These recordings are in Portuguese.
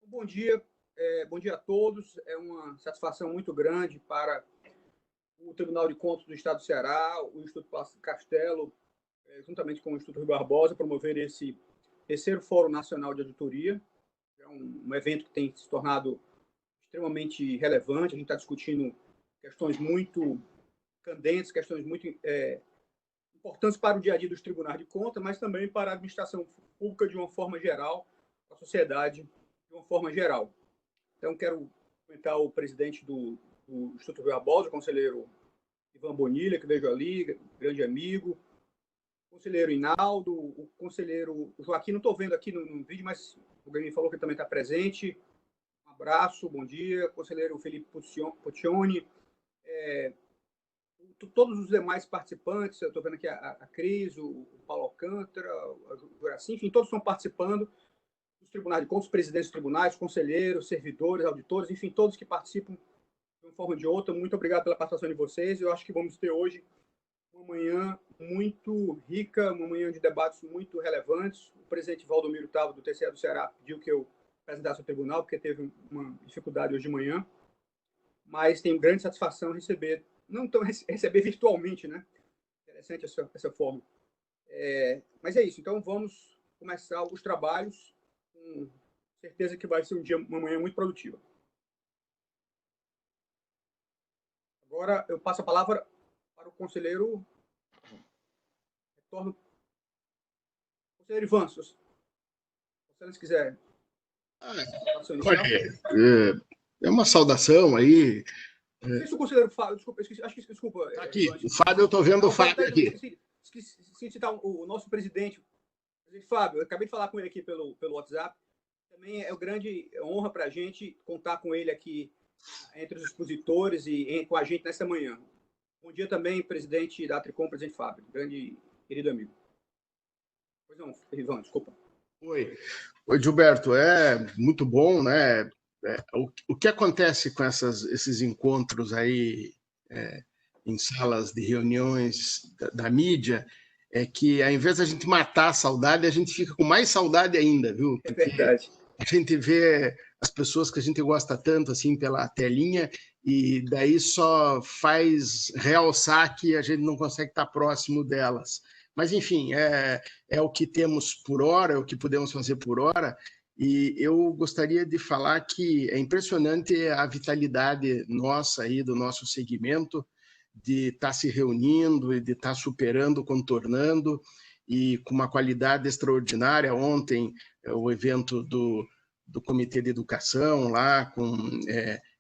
Bom dia a todos. É uma satisfação muito grande para o Tribunal de Contas do Estado do Ceará, o Instituto Plácido Castelo, juntamente com o Instituto Rui Barbosa, promover esse terceiro Fórum Nacional de Auditoria. É um evento que tem se tornado extremamente relevante. A gente está discutindo questões muito candentes, questões muito importantes para o dia a dia dos tribunais de contas, mas também para a administração pública de uma forma geral, para a sociedade de uma forma geral. Então, quero comentar o presidente do Instituto Rui Barbosa, o conselheiro Ivan Bonilha, que vejo ali, grande amigo, o conselheiro Inaldo, o conselheiro Joaquim, não estou vendo aqui no vídeo, mas o Grêmio falou que ele também está presente. Um abraço, bom dia. Conselheiro Felipe Puccioni, todos os demais participantes, eu estou vendo aqui a Cris, o Paulo Alcântara, a Juraci, enfim, todos estão participando dos tribunais de contas, os presidentes dos tribunais, conselheiros, servidores, auditores, enfim, todos que participam de uma forma ou de outra. Muito obrigado pela participação de vocês. Eu acho que vamos ter hoje uma manhã muito rica, uma manhã de debates muito relevantes. O presidente Valdomiro Tavo, do TCE do Ceará, pediu que eu apresentasse ao tribunal, porque teve uma dificuldade hoje de manhã, mas tenho grande satisfação em receber, não tão receber virtualmente, né? Interessante essa forma. Mas é isso, então vamos começar os trabalhos, com certeza que vai ser uma manhã muito produtiva. Agora eu passo a palavra para o conselheiro. Retorno. Conselheiro Ivan, se vocês quiserem. É uma saudação aí. Não sei se o conselheiro Fábio, desculpa. Tá aqui, o Fábio, eu estou vendo o Fábio aqui. Esqueci de citar o nosso presidente Fábio, eu acabei de falar com ele aqui pelo WhatsApp. Também é uma grande honra para a gente contar com ele aqui entre os expositores e com a gente nessa manhã. Bom dia também, presidente da Tricom, presidente Fábio, grande querido amigo. Pois não, Ivan, desculpa. Oi, Gilberto, é muito bom, né? O que acontece com esses encontros aí em salas de reuniões da mídia é que, ao invés de a gente matar a saudade, a gente fica com mais saudade ainda, viu? Porque é verdade. A gente vê as pessoas que a gente gosta tanto, assim, pela telinha, e daí só faz realçar que a gente não consegue estar próximo delas. Mas, enfim, é o que temos por hora, é o que podemos fazer por hora, e eu gostaria de falar que é impressionante a vitalidade nossa aí, do nosso segmento, de estar se reunindo e de estar superando, contornando, e com uma qualidade extraordinária. Ontem, o evento do Comitê de Educação, lá com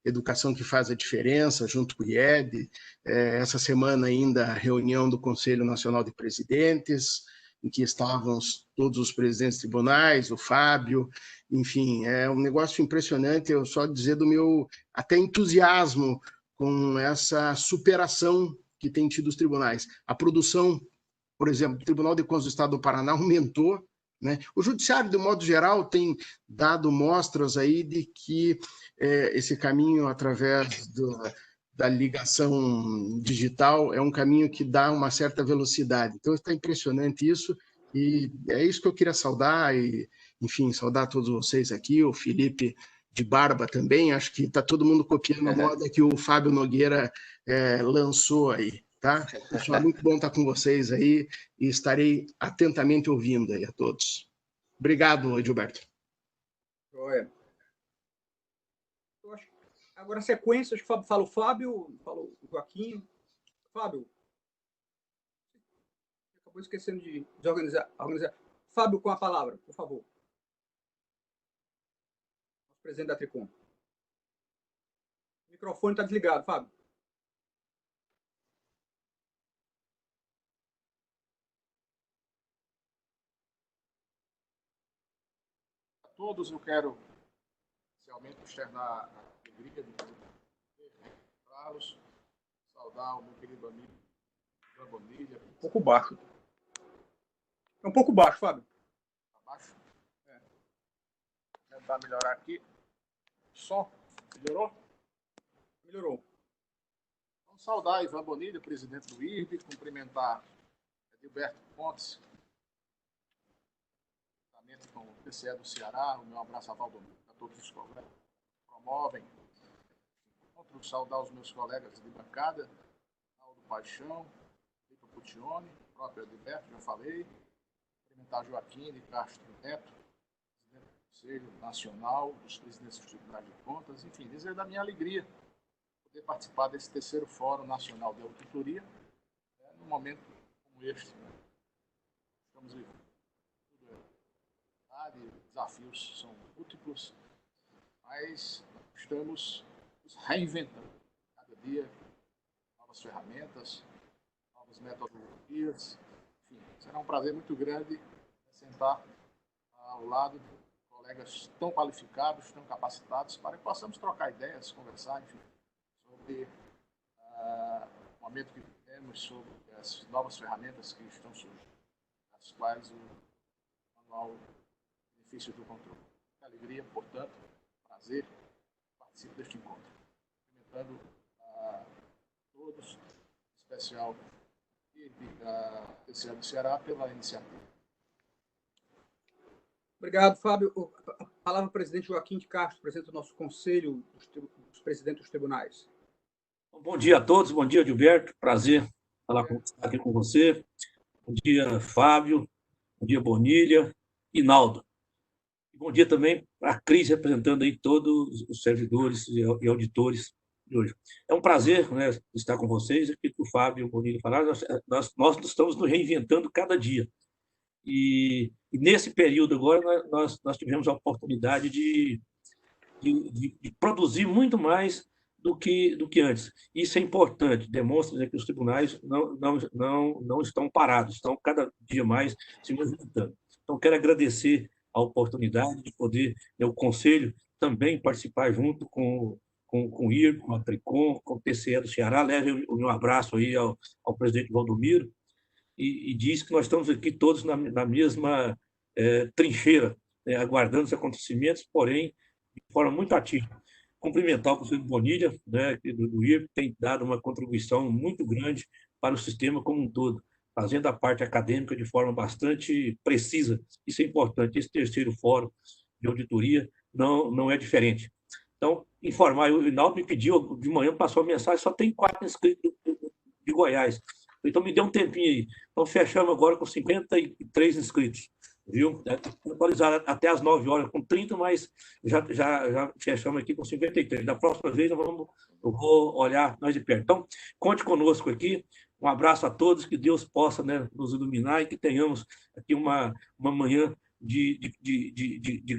Educação que Faz a Diferença, junto com o IED. Essa semana ainda a reunião do Conselho Nacional de Presidentes, em que estavam todos os presidentes de tribunais, o Fábio, enfim, é um negócio impressionante. Eu só dizer do meu até entusiasmo com essa superação que tem tido os tribunais. A produção, por exemplo, do Tribunal de Contas do Estado do Paraná aumentou, né? O Judiciário, de modo geral, tem dado mostras aí de que esse caminho através da ligação digital é um caminho que dá uma certa velocidade. Então, está impressionante isso, e é isso que eu queria saudar, e, enfim, saudar todos vocês aqui, o Felipe de barba também, acho que está todo mundo copiando a moda que o Fábio Nogueira lançou aí, tá? Pessoal, muito bom estar com vocês aí, e estarei atentamente ouvindo aí a todos. Obrigado, Gilberto. Joia. Agora, a sequência, acho que fala o Fábio, fala o Joaquim. Fábio. Acabou esquecendo de organizar. Fábio, com a palavra, por favor. Nosso presidente da Tricom. O microfone está desligado, Fábio. A todos, eu quero inicialmente externar a alegria de reencontrá-los, saudar o meu querido amigo Ivan Bonilha. Um pouco baixo. É um pouco baixo, Fábio. Está baixo? Vou tentar melhorar aqui. Som. Melhorou? Melhorou. Vamos saudar Ivan Bonilha, presidente do IRB, cumprimentar Gilberto Pontes, juntamente com o TCE do Ceará, o meu abraço a Valdomiro todos os colegas que promovem. Encontro, saudar os meus colegas de bancada, Aldo Paixão, Vitor Puccioni, próprio Adilberto, já falei, cumprimentar Joaquim de Castro Neto, presidente do Conselho Nacional dos Presidentes dos Tribunais de Contas, enfim, dizer da minha alegria poder participar desse terceiro Fórum Nacional de Auditoria, num momento como este, né? Estamos vivendo. Desafios são múltiplos, mas estamos nos reinventando cada dia, novas ferramentas, novas metodologias. Enfim, será um prazer muito grande sentar ao lado de colegas tão qualificados, tão capacitados, para que possamos trocar ideias, conversar, enfim, sobre o momento que vivemos, sobre as novas ferramentas que estão surgindo, as quais o manual benefício do controle. Alegria, portanto, prazer, participo deste encontro. Cumprimentando a todos, em especial a TCE do Ceará, pela iniciativa. Obrigado, Fábio. A palavra ao presidente Joaquim de Castro, presidente do nosso Conselho dos Presidentes dos Tribunais. Bom dia a todos, bom dia, Gilberto. Prazer estar aqui com você. Bom dia, Fábio. Bom dia, Bonilha e Naldo. Bom dia também para a Cris, representando aí todos os servidores e auditores de hoje. É um prazer, né, estar com vocês, aqui que o Fábio e o Bonilha falaram. Nós estamos nos reinventando cada dia. E nesse período agora, nós tivemos a oportunidade de produzir muito mais do que antes. Isso é importante, demonstra que os tribunais não estão parados, estão cada dia mais se movimentando. Então, quero agradecer a oportunidade de poder, o Conselho, também participar junto com o IRB, com a Tricom, com o TCE do Ceará. Leve o meu abraço aí ao presidente Valdomiro e diz que nós estamos aqui todos na mesma trincheira, aguardando os acontecimentos, porém, de forma muito ativa. Cumprimentar o Conselho de Bonilha, né, do IRB, que tem dado uma contribuição muito grande para o sistema como um todo, fazendo a parte acadêmica de forma bastante precisa. Isso é importante. Esse terceiro fórum de auditoria não é diferente. Então, informar, o Rinaldo me pediu, de manhã passou a mensagem, só tem 4 inscritos de Goiás. Então, me deu um tempinho aí. Então, fechamos agora com 53 inscritos. Viu? Atualizar até às 9 horas com 30, mas já fechamos aqui com 53. Da próxima vez, eu vou olhar mais de perto. Então, conte conosco aqui. Um abraço a todos, que Deus possa, né, nos iluminar e que tenhamos aqui uma manhã de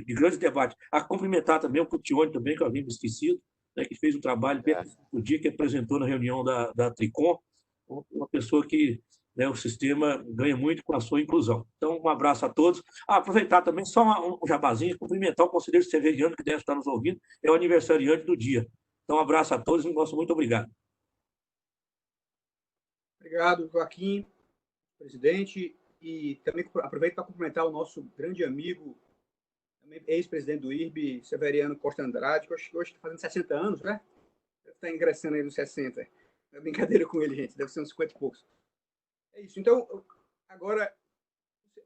grande debate. A cumprimentar também o Puccioni, também, que eu havia me esquecido, né, que fez um trabalho o dia que apresentou na reunião da Tricom, uma pessoa que, né, o sistema ganha muito com a sua inclusão. Então, um abraço a todos. Aproveitar também, só um jabazinho, cumprimentar o conselheiro Severiano, que deve estar nos ouvindo, é o aniversariante do dia. Então, um abraço a todos e muito obrigado. Obrigado, Joaquim, presidente. E também aproveito para cumprimentar o nosso grande amigo, também ex-presidente do IRB, Severiano Costa Andrade, que hoje está fazendo 60 anos, né? Deve estar ingressando aí nos 60. Não é brincadeira com ele, gente. Deve ser uns 50 e poucos. É isso. Então, agora,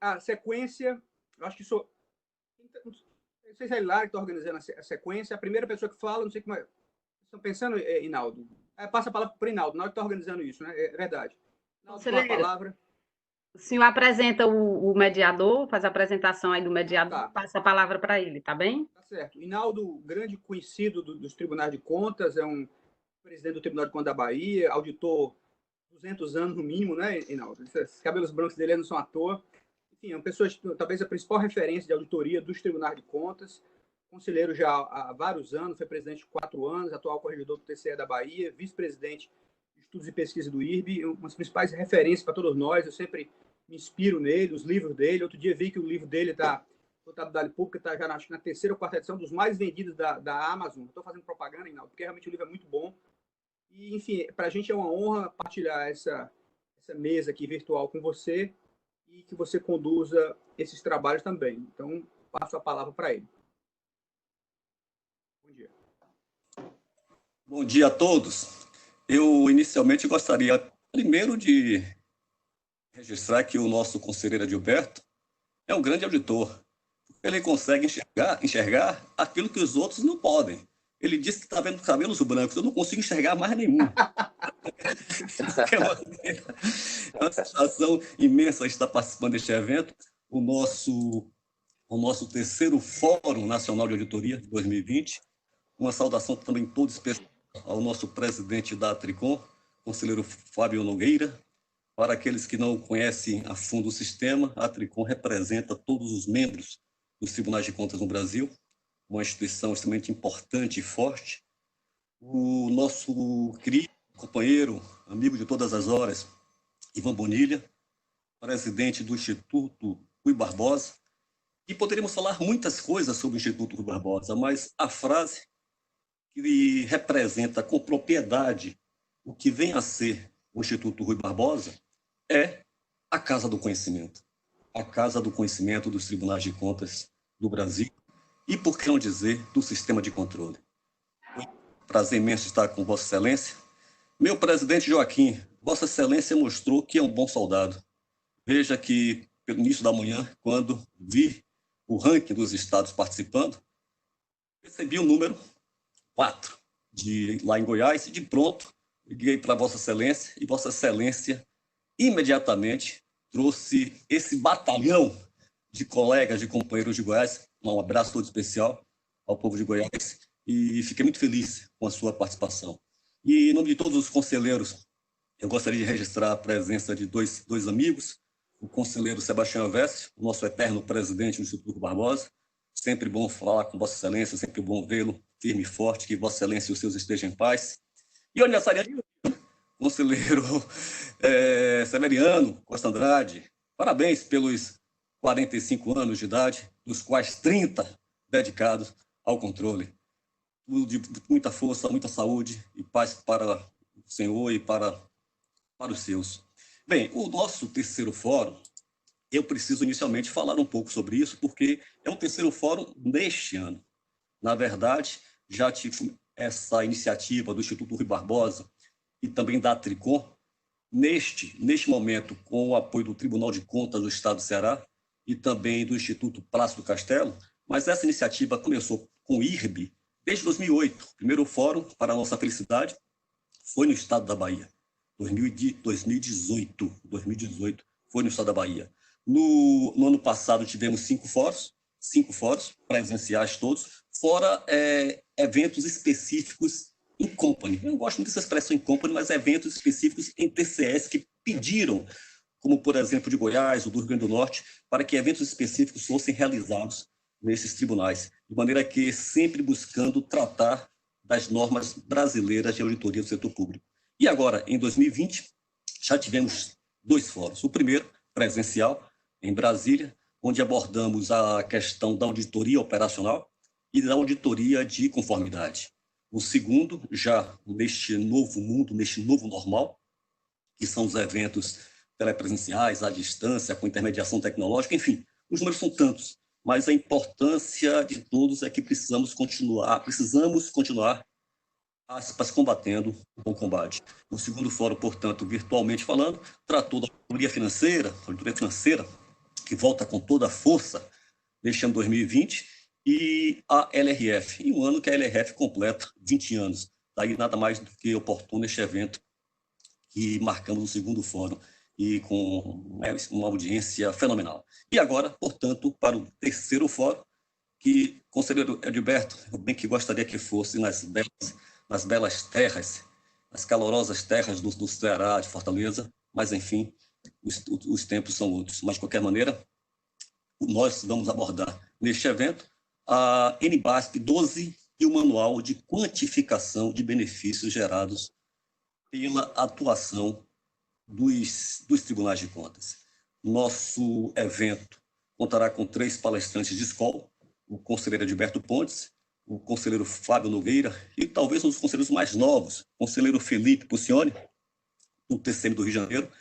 a sequência, eu acho que não sei se é Hilário que está organizando a sequência. A primeira pessoa que fala, não sei como é. Vocês estão pensando, Hinaldo? Passa a palavra para o Hinaldo. Hinaldo está organizando isso, né? É verdade. Hinaldo, com a palavra. O senhor apresenta o mediador, faz a apresentação aí do mediador, tá. Passa a palavra para ele, tá bem? Tá certo. Hinaldo, grande conhecido dos tribunais de contas, é um presidente do Tribunal de Contas da Bahia, auditor 200 anos no mínimo, né, Hinaldo? Os cabelos brancos dele não são à toa. Enfim, é uma pessoa, talvez a principal referência de auditoria dos tribunais de contas, conselheiro já há vários anos, foi presidente 4 anos, atual corregedor do TCE da Bahia, vice-presidente de estudos e pesquisa do IRB, uma das principais referências para todos nós. Eu sempre me inspiro nele, os livros dele. Outro dia vi que o livro dele está, Contabilidade Pública, está já na 3ª ou 4ª edição, dos mais vendidos da Amazon. Estou fazendo propaganda, Hinaldo, porque realmente o livro é muito bom. E, enfim, para a gente é uma honra partilhar essa mesa aqui virtual com você e que você conduza esses trabalhos também. Então, passo a palavra para ele. Bom dia. Bom dia a todos. Eu, inicialmente, gostaria, primeiro, de registrar que o nosso conselheiro Adilberto é um grande auditor, ele consegue enxergar aquilo que os outros não podem. Ele disse que está vendo cabelos brancos, eu não consigo enxergar mais nenhum. É uma satisfação imensa estar participando deste evento. O nosso terceiro Fórum Nacional de Auditoria de 2020. Uma saudação também toda especial ao nosso presidente da Atricom, conselheiro Fábio Nogueira. Para aqueles que não conhecem a fundo o sistema, a Atricom representa todos os membros dos Tribunais de Contas no Brasil, uma instituição extremamente importante e forte. O nosso querido companheiro, amigo de todas as horas, Ivan Bonilha, presidente do Instituto Rui Barbosa. E poderíamos falar muitas coisas sobre o Instituto Rui Barbosa, mas a frase que representa com propriedade o que vem a ser o Instituto Rui Barbosa é a Casa do Conhecimento. A Casa do Conhecimento dos Tribunais de Contas do Brasil e, por que não dizer, do sistema de controle. Prazer imenso estar com Vossa Excelência. Meu presidente Joaquim, Vossa Excelência mostrou que é um bom soldado. Veja que, pelo início da manhã, quando vi o ranking dos estados participando, recebi o número 4 lá em Goiás e, de pronto, liguei para Vossa Excelência e Vossa Excelência imediatamente trouxe esse batalhão de colegas, de companheiros de Goiás. Um abraço todo especial ao povo de Goiás e fiquei muito feliz com a sua participação. E, em nome de todos os conselheiros, eu gostaria de registrar a presença de dois amigos, o conselheiro Sebastião Alves, o nosso eterno presidente do Instituto Barbosa. Sempre bom falar com Vossa Excelência, sempre bom vê-lo firme e forte, que Vossa Excelência e os seus estejam em paz. E o aniversariante, conselheiro Severiano Costa Andrade, parabéns pelos 45 anos de idade, dos quais 30 dedicados ao controle. Tudo de muita força, muita saúde e paz para o Senhor e para os seus. Bem, o nosso terceiro fórum, eu preciso inicialmente falar um pouco sobre isso, porque é o terceiro fórum deste ano. Na verdade, já tive essa iniciativa do Instituto Rui Barbosa e também da Atricom, neste momento, com o apoio do Tribunal de Contas do Estado do Ceará e também do Instituto Plácido Castelo, mas essa iniciativa começou com o IRB desde 2008. O primeiro fórum, para a nossa felicidade, foi no estado da Bahia. 2018 foi no estado da Bahia. No ano passado tivemos 5 fóruns presenciais todos, fora eventos específicos em company. Eu não gosto muito dessa expressão em company, mas eventos específicos em TCS que pediram, como por exemplo de Goiás, ou do Rio Grande do Norte, para que eventos específicos fossem realizados nesses tribunais, de maneira que sempre buscando tratar das normas brasileiras de auditoria do setor público. E agora, em 2020, já tivemos 2 fóruns. O primeiro, presencial, em Brasília, onde abordamos a questão da auditoria operacional e da auditoria de conformidade. O segundo, já neste novo mundo, neste novo normal, que são os eventos telepresenciais, à distância, com intermediação tecnológica, enfim, os números são tantos, mas a importância de todos é que precisamos continuar aspas, combatendo o bom combate. O segundo fórum, portanto, virtualmente falando, tratou da auditoria financeira, que volta com toda a força neste ano 2020, e a LRF, em um ano que a LRF completa 20 anos. Daí nada mais do que oportuno este evento que marcamos o segundo fórum, e com uma audiência fenomenal. E agora, portanto, para o terceiro fórum, que, conselheiro Edilberto, eu bem que gostaria que fosse nas belas terras, nas calorosas terras do Ceará, de Fortaleza, mas, enfim, os tempos são outros. Mas, de qualquer maneira, nós vamos abordar neste evento a NBASP 12 e o Manual de Quantificação de Benefícios Gerados pela Atuação dos Tribunais de Contas. Nosso evento contará com 3 palestrantes de escola, o conselheiro Edilberto Pontes, o conselheiro Fábio Nogueira e talvez um dos conselheiros mais novos, o conselheiro Felipe Pucione, do TCM do Rio de Janeiro,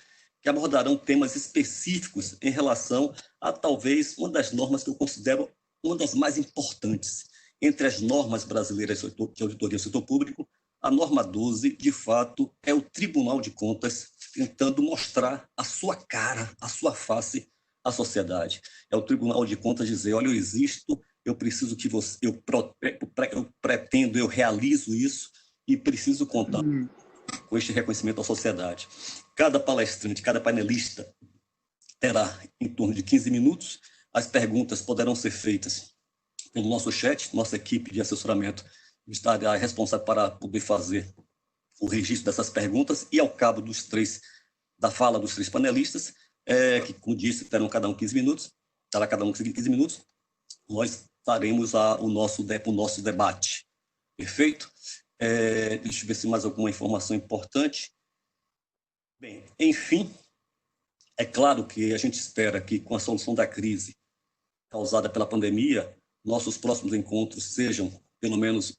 que abordarão temas específicos em relação a talvez uma das normas que eu considero uma das mais importantes. Entre as normas brasileiras de auditoria do setor público, a norma 12, de fato, é o Tribunal de Contas tentando mostrar a sua cara, a sua face à sociedade. É o Tribunal de Contas dizer, olha, eu existo, eu preciso que você, eu pretendo, eu realizo isso e preciso contar com este reconhecimento à sociedade. Cada palestrante, cada panelista terá em torno de 15 minutos. As perguntas poderão ser feitas pelo nosso chat, nossa equipe de assessoramento estará responsável para poder fazer o registro dessas perguntas e, ao cabo da fala dos 3 panelistas, que, como disse, terão cada um 15 minutos, terá cada um 15 minutos, nós faremos o nosso debate. Perfeito? Deixa eu ver se mais alguma informação importante. Bem, enfim, é claro que a gente espera que, com a solução da crise causada pela pandemia, nossos próximos encontros sejam, pelo menos,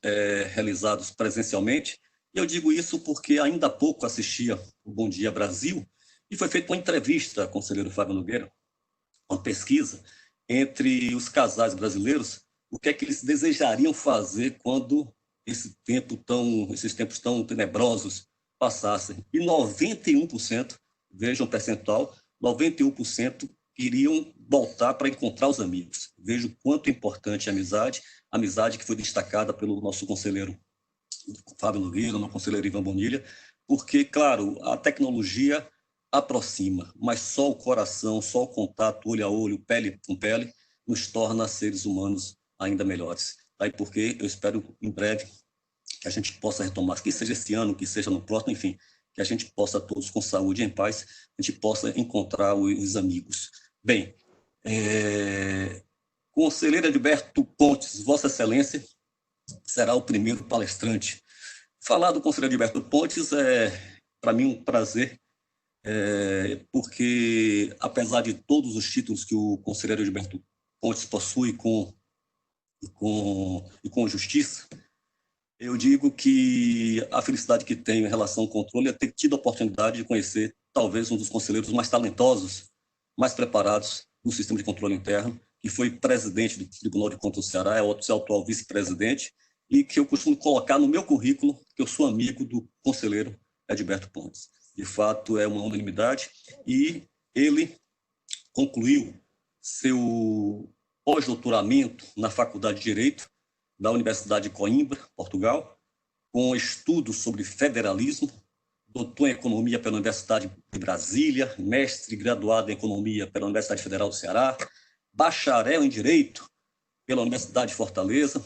realizados presencialmente. E eu digo isso porque ainda há pouco assistia o Bom Dia Brasil e foi feita uma entrevista, conselheiro Fábio Nogueira, uma pesquisa entre os casais brasileiros, o que é que eles desejariam fazer quando esses tempos tão tenebrosos passassem. E 91%, vejam o percentual, 91% iriam voltar para encontrar os amigos. Veja o quanto é importante a amizade que foi destacada pelo nosso conselheiro Fábio Nogueira, nosso conselheiro Ivan Bonilha, porque, claro, a tecnologia aproxima, mas só o coração, só o contato, olho a olho, pele com pele, nos torna seres humanos ainda melhores. Daí porque eu espero, em breve, que a gente possa retomar, que seja esse ano, que seja no próximo, enfim, que a gente possa, todos com saúde e em paz, a gente possa encontrar os amigos. Bem, conselheiro Edilberto Pontes, Vossa Excelência, será o primeiro palestrante. Falar do conselheiro Edilberto Pontes é, para mim, um prazer, porque, apesar de todos os títulos que o conselheiro Edilberto Pontes possui com justiça, eu digo que a felicidade que tenho em relação ao controle é ter tido a oportunidade de conhecer talvez um dos conselheiros mais talentosos, mais preparados no sistema de controle interno, que foi presidente do Tribunal de Contas do Ceará, é o atual vice-presidente, e que eu costumo colocar no meu currículo que eu sou amigo do conselheiro Edilberto Pontes. De fato, é uma unanimidade, e ele concluiu seu pós-doutoramento na Faculdade de Direito da Universidade de Coimbra, Portugal, com estudos sobre federalismo, doutor em Economia pela Universidade de Brasília, mestre graduado em Economia pela Universidade Federal do Ceará, bacharel em Direito pela Universidade de Fortaleza,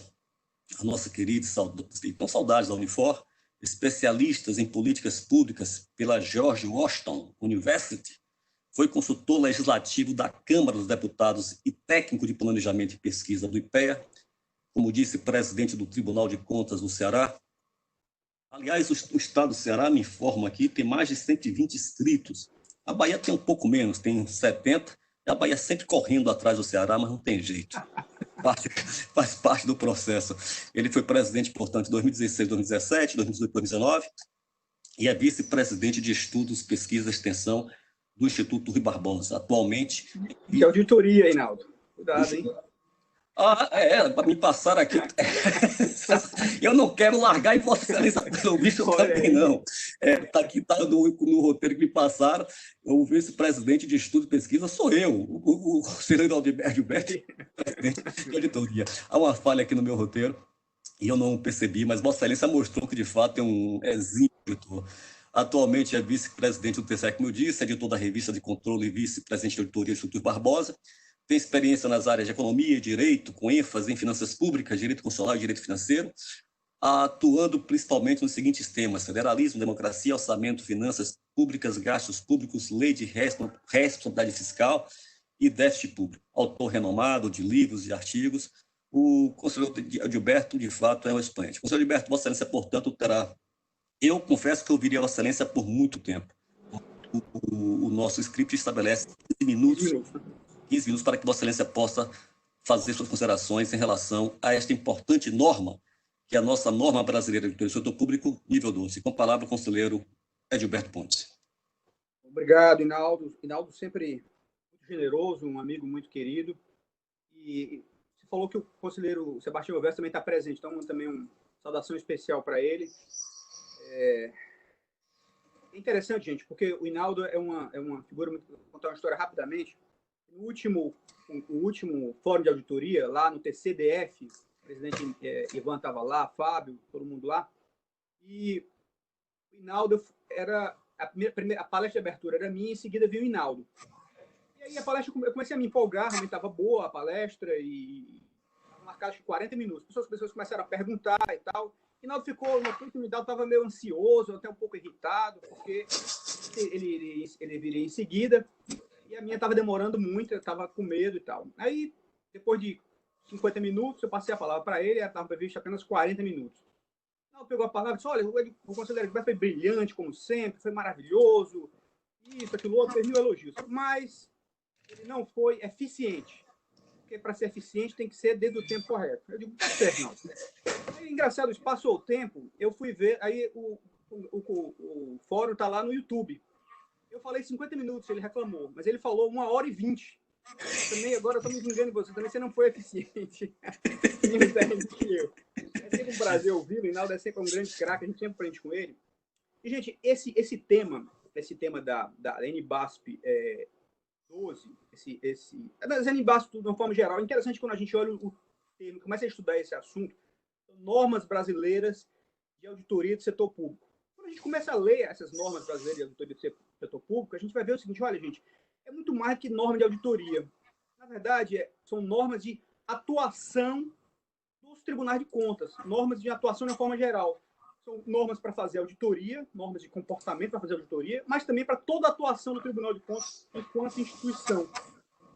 a nossa querida, com saudades da Unifor, especialistas em políticas públicas pela George Washington University, foi consultor legislativo da Câmara dos Deputados e técnico de planejamento e pesquisa do IPEA, como disse, presidente do Tribunal de Contas do Ceará. Aliás, o estado do Ceará, me informa aqui, tem mais de 120 inscritos. A Bahia tem um pouco menos, tem 70, e a Bahia sempre correndo atrás do Ceará, mas não tem jeito. Faz parte do processo. Ele foi presidente, portanto, em 2016, 2017, 2018, 2019, e é vice-presidente de Estudos, Pesquisa e Extensão do Instituto Rui Barbosa, atualmente. Que auditoria, Reinaldo. Cuidado, hein? Para me passar aqui. Eu não quero largar em Vossa Excelência pelo bicho também, não. Aqui está no roteiro que me passaram. O vice-presidente de Estudo e Pesquisa sou eu, o conselheiro Edilberto, presidente de auditoria. Há uma falha aqui no meu roteiro e eu não percebi, mas Vossa Excelência mostrou que, de fato, é um exímio editor. Atualmente é vice-presidente do TCE, como eu disse, editor da revista de controle e vice-presidente de auditoria do Instituto Barbosa. Tem experiência nas áreas de economia e direito, com ênfase em finanças públicas, direito constitucional e direito financeiro, atuando principalmente nos seguintes temas: federalismo, democracia, orçamento, finanças públicas, gastos públicos, lei de responsabilidade fiscal e déficit público. Autor renomado de livros e artigos, o conselheiro Edilberto, de fato, é um expoente. Conselheiro Edilberto, Vossa Excelência, portanto, terá... Eu confesso que eu ouviria Vossa Excelência por muito tempo. O nosso script estabelece 15 minutos para que Vossa Excelência possa fazer suas considerações em relação a esta importante norma, que é a nossa norma brasileira de setor público, nível 12. Com a palavra, o conselheiro Edilberto Pontes. Obrigado, Reinaldo. Reinaldo sempre muito generoso, um amigo muito querido. E você falou que o conselheiro Sebastião Elvésio também está presente, então também uma saudação especial para ele. É interessante, gente, porque o Reinaldo é uma figura muito... Vou contar uma história rapidamente. o último fórum de auditoria, lá no TCDF, o presidente Ivan estava lá, Fábio, todo mundo lá, e o Hinaldo era... A palestra de abertura era minha, em seguida veio o Hinaldo. E aí a palestra, eu comecei a me empolgar, realmente estava boa a palestra, e estava marcado de 40 minutos. As pessoas começaram a perguntar e tal. O Hinaldo ficou, no ponto, o Hinaldo estava meio ansioso, até um pouco irritado, porque ele viria em seguida, e a minha estava demorando muito, eu estava com medo e tal. Aí, depois de 50 minutos, eu passei a palavra para ele, estava previsto apenas 40 minutos. Ele pegou a palavra e disse, olha, o conselheiro foi brilhante, como sempre, foi maravilhoso, isso, aquilo outro, fez 1000 elogios, mas ele não foi eficiente, porque para ser eficiente tem que ser dentro do tempo correto. Eu digo, tá certo, não. Aí, engraçado, passou o tempo, eu fui ver, aí o fórum está lá no YouTube. Eu falei 50 minutos, ele reclamou, mas ele falou 1h20. Também agora eu estou me vingando de você, também você não foi eficiente. É sempre um prazer ouvir, o Hinaldo é sempre um grande craque, a gente sempre aprende com ele. E, gente, esse tema da NBASP 12, das NBASP de uma forma geral, é interessante quando a gente olha o termo, começa a estudar esse assunto, normas brasileiras de auditoria do setor público. Quando a gente começa a ler essas normas brasileiras de auditoria do setor público, a gente vai ver o seguinte, olha, gente, é muito mais do que norma de auditoria. Na verdade, são normas de atuação dos tribunais de contas, normas de atuação de uma forma geral. São normas para fazer auditoria, normas de comportamento para fazer auditoria, mas também para toda a atuação do Tribunal de Contas enquanto instituição.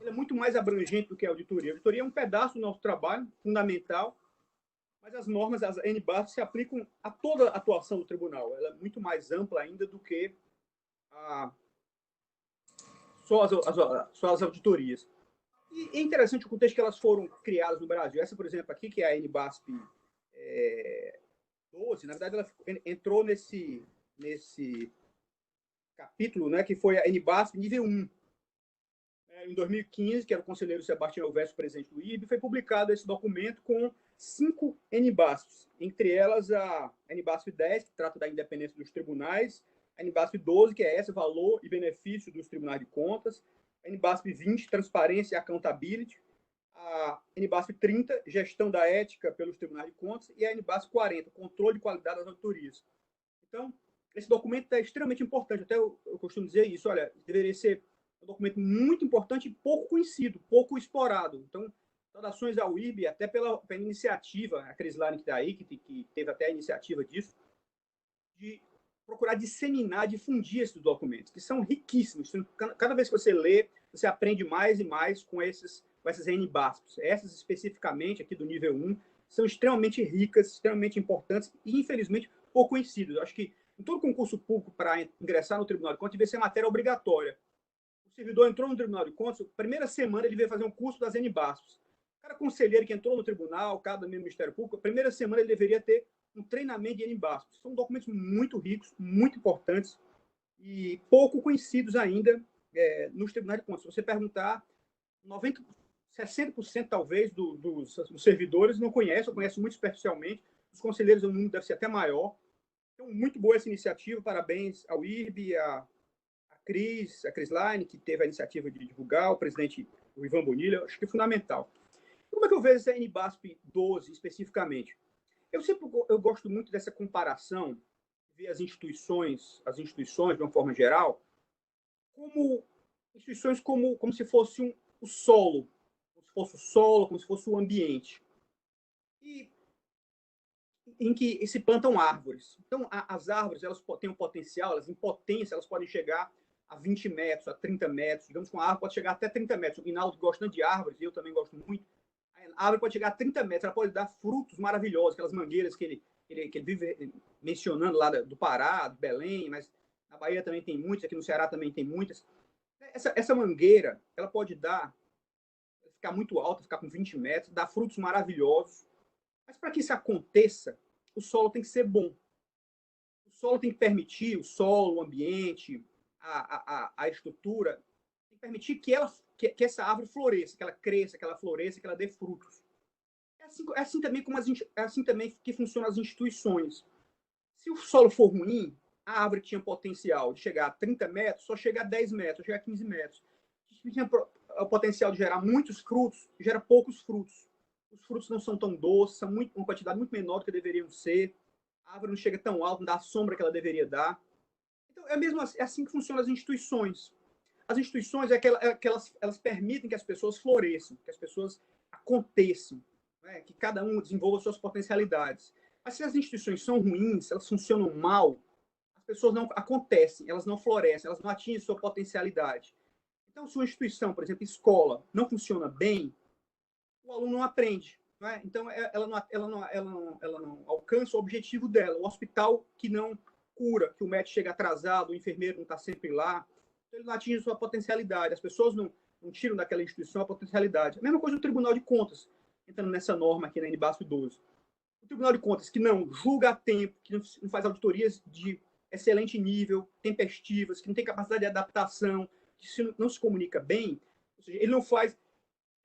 Ele é muito mais abrangente do que a auditoria. A auditoria é um pedaço do nosso trabalho, fundamental, mas as normas, as NBASP, se aplicam a toda a atuação do tribunal. Ela é muito mais ampla ainda do que só as auditorias. E é interessante o contexto que elas foram criadas no Brasil. Essa, por exemplo, aqui, que é a NBASP 12, na verdade, ela entrou nesse capítulo, né, que foi a NBASP nível 1. Em 2015, que era o conselheiro Sebastião Elvésio, presidente do IB, foi publicado esse documento com 5 NBASPs, entre elas a NBASP 10, que trata da independência dos tribunais, a NBASP 12, que é essa, valor e benefício dos tribunais de contas, a NBASP 20, transparência e accountability, a NBASP 30, gestão da ética pelos tribunais de contas, e a NBASP 40, controle de qualidade das auditorias. Então, esse documento é extremamente importante, até eu costumo dizer isso, olha, deveria ser um documento muito importante e pouco conhecido, pouco explorado. Então, saudações ao IB, até pela iniciativa, a Crislane que está aí, que teve até a iniciativa disso, de procurar disseminar, difundir esses documentos, que são riquíssimos. Cada vez que você lê, você aprende mais e mais com essas NBASPs. Essas, especificamente, aqui do nível 1, são extremamente ricas, extremamente importantes e, infelizmente, pouco conhecidas. Eu acho que em todo concurso público, para ingressar no Tribunal de Contas, deve ser matéria obrigatória. O servidor entrou no Tribunal de Contas, primeira semana ele veio fazer um curso das NBASPs. Cada conselheiro que entrou no tribunal, cada Ministério Público, a primeira semana ele deveria ter um treinamento de NBASP. São documentos muito ricos, muito importantes e pouco conhecidos ainda nos tribunais de contas. Se você perguntar, 60% talvez dos servidores não conhecem, ou conhecem muito superficialmente. Os conselheiros, o número deve ser até maior. Então, muito boa essa iniciativa. Parabéns ao IRB, a Crislane, que teve a iniciativa de divulgar, o presidente o Ivan Bonilha. Acho que é fundamental. Como é que eu vejo essa NBASP 12 especificamente? Eu gosto muito dessa comparação, ver as instituições de uma forma geral, como instituições como se fosse o solo, como se fosse o ambiente, e em que se plantam árvores. Então, as árvores, elas têm um potencial, elas em potência, elas podem chegar a 20 metros, a 30 metros. Digamos que uma árvore pode chegar até 30 metros. O Hinaldo gosta de árvores, eu também gosto muito. A árvore pode chegar a 30 metros, ela pode dar frutos maravilhosos, aquelas mangueiras que ele vive mencionando lá do Pará, do Belém, mas na Bahia também tem muitas, aqui no Ceará também tem muitas. Essa mangueira, ela pode ficar muito alta, ficar com 20 metros, dar frutos maravilhosos. Mas para que isso aconteça, o solo tem que ser bom. O solo tem que permitir, o ambiente, a estrutura, tem que permitir que essa árvore floresça, que ela cresça, que ela floresça, que ela dê frutos. É assim também que funcionam as instituições. Se o solo for ruim, a árvore tinha potencial de chegar a 30 metros, só chega a 10 metros, só chega a 15 metros. o potencial de gerar muitos frutos, gera poucos frutos. Os frutos não são tão doces, são uma quantidade muito menor do que deveriam ser. A árvore não chega tão alta, não dá a sombra que ela deveria dar. Então, é assim que funcionam as instituições. As instituições elas permitem que as pessoas floresçam, que as pessoas aconteçam, né? Que cada um desenvolva suas potencialidades. Mas se as instituições são ruins, se elas funcionam mal, as pessoas não acontecem, elas não florescem, elas não atingem sua potencialidade. Então, se uma instituição, por exemplo, escola, não funciona bem, o aluno não aprende. Não é? Então, ela não alcança o objetivo dela. O hospital que não cura, que o médico chega atrasado, o enfermeiro não está sempre lá, então ele não atinge sua potencialidade. As pessoas não tiram daquela instituição a potencialidade. A mesma coisa do Tribunal de Contas, entrando nessa norma aqui na NBASF 12. O Tribunal de Contas que não julga a tempo, que não faz auditorias de excelente nível, tempestivas, que não tem capacidade de adaptação, que não se comunica bem, ou seja,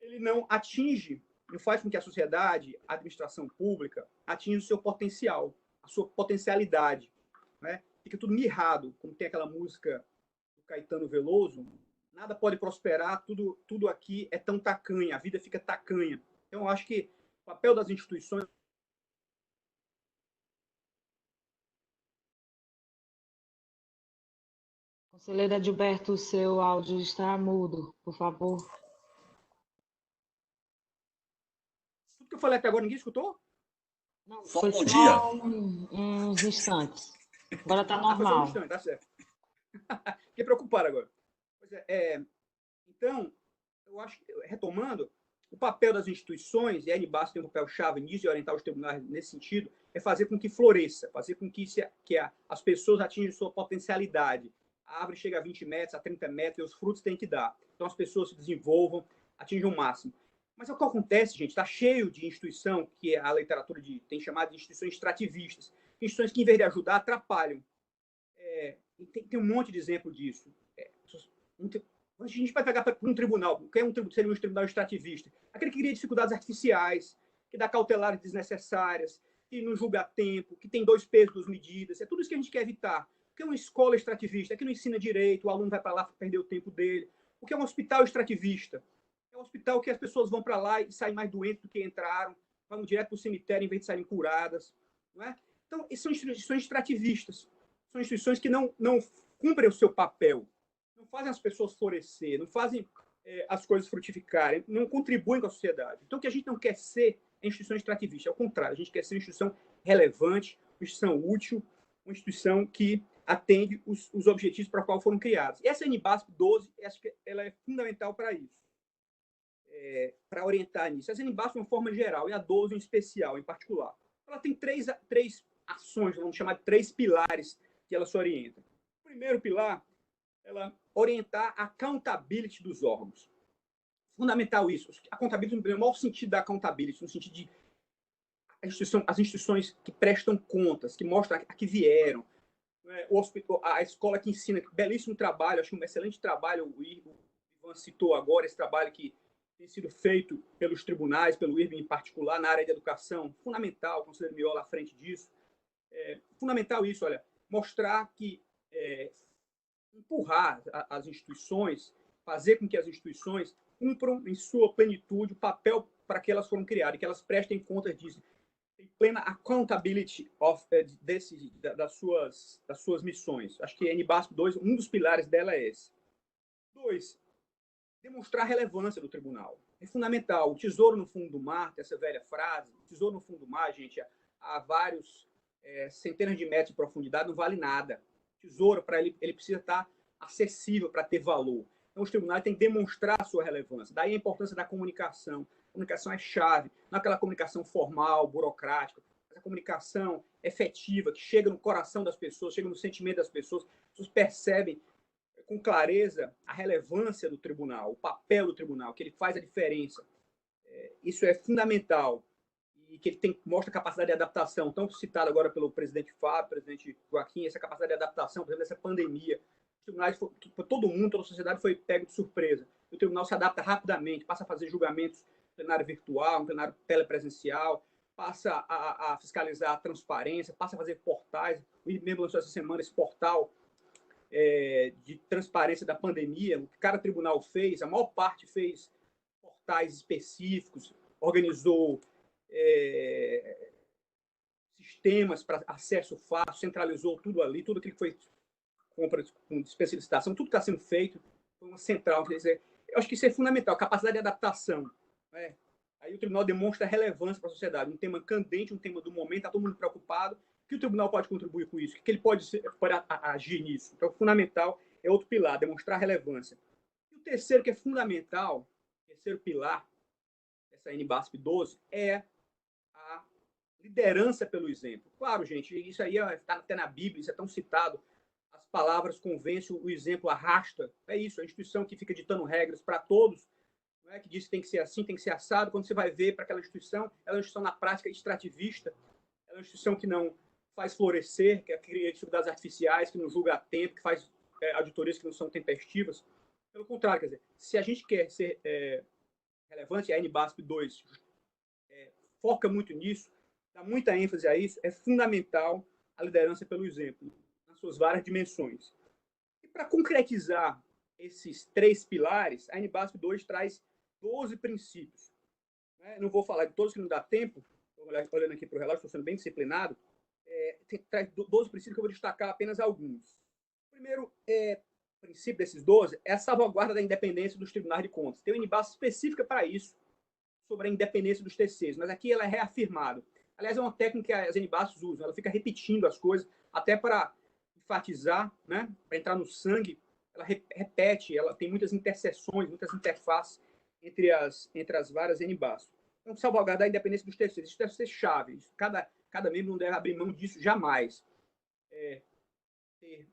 ele não atinge, não faz com que a sociedade, a administração pública, atinja o seu potencial, a sua potencialidade. Né? Fica tudo mirrado, como tem aquela música do Caetano Veloso, nada pode prosperar, tudo aqui é tão tacanha, a vida fica tacanha. Então, eu acho que o papel das instituições... Conselheiro Edilberto, o seu áudio está mudo, por favor. Tudo que eu falei até agora, ninguém escutou? Não, Só foi bom só dia. uns instantes. Agora está Foi só um normal. instante, tá certo. Fiquei preocupado agora. Pois então, eu acho que, retomando, o papel das instituições, e a NBASF tem um papel-chave nisso, e orientar os tribunais nesse sentido, é fazer com que floresça, fazer com que as pessoas atinjam sua potencialidade. A árvore chega a 20 metros, a 30 metros, e os frutos têm que dar. Então, as pessoas se desenvolvam, atinjam o máximo. Mas o que acontece, gente, está cheio de instituição, que a literatura tem chamado de instituições extrativistas. Instituições que, em vez de ajudar, atrapalham. Tem um monte de exemplo disso. A gente vai pegar para um tribunal, que seria um tribunal extrativista. Aquele que cria dificuldades artificiais, que dá cautelares desnecessárias, que não julga a tempo, que tem 2 pesos, 2 medidas. É tudo isso que a gente quer evitar. O que é uma escola extrativista? Que não ensina direito, o aluno vai para lá perder o tempo dele. O que é um hospital extrativista? É um hospital que as pessoas vão para lá e saem mais doentes do que entraram, vão direto para o cemitério em vez de saírem curadas. Não é? Então, são instituições extrativistas. São instituições que não cumprem o seu papel, não fazem as pessoas florescer, não fazem as coisas frutificarem, não contribuem com a sociedade. Então, o que a gente não quer ser é instituição extrativista, ao contrário, a gente quer ser uma instituição relevante, uma instituição útil, uma instituição que atende os objetivos para os quais foram criados. E essa NBASF 12, acho que ela é fundamental para isso, para orientar nisso. Essa NBASF de uma forma geral, e a 12 em especial, em particular. Ela tem três ações, vamos chamar de 3 pilares que ela se orienta. O primeiro pilar, ela orientar a accountability dos órgãos. Fundamental isso. A accountability, no maior sentido da accountability, no sentido de as instituições que prestam contas, que mostram a que vieram. A escola que ensina, belíssimo trabalho, acho um excelente trabalho, o Ivan citou agora, esse trabalho que tem sido feito pelos tribunais, pelo IRB em particular, na área de educação, fundamental, o conselheiro Miola à frente disso. Fundamental isso, olha, mostrar que empurrar as instituições, fazer com que as instituições cumpram em sua plenitude o papel para que elas foram criadas, que elas prestem contas disso. Tem plena accountability das suas missões. Acho que a NBASF 2, um dos pilares dela é esse. 2, demonstrar a relevância do tribunal. É fundamental. O tesouro no fundo do mar, tem essa velha frase, o tesouro no fundo do mar, gente, há vários centenas de metros de profundidade, não vale nada. Tesouro, para ele precisa estar acessível para ter valor. Então, os tribunais têm que demonstrar a sua relevância. Daí a importância da comunicação. A comunicação é chave. Não é aquela comunicação formal, burocrática, mas a comunicação efetiva, que chega no coração das pessoas, chega no sentimento das pessoas. As pessoas percebem com clareza a relevância do tribunal, o papel do tribunal, que ele faz a diferença. Isso é fundamental. E que ele mostra capacidade de adaptação, tão citado agora pelo presidente Fábio, presidente Joaquim, essa capacidade de adaptação, por exemplo, dessa pandemia. Os tribunais, todo mundo, toda a sociedade foi pego de surpresa. O tribunal se adapta rapidamente, passa a fazer julgamentos no plenário virtual, no plenário telepresencial, passa a fiscalizar a transparência, passa a fazer portais. O IBM lançou essa semana esse portal de transparência da pandemia, o que cada tribunal fez, a maior parte fez portais específicos, organizou sistemas para acesso fácil, centralizou tudo ali, tudo aquilo que foi compra com especialização, tudo que está sendo feito, foi uma central. Quer dizer, eu acho que isso é fundamental, capacidade de adaptação. Né? Aí o tribunal demonstra relevância para a sociedade, um tema candente, um tema do momento, está todo mundo preocupado. O que o tribunal pode contribuir com isso? O que ele pode agir nisso? Então, fundamental é outro pilar, demonstrar relevância. E o terceiro, que é fundamental, o terceiro pilar dessa NBASP 12, é a liderança pelo exemplo. Claro, gente, isso aí está até na Bíblia, isso é tão citado. As palavras convencem, o exemplo arrasta. É isso, a instituição que fica ditando regras para todos, não é que diz que tem que ser assim, tem que ser assado. Quando você vai ver para aquela instituição, ela é uma instituição na prática extrativista, ela é uma instituição que não faz florescer, que cria atividades artificiais, que não julga a tempo, que faz auditorias que não são tempestivas. Pelo contrário, quer dizer, se a gente quer ser relevante, a NBASP 2 foca muito nisso, dá muita ênfase a isso, é fundamental a liderança pelo exemplo, nas suas várias dimensões. E para concretizar esses 3 pilares, a NBASP 2 traz 12 princípios. Não vou falar de todos, que não dá tempo, olhando aqui para o relógio, estou sendo bem disciplinado, traz 12 princípios que eu vou destacar apenas alguns. O primeiro princípio desses 12 é a salvaguarda da independência dos tribunais de contas. Tem uma NBASP específica para isso, sobre a independência dos TCs, mas aqui ela é reafirmada. Aliás, é uma técnica que as NBASPs usam, ela fica repetindo as coisas, até para enfatizar, né, para entrar no sangue, ela repete, ela tem muitas interseções, muitas interfaces entre as várias NBASPs. Então, salvaguardar a independência dos TCs, isso deve ser chave, cada membro não deve abrir mão disso jamais. Ter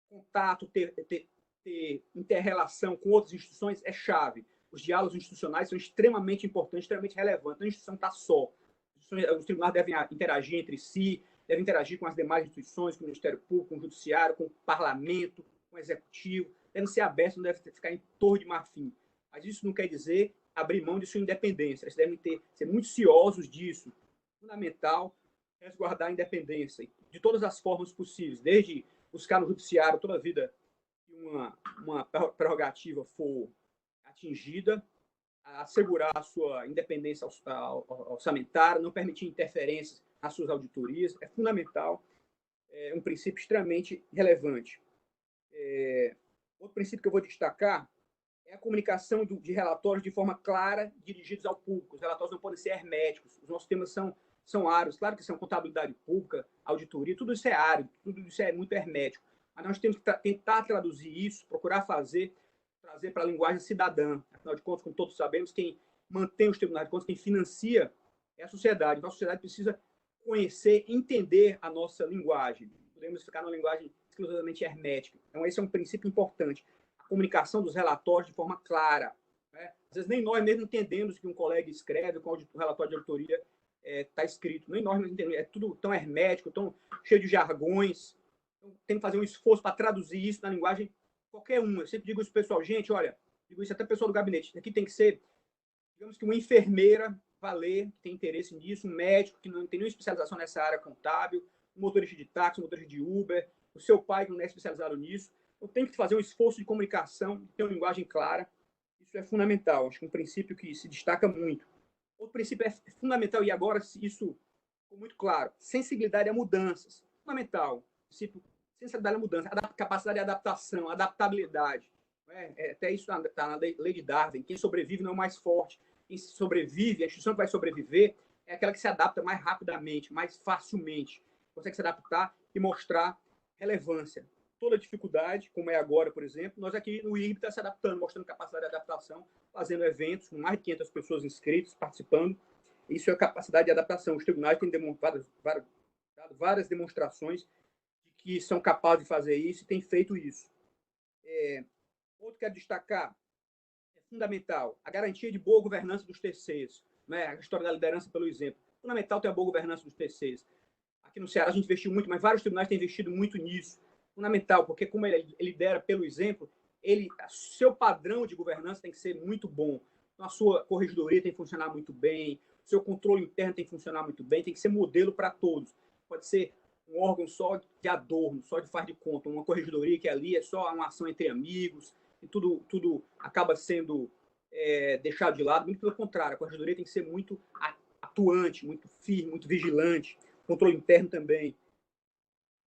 contato, ter inter-relação com outras instituições é chave. Os diálogos institucionais são extremamente importantes, extremamente relevantes. A instituição está só. Os tribunais devem interagir entre si, devem interagir com as demais instituições, com o Ministério Público, com o Judiciário, com o Parlamento, com o Executivo. Devem ser abertos, não devem ficar em torre de marfim. Mas isso não quer dizer abrir mão de sua independência. Eles devem ser muito ciosos disso. Fundamental resguardar a independência de todas as formas possíveis, desde buscar no Judiciário toda a vida que uma prerrogativa for atingida, assegurar a sua independência orçamentária, não permitir interferências nas suas auditorias, é fundamental, é um princípio extremamente relevante. Outro princípio que eu vou destacar é a comunicação de relatórios de forma clara, dirigidos ao público. Os relatórios não podem ser herméticos, os nossos temas são áridos, claro que são contabilidade pública, auditoria, tudo isso é árido, tudo isso é muito hermético, mas nós temos que tentar traduzir isso, procurar trazer para a linguagem cidadã. Afinal de contas, como todos sabemos, quem mantém os tribunais de contas, quem financia é a sociedade. Então, a sociedade precisa conhecer, entender a nossa linguagem. Podemos ficar numa linguagem exclusivamente hermética. Então, esse é um princípio importante. A comunicação dos relatórios de forma clara. Né? Às vezes, nem nós mesmo entendemos o que um colega escreve, com o relatório de auditoria está escrito. Nem nós mesmo entendemos. É tudo tão hermético, tão cheio de jargões. Então, tem que fazer um esforço para traduzir isso na linguagem qualquer um. Eu sempre digo isso, pessoal, gente, olha, digo isso até pessoal do gabinete, aqui tem que ser, digamos que uma enfermeira valer, que tem interesse nisso, um médico que não tem nenhuma especialização nessa área contábil, um motorista de táxi, um motorista de Uber, o seu pai que não é especializado nisso. Eu tenho que fazer um esforço de comunicação, ter uma linguagem clara. Isso é fundamental, acho que um princípio que se destaca muito. Outro princípio é fundamental, e agora isso ficou muito claro, sensibilidade a mudanças. Fundamental, princípio sensibilidade à mudança, capacidade de adaptação, adaptabilidade. Até isso está na lei de Darwin. Quem sobrevive não é o mais forte. Quem sobrevive, a instituição que vai sobreviver, é aquela que se adapta mais rapidamente, mais facilmente. Consegue se adaptar e mostrar relevância. Toda dificuldade, como é agora, por exemplo, nós aqui no IRB está se adaptando, mostrando capacidade de adaptação, fazendo eventos com mais de 500 pessoas inscritas, participando. Isso é capacidade de adaptação. Os tribunais têm demonstrado várias demonstrações que são capazes de fazer isso e têm feito isso. Outro que quero destacar, é fundamental, a garantia de boa governança dos TCs, né? A história da liderança pelo exemplo. Fundamental ter a boa governança dos TCs. Aqui no Ceará a gente investiu muito, mas vários tribunais têm investido muito nisso. Fundamental, porque como ele lidera pelo exemplo, seu padrão de governança tem que ser muito bom. Então, a sua corregedoria tem que funcionar muito bem, o seu controle interno tem que funcionar muito bem, tem que ser modelo para todos. Pode ser um órgão só de adorno, só de faz de conta, uma corregedoria que ali é só uma ação entre amigos, e tudo acaba sendo deixado de lado. Muito pelo contrário, a corregedoria tem que ser muito atuante, muito firme, muito vigilante, controle interno também.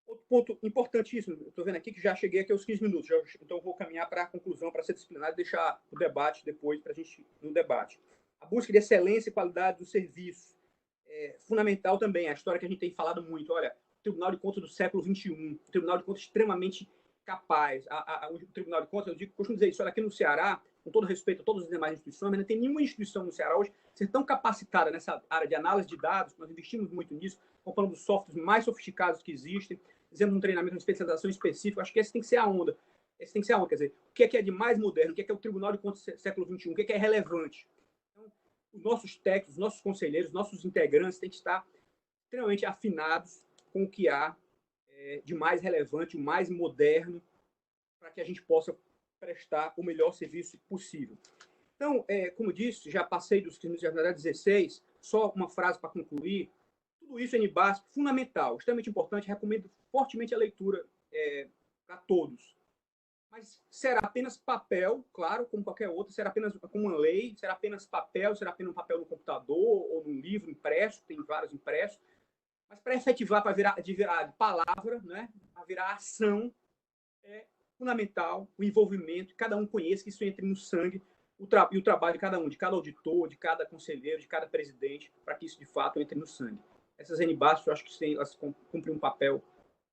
Outro ponto importantíssimo, estou vendo aqui que já cheguei aqui aos 15 minutos, então vou caminhar para a conclusão, para ser disciplinado e deixar o debate depois, para a gente no debate. A busca de excelência e qualidade do serviço é fundamental também, a história que a gente tem falado muito. Olha, o Tribunal de Contas do século XXI, um Tribunal de Contas extremamente capaz. O Tribunal de Contas, eu costumo dizer isso, olha, aqui no Ceará, com todo respeito a todas as demais instituições, mas não tem nenhuma instituição no Ceará hoje ser tão capacitada nessa área de análise de dados, nós investimos muito nisso, comprando os softwares mais sofisticados que existem, fizemos um treinamento, uma especialização específica. Acho que esse tem que ser a onda. Esse tem que ser a onda, quer dizer, o que é de mais moderno, o que é o Tribunal de Contas do século XXI, o que é relevante. Então, os nossos técnicos, os nossos conselheiros, os nossos integrantes têm que estar extremamente afinados com o que há de mais relevante, o mais moderno, para que a gente possa prestar o melhor serviço possível. Então, como disse, já passei dos 15 minutos, já 16, só uma frase para concluir. Tudo isso é básico, fundamental, extremamente importante, recomendo fortemente a leitura para todos. Mas será apenas papel, claro, como qualquer outro, será apenas como uma lei, será apenas papel, será apenas um papel no computador ou num livro impresso, tem vários impressos, mas para efetivar, para virar de palavra, né, para virar ação, é fundamental o envolvimento, cada um conheça, que isso entre no sangue, e o trabalho de cada um, de cada auditor, de cada conselheiro, de cada presidente, para que isso de fato entre no sangue. Essas NBAs, eu acho que elas cumprem um papel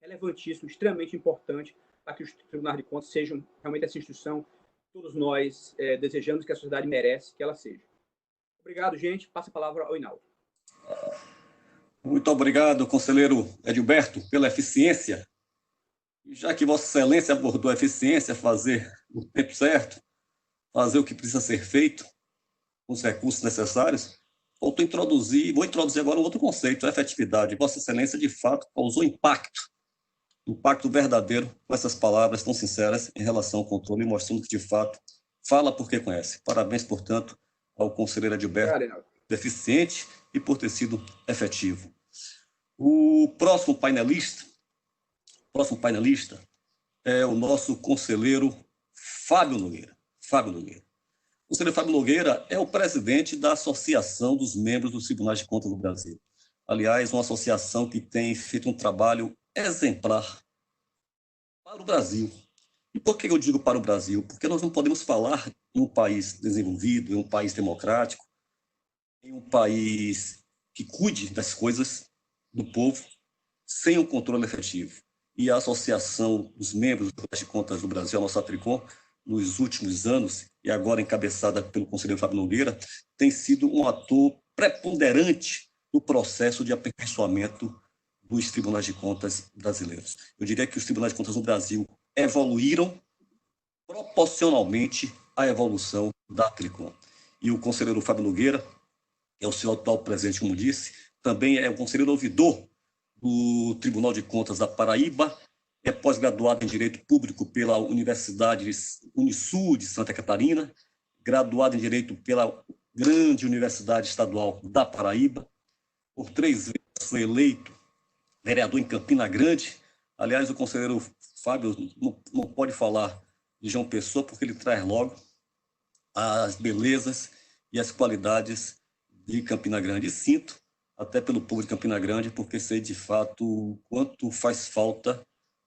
relevantíssimo, extremamente importante, para que os tribunais de contas sejam realmente essa instituição que todos nós desejamos, que a sociedade merece que ela seja. Obrigado, gente. Passa a palavra ao Hinaldo. Muito obrigado, conselheiro Edilberto, pela eficiência. Já que Vossa Excelência abordou a eficiência, fazer o tempo certo, fazer o que precisa ser feito, com os recursos necessários, vou introduzir agora um outro conceito, a efetividade. Vossa Excelência, de fato, causou impacto verdadeiro com essas palavras tão sinceras em relação ao controle, mostrando que, de fato, fala porque conhece. Parabéns, portanto, ao conselheiro Edilberto, eficiente e por ter sido efetivo. O próximo painelista é o nosso conselheiro Fábio Nogueira. O conselheiro Fábio Nogueira é o presidente da Associação dos Membros dos Tribunais de Contas do Brasil. Aliás, uma associação que tem feito um trabalho exemplar para o Brasil. E por que eu digo para o Brasil? Porque nós não podemos falar em um país desenvolvido, em um país democrático, em um país que cuide das coisas do povo, sem um controle efetivo. E a Associação dos Membros dos Tribunais de Contas do Brasil, a nossa Tricom, nos últimos anos, e agora encabeçada pelo conselheiro Fábio Nogueira, tem sido um ator preponderante no processo de aperfeiçoamento dos tribunais de contas brasileiros. Eu diria que os tribunais de contas no Brasil evoluíram proporcionalmente à evolução da Tricom. E o conselheiro Fábio Nogueira, que é o seu atual presidente, como disse, também é o conselheiro ouvidor do Tribunal de Contas da Paraíba, é pós-graduado em Direito Público pela Universidade Unisul de Santa Catarina, graduado em Direito pela grande Universidade Estadual da Paraíba, por 3 vezes foi eleito vereador em Campina Grande. Aliás, o conselheiro Fábio não pode falar de João Pessoa, porque ele traz logo as belezas e as qualidades de Campina Grande. E sinto, até pelo povo de Campina Grande, porque sei de fato quanto faz falta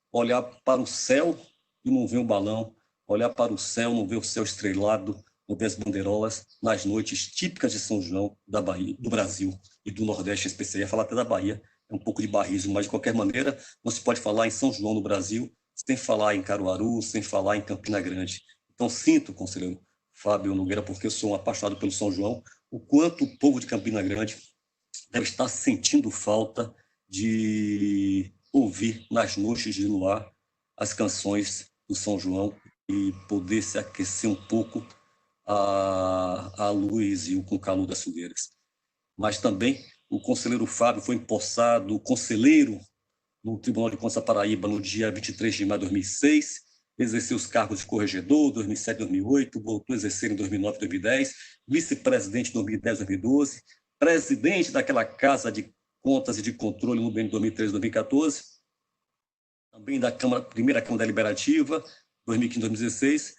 olhar para o céu e não ver um balão, olhar para o céu, não ver o céu estrelado, não ver as bandeirolas nas noites típicas de São João da Bahia, do Brasil e do Nordeste, especial. Ia falar até da Bahia, é um pouco de barrismo, mas de qualquer maneira não se pode falar em São João no Brasil sem falar em Caruaru, sem falar em Campina Grande. Então sinto, conselheiro Fábio Nogueira, porque eu sou um apaixonado pelo São João, o quanto o povo de Campina Grande deve estar sentindo falta de ouvir nas noites de luar as canções do São João e poder se aquecer um pouco à luz e com o calor das fogueiras. Mas também o conselheiro Fábio foi empossado conselheiro no Tribunal de Contas da Paraíba no dia 23 de maio de 2006, exerceu os cargos de corregedor 2007 2008, voltou a exercer em 2009 2010, vice-presidente em 2010 2012, presidente daquela casa de Contas e de Controle no biênio 2013 2014, também da primeira Câmara Deliberativa, 2015-2016,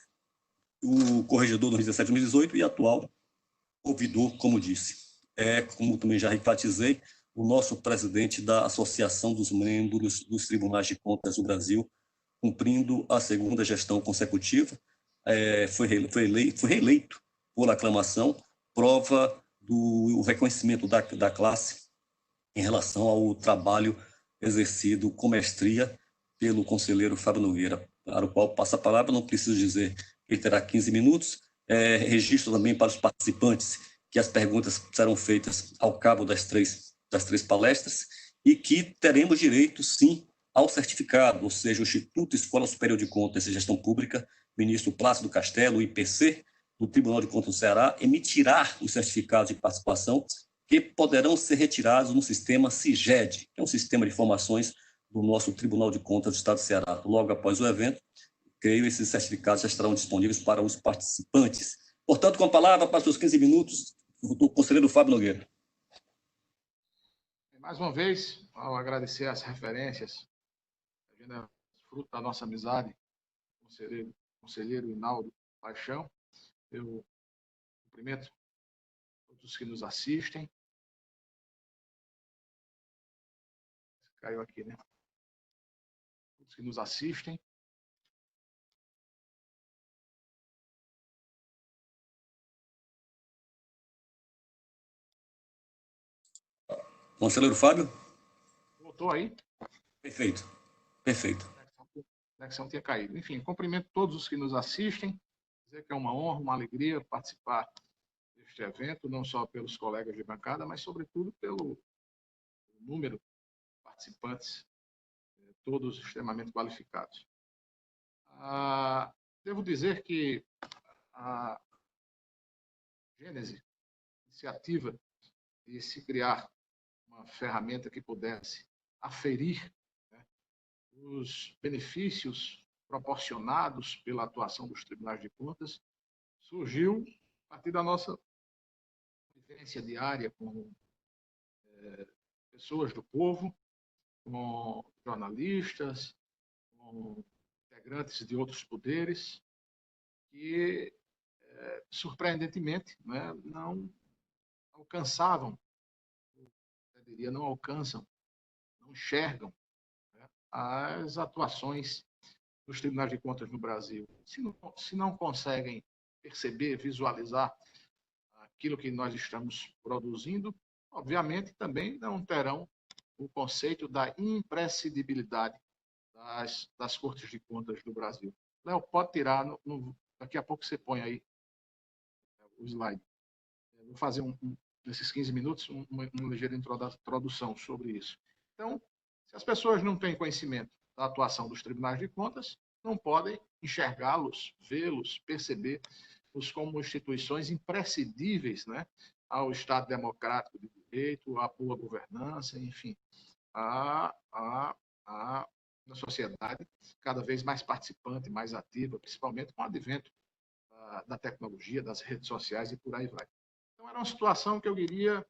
o corregedor 2017-2018 e atual ouvidor, como disse. Como também já enfatizei, o nosso presidente da Associação dos Membros dos Tribunais de Contas do Brasil, cumprindo a segunda gestão consecutiva, foi reeleito por aclamação, prova do reconhecimento da classe em relação ao trabalho exercido com mestria pelo conselheiro Fábio Nogueira, para o qual passa a palavra, não preciso dizer que ele terá 15 minutos. Registro também para os participantes que as perguntas serão feitas ao cabo das três palestras e que teremos direito, sim, ao certificado, ou seja, o Instituto Escola Superior de Contas e Gestão Pública, ministro Plácido Castelo, IPC, do Tribunal de Contas do Ceará, emitirá os certificados de participação que poderão ser retirados no sistema SIGED, que é um sistema de informações do nosso Tribunal de Contas do Estado do Ceará. Logo após o evento, creio que esses certificados já estarão disponíveis para os participantes. Portanto, com a palavra, para os seus 15 minutos, o conselheiro Fábio Nogueira. Mais uma vez, ao agradecer as referências, fruto da nossa amizade, conselheiro Hinaldo Paixão, eu cumprimento todos que nos assistem. Caiu aqui, né? Todos que nos assistem. Conselheiro Fábio? Voltou aí? Perfeito. A conexão tinha caído. Enfim, cumprimento todos os que nos assistem. Dizer que é uma honra, uma alegria participar deste evento, não só pelos colegas de bancada, mas, sobretudo, pelo número de participantes, todos extremamente qualificados. Devo dizer que a gênese, iniciativa de se criar uma ferramenta que pudesse aferir, né, os benefícios proporcionados pela atuação dos tribunais de contas surgiu a partir da nossa vivência diária com pessoas do povo, com jornalistas, com integrantes de outros poderes, que, surpreendentemente, né, não alcançavam, eu diria, não alcançam, não enxergam, né, as atuações dos tribunais de contas no Brasil. Se não conseguem perceber, visualizar aquilo que nós estamos produzindo, obviamente também não terão o conceito da imprescindibilidade das Cortes de Contas do Brasil. Léo, pode tirar, daqui a pouco você põe aí o slide. Eu vou fazer, nesses 15 minutos, uma ligeira introdução sobre isso. Então, se as pessoas não têm conhecimento da atuação dos tribunais de contas, não podem enxergá-los, vê-los, perceber-os como instituições imprescindíveis, né, ao Estado democrático de direito, à boa governança, enfim, na sociedade cada vez mais participante, mais ativa, principalmente com o advento da tecnologia, das redes sociais e por aí vai. Então, era uma situação que eu diria,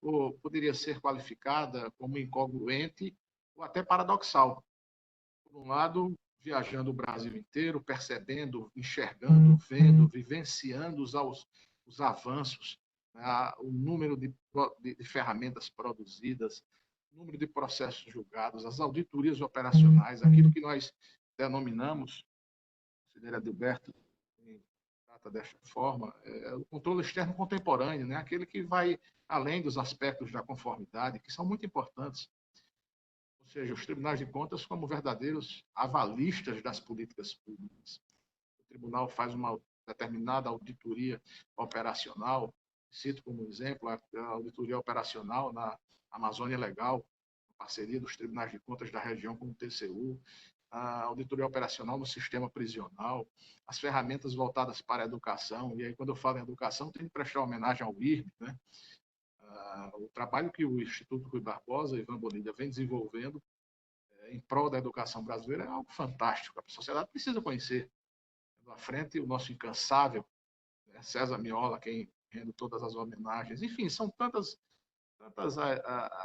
ou poderia ser qualificada como incongruente ou até paradoxal. Por um lado, viajando o Brasil inteiro, percebendo, enxergando, vendo, vivenciando os avanços, o número de ferramentas produzidas, o número de processos julgados, as auditorias operacionais, aquilo que nós denominamos, o conselheiro Adilberto trata desta forma, o controle externo contemporâneo, né? Aquele que vai além dos aspectos da conformidade, que são muito importantes. Ou seja, os tribunais de contas como verdadeiros avalistas das políticas públicas. O tribunal faz uma determinada auditoria operacional, cito como exemplo a auditoria operacional na Amazônia Legal, parceria dos tribunais de contas da região com o TCU, a auditoria operacional no sistema prisional, as ferramentas voltadas para a educação, e aí quando eu falo em educação, tenho que prestar homenagem ao IRB, né? O trabalho que o Instituto Rui Barbosa e Ivan Bonilha vem desenvolvendo em prol da educação brasileira é algo fantástico. A sociedade precisa conhecer. À frente, o nosso incansável, né, César Miola, quem rende todas as homenagens. Enfim, são tantas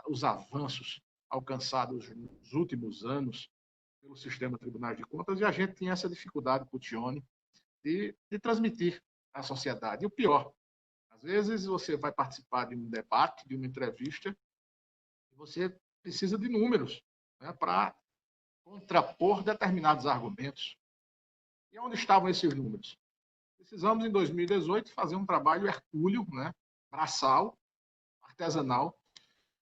os avanços alcançados nos últimos anos pelo sistema Tribunal de Contas, e a gente tinha essa dificuldade, Puccioni, de transmitir à sociedade. E o pior, às vezes você vai participar de um debate, de uma entrevista, e você precisa de números, né, para contrapor determinados argumentos. E onde estavam esses números? Precisamos, em 2018, fazer um trabalho hercúleo, né, braçal, artesanal,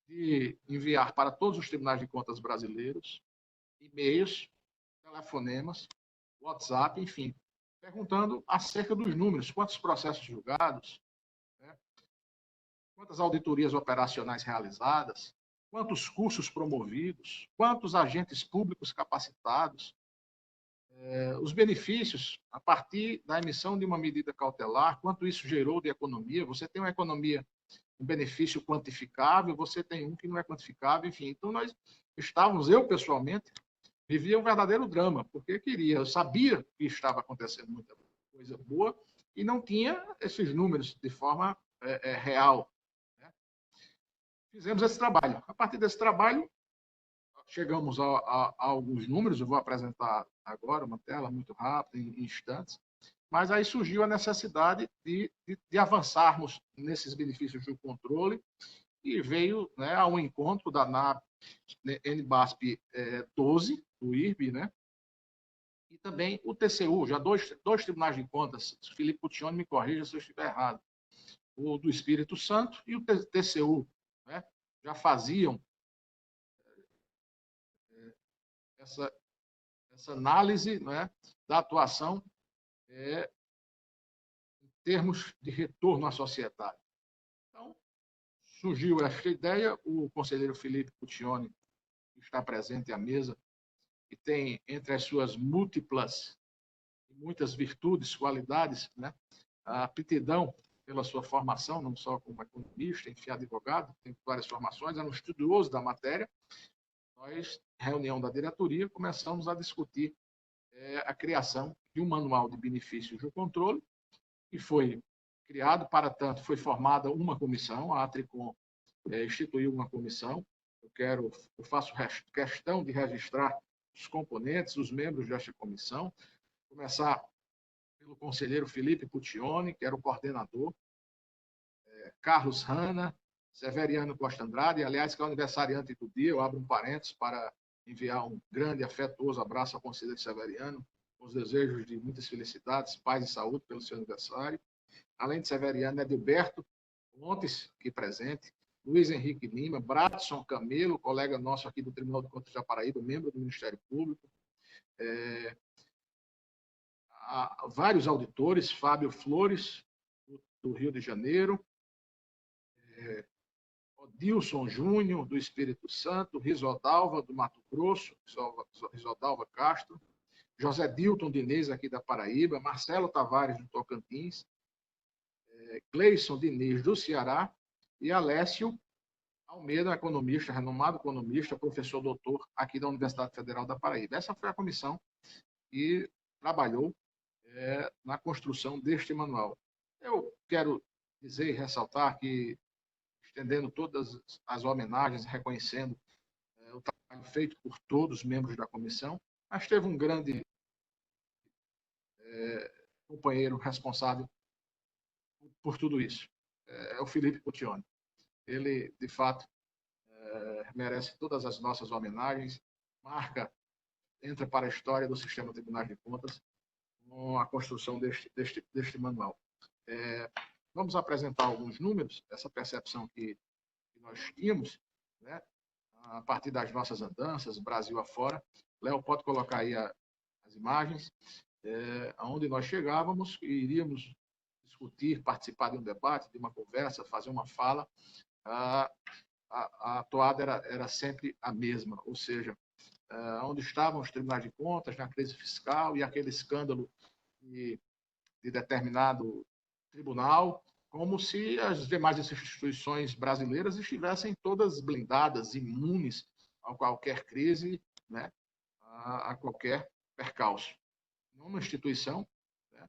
de enviar para todos os tribunais de contas brasileiros e-mails, telefonemas, WhatsApp, enfim, perguntando acerca dos números, quantos processos julgados, né, quantas auditorias operacionais realizadas, quantos cursos promovidos, quantos agentes públicos capacitados, os benefícios a partir da emissão de uma medida cautelar, quanto isso gerou de economia. Você tem uma economia, um benefício quantificável, você tem um que não é quantificável, enfim. Então, nós estávamos, eu pessoalmente, vivia um verdadeiro drama, porque eu sabia que estava acontecendo muita coisa boa e não tinha esses números de forma real. Né? Fizemos esse trabalho. A partir desse trabalho, chegamos a alguns números, eu vou apresentar agora uma tela muito rápida, em instantes, mas aí surgiu a necessidade de avançarmos nesses benefícios do controle e veio, né, ao encontro da NAB, NBASP 12, do IRB, né, e também o TCU, já dois tribunais de contas, Felipe Puccioni me corrija se eu estiver errado, o do Espírito Santo e o TCU, né, já faziam essa análise, né, da atuação em termos de retorno à sociedade. Então, surgiu esta ideia, o conselheiro Felipe Puccioni, que está presente à mesa, que tem entre as suas múltiplas e muitas virtudes, qualidades, né, a aptidão pela sua formação, não só como economista, enfim, advogado, tem várias formações, é um estudioso da matéria. Nós, reunião da diretoria, começamos a discutir a criação de um manual de benefícios do controle, que foi criado, para tanto, foi formada uma comissão, a Atricom instituiu uma comissão, eu faço questão de registrar os componentes, os membros desta comissão, começar pelo conselheiro Felipe Puccioni, que era o coordenador, Carlos Hanna, Severiano Costa Andrade, aliás, que é o aniversariante do dia, eu abro um parênteses para enviar um grande e afetuoso abraço ao conselheiro Severiano, com os desejos de muitas felicidades, paz e saúde pelo seu aniversário. Além de Severiano, Edilberto Montes, aqui presente, Luiz Henrique Lima, Bradson Camelo, colega nosso aqui do Tribunal de Contas da Paraíba, membro do Ministério Público, vários auditores, Fábio Flores, do Rio de Janeiro, Odilson Júnior, do Espírito Santo, Risodalva, do Mato Grosso, Risodalva Castro, José Dilton Diniz, aqui da Paraíba, Marcelo Tavares, do Tocantins, Gleison Diniz, do Ceará, e Alessio Almeida, economista, renomado economista, professor doutor aqui da Universidade Federal da Paraíba. Essa foi a comissão que trabalhou na construção deste manual. Eu quero dizer e ressaltar que, estendendo todas as homenagens, reconhecendo o trabalho feito por todos os membros da comissão, mas teve um grande companheiro responsável por tudo isso. É o Felipe Puccioni. Ele, de fato, merece todas as nossas homenagens, entra para a história do sistema Tribunal de Contas com a construção deste manual. Vamos apresentar alguns números, essa percepção que nós tínhamos, né, a partir das nossas andanças, Brasil afora. Léo, pode colocar aí as imagens, aonde nós chegávamos e iríamos discutir, participar de um debate, de uma conversa, fazer uma fala. A toada era sempre a mesma, ou seja, onde estavam os tribunais de contas na crise fiscal e aquele escândalo de determinado tribunal, como se as demais instituições brasileiras estivessem todas blindadas, imunes a qualquer crise, né, a qualquer percalço. Nenhuma instituição, né,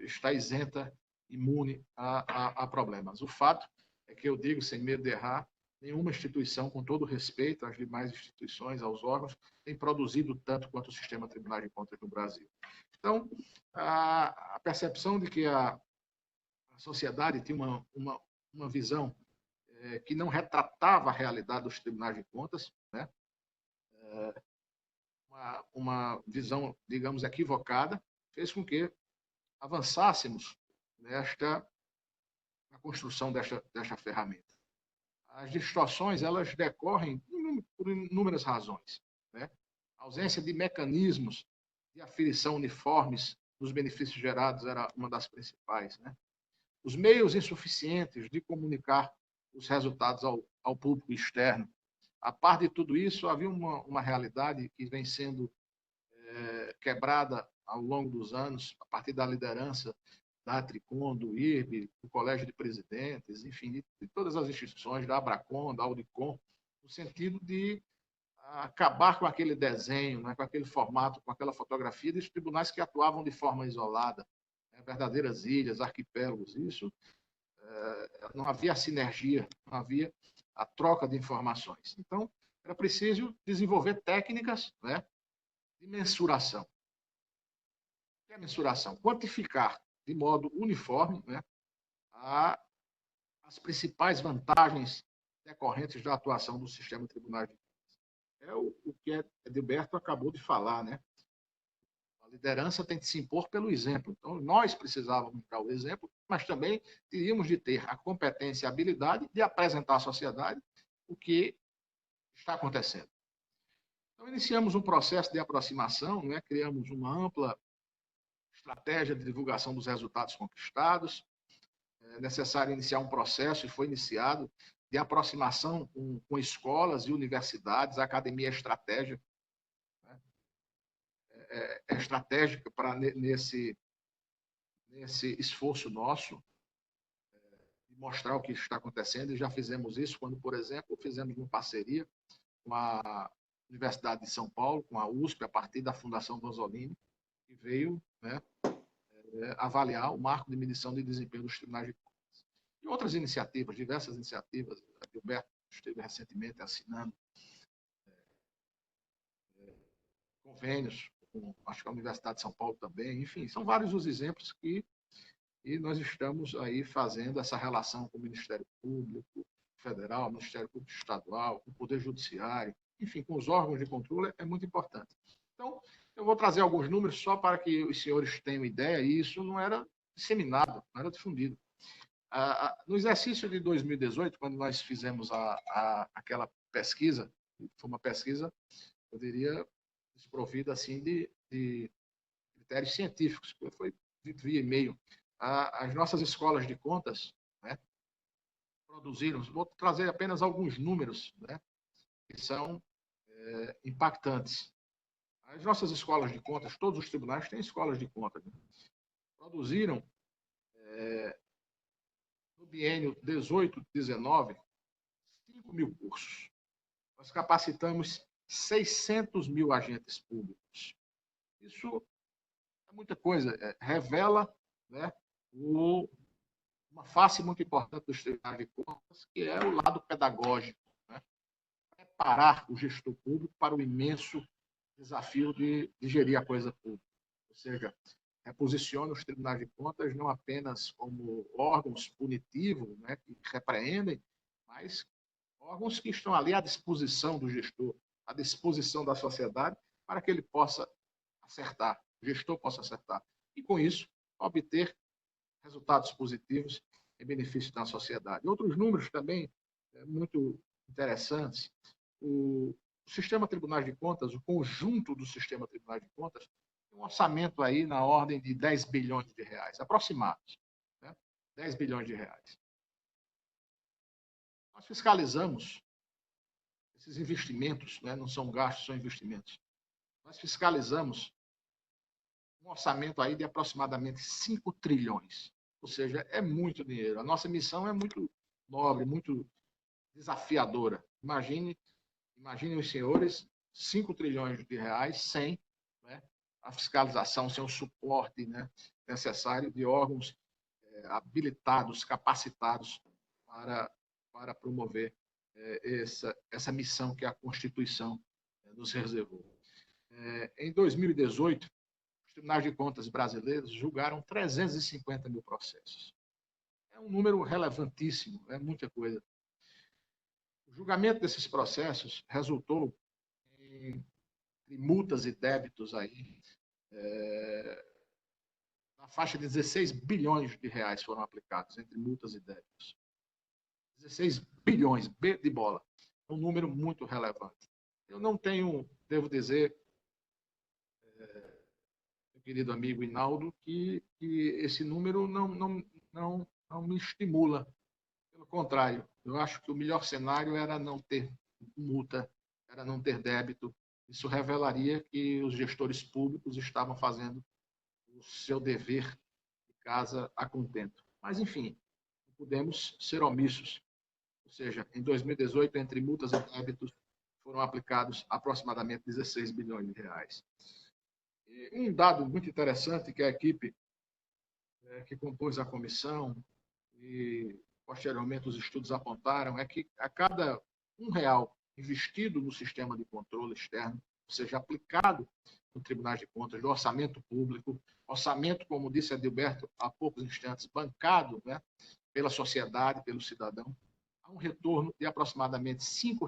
está isenta, imune a problemas. O fato é que eu digo, sem medo de errar, nenhuma instituição, com todo respeito às demais instituições, aos órgãos, tem produzido tanto quanto o sistema de Tribunais de Contas no Brasil. Então, a percepção de que a sociedade tinha uma visão que não retratava a realidade dos tribunais de contas, né? Uma visão, digamos, equivocada, fez com que avançássemos na construção desta ferramenta. As distorções, elas decorrem por inúmeras razões, né? A ausência de mecanismos de aferição uniformes dos benefícios gerados era uma das principais, né? Os meios insuficientes de comunicar os resultados ao público externo. A par de tudo isso, havia uma realidade que vem sendo quebrada ao longo dos anos, a partir da liderança da Atricom, do IRB, do Colégio de Presidentes, enfim, de todas as instituições, da Abracom, da Audicom, no sentido de acabar com aquele desenho, né, com aquele formato, com aquela fotografia dos tribunais que atuavam de forma isolada, né, verdadeiras ilhas, arquipélagos. Isso não havia sinergia, não havia a troca de informações. Então, era preciso desenvolver técnicas, né, de mensuração. O que é mensuração? Quantificar de modo uniforme, né, as principais vantagens decorrentes da atuação do sistema tribunal de contas. É o que Edilberto acabou de falar, né? A liderança tem que se impor pelo exemplo. Então, nós precisávamos dar o exemplo, mas também teríamos de ter a competência e a habilidade de apresentar à sociedade o que está acontecendo. Então, iniciamos um processo de aproximação, né? Criamos uma ampla estratégia de divulgação dos resultados conquistados. É necessário iniciar um processo, e foi iniciado, de aproximação com escolas e universidades. A Academia Estratégia, né? É estratégica para nesse esforço nosso de mostrar o que está acontecendo, e já fizemos isso quando, por exemplo, fizemos uma parceria com a Universidade de São Paulo, com a USP, a partir da Fundação Vanzolini, que veio, né, avaliar o marco de medição de desempenho dos tribunais de contas. E outras iniciativas, diversas iniciativas. A Gilberto esteve recentemente assinando convênios com, acho que a Universidade de São Paulo também. Enfim, são vários os exemplos e nós estamos aí fazendo essa relação com o Ministério Público Federal, Ministério Público Estadual, com o Poder Judiciário, enfim, com os órgãos de controle, é muito importante. Então, eu vou trazer alguns números só para que os senhores tenham ideia, e isso não era disseminado, não era difundido. No exercício de 2018, quando nós fizemos aquela pesquisa, foi uma pesquisa, eu diria, desprovida assim, de critérios científicos, foi via e-mail. As nossas escolas de contas, né, produziram, vou trazer apenas alguns números, né, que são impactantes. As nossas escolas de contas, todos os tribunais têm escolas de contas, né, produziram, no biênio 18-19, 5 mil cursos. Nós capacitamos 600 mil agentes públicos. Isso é muita coisa, revela, né, uma face muito importante dos tribunais de contas, que é o lado pedagógico, né? Preparar o gestor público para o imenso desafio de gerir a coisa pública. Ou seja, reposiciona os tribunais de contas não apenas como órgãos punitivos, né, que repreendem, mas órgãos que estão ali à disposição do gestor, à disposição da sociedade, para que ele possa acertar, o gestor possa acertar. E, com isso, obter resultados positivos em benefício da sociedade. Outros números também muito interessantes. O sistema Tribunais de Contas, o conjunto do sistema Tribunais de Contas, tem um orçamento aí na ordem de 10 bilhões de reais, aproximados, né? 10 bilhões de reais. Nós fiscalizamos esses investimentos, né? Não são gastos, são investimentos. Nós fiscalizamos um orçamento aí de aproximadamente 5 trilhões. Ou seja, é muito dinheiro. A nossa missão é muito nobre, muito desafiadora. Imaginem os senhores, 5 trilhões de reais sem, né, a fiscalização, sem o suporte, né, necessário de órgãos habilitados, capacitados para para promover essa missão que a Constituição nos reservou. Em 2018, os tribunais de contas brasileiros julgaram 350 mil processos. É um número relevantíssimo, é muita coisa. O julgamento desses processos resultou em multas e débitos aí, na faixa de 16 bilhões de reais foram aplicados entre multas e débitos. 16 bilhões, B de bola. É um número muito relevante. Eu não tenho, devo dizer, meu querido amigo Hinaldo, que esse número não me estimula. Pelo contrário, eu acho que o melhor cenário era não ter multa, era não ter débito. Isso revelaria que os gestores públicos estavam fazendo o seu dever de casa a contento. Mas, enfim, não podemos ser omissos. Ou seja, em 2018, entre multas e débitos, foram aplicados aproximadamente 16 bilhões de reais. E um dado muito interessante que a equipe que compôs a comissão e, posteriormente, os estudos apontaram é que a cada R$ 1 investido no sistema de controle externo, ou seja, aplicado no Tribunal de Contas, do orçamento público, orçamento, como disse Adilberto há poucos instantes, bancado, né, pela sociedade, pelo cidadão, há um retorno de aproximadamente R$ 5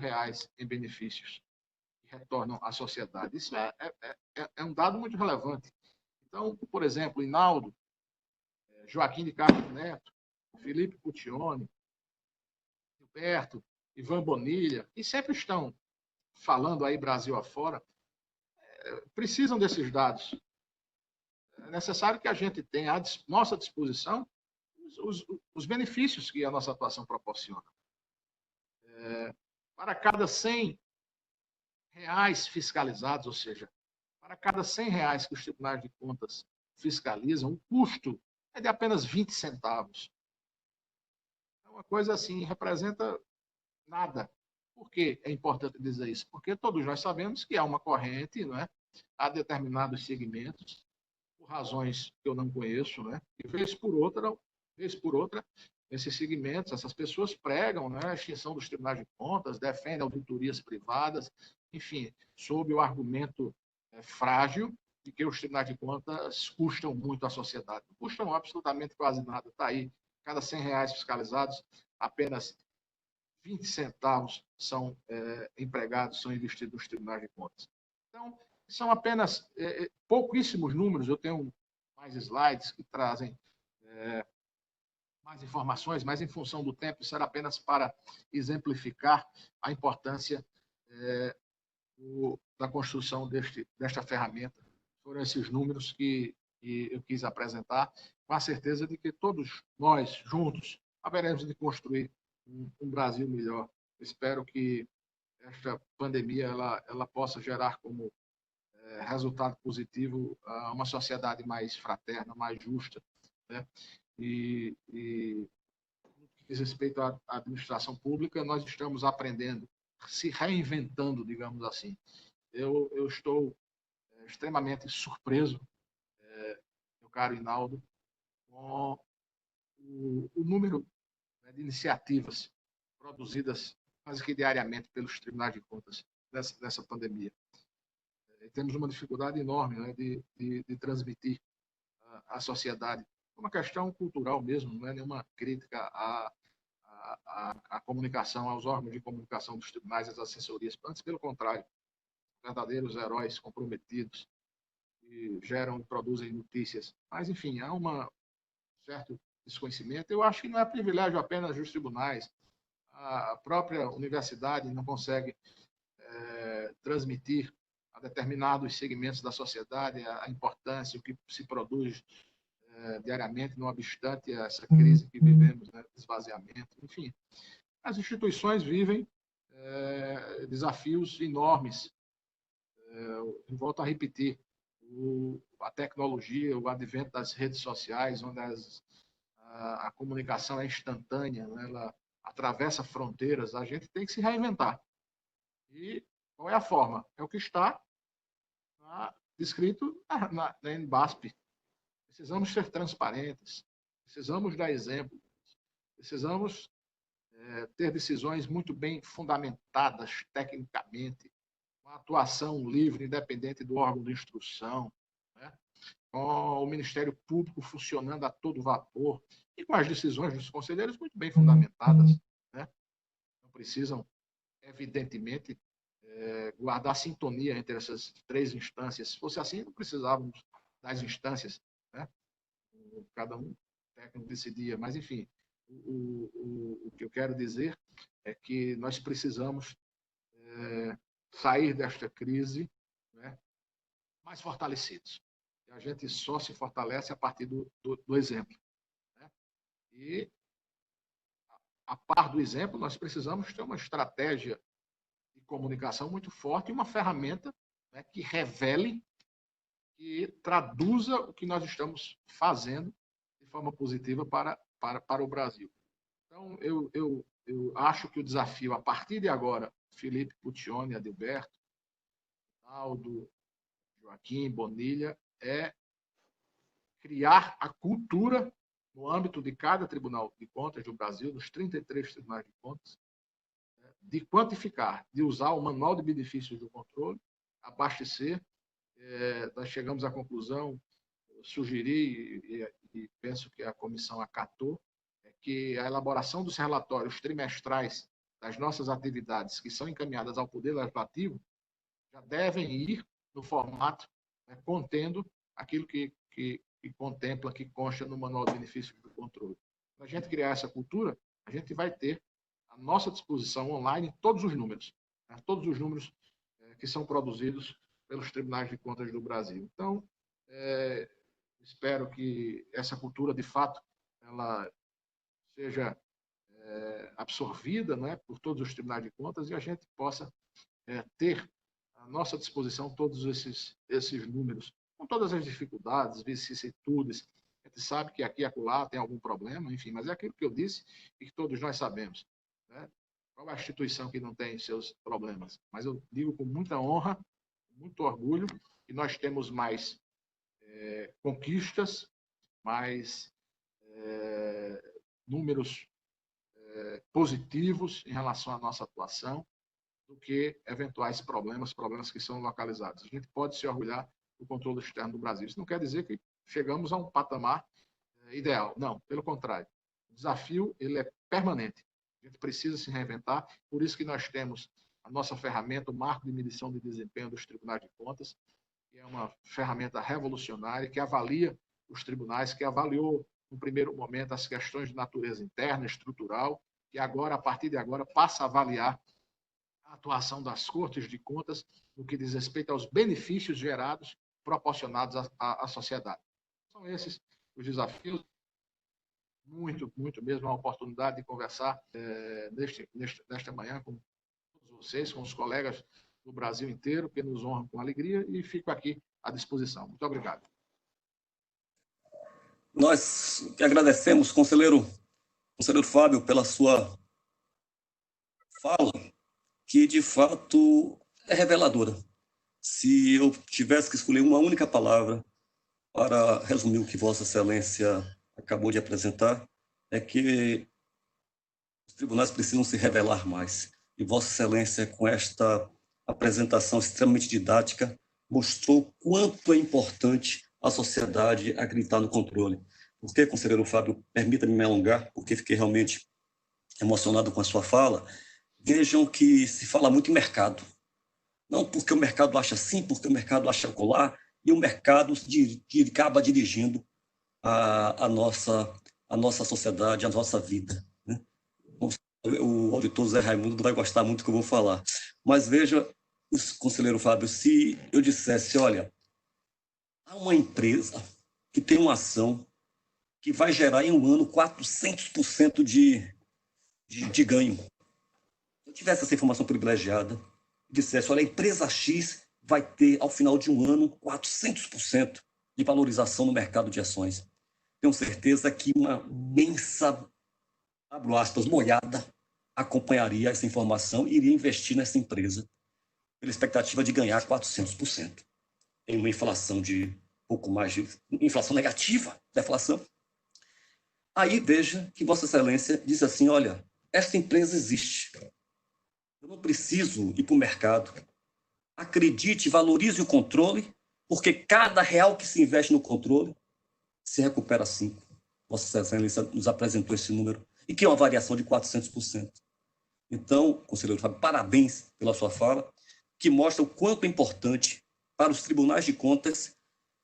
em benefícios que retornam à sociedade. Isso é um dado muito relevante. Então, por exemplo, Hinaldo, Joaquim de Castro Neto, Felipe Puccioni, Gilberto, Ivan Bonilha, que sempre estão falando aí Brasil afora, precisam desses dados. É necessário que a gente tenha à nossa disposição os benefícios que a nossa atuação proporciona. Para cada R$ 100 fiscalizados, ou seja, para cada R$ 100 que os tribunais de contas fiscalizam, o custo é de apenas 20 centavos. É uma coisa assim, representa nada. Por que é importante dizer isso? Porque todos nós sabemos que há uma corrente, não é? Há determinados segmentos, por razões que eu não conheço, né? E vez por outra, esses segmentos, essas pessoas pregam, né, a extinção dos tribunais de contas, defendem auditorias privadas, enfim, sob o argumento frágil de que os tribunais de contas custam muito à sociedade. Não custam absolutamente quase nada. Está aí, cada R$ 100 fiscalizados, apenas 20 centavos são empregados, são investidos nos tribunais de contas. Então, são apenas pouquíssimos números. Eu tenho mais slides que trazem mais informações, mas em função do tempo, isso era apenas para exemplificar a importância da construção desta ferramenta. Foram esses números que eu quis apresentar, com a certeza de que todos nós, juntos, haveremos de construir um Brasil melhor. Espero que esta pandemia ela possa gerar como resultado positivo uma sociedade mais fraterna, mais justa, né? E no que diz respeito à administração pública, nós estamos aprendendo, se reinventando, digamos assim. Eu estou extremamente surpreso, meu caro Hinaldo, com o número de iniciativas produzidas quase que diariamente pelos tribunais de contas dessa pandemia. Temos uma dificuldade enorme, né, de transmitir à sociedade. É uma questão cultural mesmo, não é nenhuma crítica à comunicação, aos órgãos de comunicação dos tribunais, às assessorias. Antes, pelo contrário, verdadeiros heróis comprometidos que geram e produzem notícias. Mas, enfim, há um certo desconhecimento. Eu acho que não é privilégio apenas dos tribunais. A própria universidade não consegue transmitir a determinados segmentos da sociedade a importância, o que se produz diariamente, não obstante essa crise que vivemos, né, esvaziamento, enfim. As instituições vivem desafios enormes. Eu volto a repetir, a tecnologia, o advento das redes sociais, onde a comunicação é instantânea, né, ela atravessa fronteiras, a gente tem que se reinventar. E qual é a forma? É o que está descrito na NBASP. Precisamos ser transparentes, precisamos dar exemplo, precisamos ter decisões muito bem fundamentadas tecnicamente, uma atuação livre, independente do órgão de instrução, né? Com o Ministério Público funcionando a todo vapor e com as decisões dos conselheiros muito bem fundamentadas, né? Não precisam, evidentemente, guardar sintonia entre essas três instâncias. Se fosse assim, não precisávamos das instâncias, né? Cada um técnico decidia, mas, enfim, o que eu quero dizer é que nós precisamos sair desta crise, né, mais fortalecidos. E a gente só se fortalece a partir do exemplo, né? E, a par do exemplo, nós precisamos ter uma estratégia de comunicação muito forte e uma ferramenta, né, que revele, que traduza o que nós estamos fazendo de forma positiva para o Brasil. Então, eu acho que o desafio, a partir de agora, Felipe Puccioni, Adilberto, Aldo, Joaquim, Bonilha, é criar a cultura no âmbito de cada Tribunal de Contas do Brasil, dos 33 Tribunais de Contas, de quantificar, de usar o Manual de Benefícios do Controle, abastecer. Nós chegamos à conclusão, sugeri, e penso que a comissão acatou, que a elaboração dos relatórios trimestrais das nossas atividades que são encaminhadas ao Poder Legislativo já devem ir no formato, né, contendo aquilo que contempla, que consta no Manual de Benefícios do Controle. Para a gente criar essa cultura, a gente vai ter à nossa disposição online todos os números, né, todos os números que são produzidos pelos Tribunais de Contas do Brasil. Então, espero que essa cultura, de fato, ela seja absorvida, né, por todos os Tribunais de Contas e a gente possa ter à nossa disposição todos esses números, com todas as dificuldades, vicissitudes. A gente sabe que aqui e acolá tem algum problema, enfim, mas é aquilo que eu disse e que todos nós sabemos, né? Qual é a instituição que não tem seus problemas? Mas eu digo com muita honra, muito orgulho, que nós temos mais conquistas, mais números positivos em relação à nossa atuação do que eventuais problemas que são localizados. A gente pode se orgulhar do controle externo do Brasil. Isso não quer dizer que chegamos a um patamar ideal. Não, pelo contrário. O desafio ele é permanente. A gente precisa se reinventar. Por isso que nós temos a nossa ferramenta, o marco de medição de desempenho dos Tribunais de Contas, que é uma ferramenta revolucionária, que avalia os tribunais, que avaliou, no primeiro momento, as questões de natureza interna, estrutural, e agora, a partir de agora, passa a avaliar a atuação das Cortes de Contas no que diz respeito aos benefícios gerados, proporcionados à sociedade. São esses os desafios. Muito, muito mesmo, a oportunidade de conversar nesta manhã com todos vocês, com os colegas do Brasil inteiro, que nos honram com alegria, e fico aqui à disposição. Muito obrigado. Nós que agradecemos, conselheiro Fábio, pela sua fala, que de fato é reveladora. Se eu tivesse que escolher uma única palavra para resumir o que Vossa Excelência acabou de apresentar, é que os tribunais precisam se revelar mais. E Vossa Excelência, com esta apresentação extremamente didática, mostrou quanto é importante a sociedade acreditar no controle. Porque, conselheiro Fábio, permita-me me alongar, porque fiquei realmente emocionado com a sua fala. Vejam que se fala muito em mercado. Não porque o mercado acha assim, porque o mercado acha colar, e o mercado acaba dirigindo a nossa sociedade, a nossa vida, né? O auditor Zé Raimundo vai gostar muito do que eu vou falar. Mas veja, conselheiro Fábio, se eu dissesse, olha, há uma empresa que tem uma ação que vai gerar em um ano 400% de ganho. Se eu tivesse essa informação privilegiada, dissesse, olha, a empresa X vai ter, ao final de um ano, 400% de valorização no mercado de ações. Tenho certeza que uma imensa, abro aspas, moiada, acompanharia essa informação e iria investir nessa empresa pela expectativa de ganhar 400%. Em uma inflação de pouco mais de... inflação negativa, deflação. Aí veja que Vossa Excelência diz assim, olha, essa empresa existe. Eu não preciso ir para o mercado. Acredite, valorize o controle, porque cada real que se investe no controle se recupera 5. Vossa Excelência nos apresentou esse número, e que é uma variação de 400%. Então, conselheiro Fábio, parabéns pela sua fala, que mostra o quanto é importante para os tribunais de contas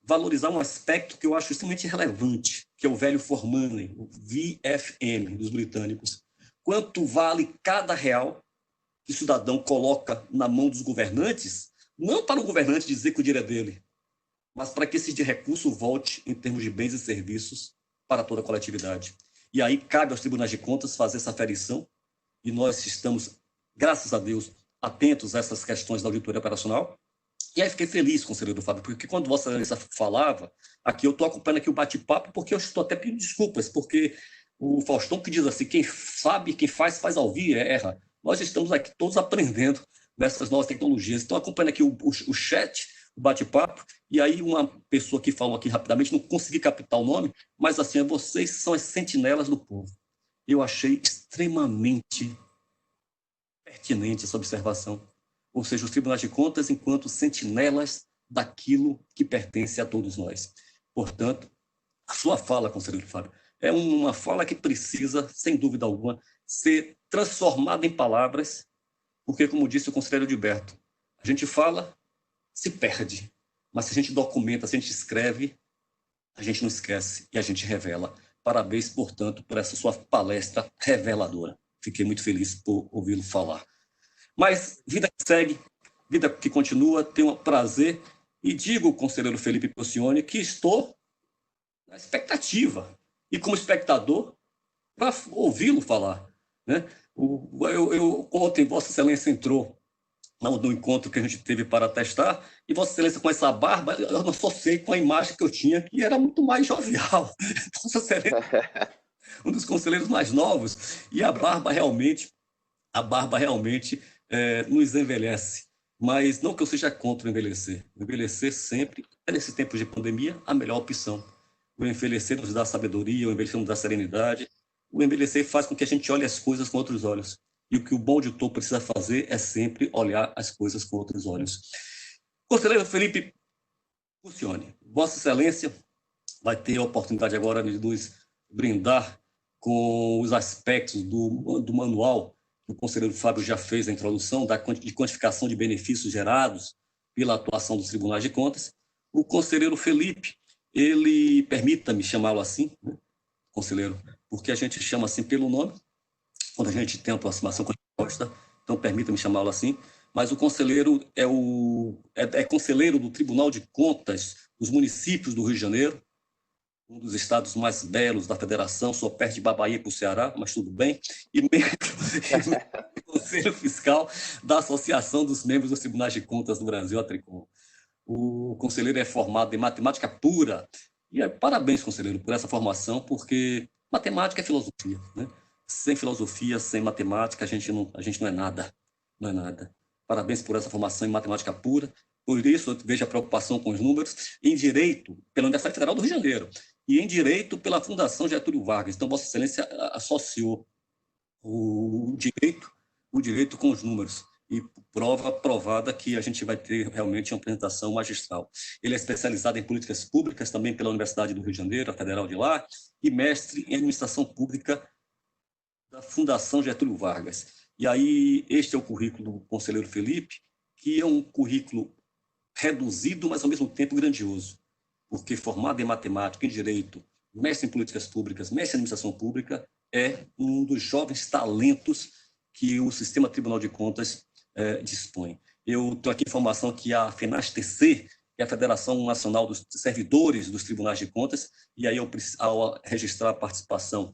valorizar um aspecto que eu acho extremamente relevante, que é o velho for money, o VFM dos britânicos. Quanto vale cada real que o cidadão coloca na mão dos governantes, não para o governante dizer que o dinheiro é dele, mas para que esse recurso volte em termos de bens e serviços para toda a coletividade. E aí cabe aos tribunais de contas fazer essa aferição, e nós estamos, graças a Deus, atentos a essas questões da auditoria operacional. E aí fiquei feliz, conselheiro Fábio, porque quando Vossa Excelência falava, aqui eu estou acompanhando aqui o bate-papo, porque eu estou até pedindo desculpas, porque o Faustão que diz assim, quem sabe, quem faz ao ouvir, erra. Nós estamos aqui todos aprendendo nessas novas tecnologias. Então, acompanhando aqui o chat, o bate-papo, e aí uma pessoa que falou aqui rapidamente, não consegui captar o nome, mas assim, vocês são as sentinelas do povo. Eu achei extremamente pertinente essa observação. Ou seja, os tribunais de contas enquanto sentinelas daquilo que pertence a todos nós. Portanto, a sua fala, conselheiro Fábio, é uma fala que precisa, sem dúvida alguma, ser transformada em palavras, porque, como disse o conselheiro Gilberto, a gente fala, se perde, mas se a gente documenta, se a gente escreve, a gente não esquece e a gente revela. Parabéns, portanto, por essa sua palestra reveladora. Fiquei muito feliz por ouvi-lo falar. Mas vida que segue, vida que continua, tenho um prazer, e digo, conselheiro Felipe Proccioni, que estou na expectativa, e como espectador, para ouvi-lo falar. Né? Ontem, Vossa Excelência entrou no encontro que a gente teve para testar, e Vossa Excelência com essa barba, eu não associei com a imagem que eu tinha, que era muito mais jovial. Vossa Excelência, um dos conselheiros mais novos, e a barba realmente nos envelhece. Mas não que eu seja contra o envelhecer. Envelhecer sempre, nesses tempos de pandemia, a melhor opção. O envelhecer nos dá sabedoria, o envelhecer nos dá serenidade. O envelhecer faz com que a gente olhe as coisas com outros olhos. E o que o bom auditor precisa fazer é sempre olhar as coisas com outros olhos. Conselheiro Felipe Proccioni, Vossa Excelência vai ter a oportunidade agora de nos brindar com os aspectos do manual que o conselheiro Fábio já fez a introdução, de quantificação de benefícios gerados pela atuação dos tribunais de contas. O conselheiro Felipe, ele, permita-me chamá-lo assim, né, conselheiro, porque a gente chama assim pelo nome, quando a gente tem uma aproximação com a resposta, então permita-me chamá-lo assim, mas o conselheiro é conselheiro do Tribunal de Contas dos municípios do Rio de Janeiro, um dos estados mais belos da federação, só perto de Bahia para o Ceará, mas tudo bem, e membro do Conselho Fiscal da Associação dos Membros dos Tribunais de Contas do Brasil, a Tricom. O conselheiro é formado em matemática pura, e parabéns, conselheiro, por essa formação, porque matemática é filosofia, né? Sem filosofia, sem matemática, a gente não é nada, não é nada. Parabéns por essa formação em matemática pura. Por isso, eu vejo a preocupação com os números. Em Direito, pela Universidade Federal do Rio de Janeiro, e em Direito, pela Fundação Getúlio Vargas. Então, Vossa Excelência associou o direito com os números. E prova provada que a gente vai ter realmente uma apresentação magistral. Ele é especializado em políticas públicas, também pela Universidade do Rio de Janeiro, a Federal de lá, e mestre em administração pública da Fundação Getúlio Vargas. E aí, este é o currículo do conselheiro Felipe, que é um currículo reduzido, mas ao mesmo tempo grandioso, porque formado em matemática, em direito, mestre em políticas públicas, mestre em administração pública, é um dos jovens talentos que o sistema Tribunal de Contas dispõe. Eu tenho aqui informação que a FENAS-TC, que é a Federação Nacional dos Servidores dos Tribunais de Contas, e aí ao registrar a participação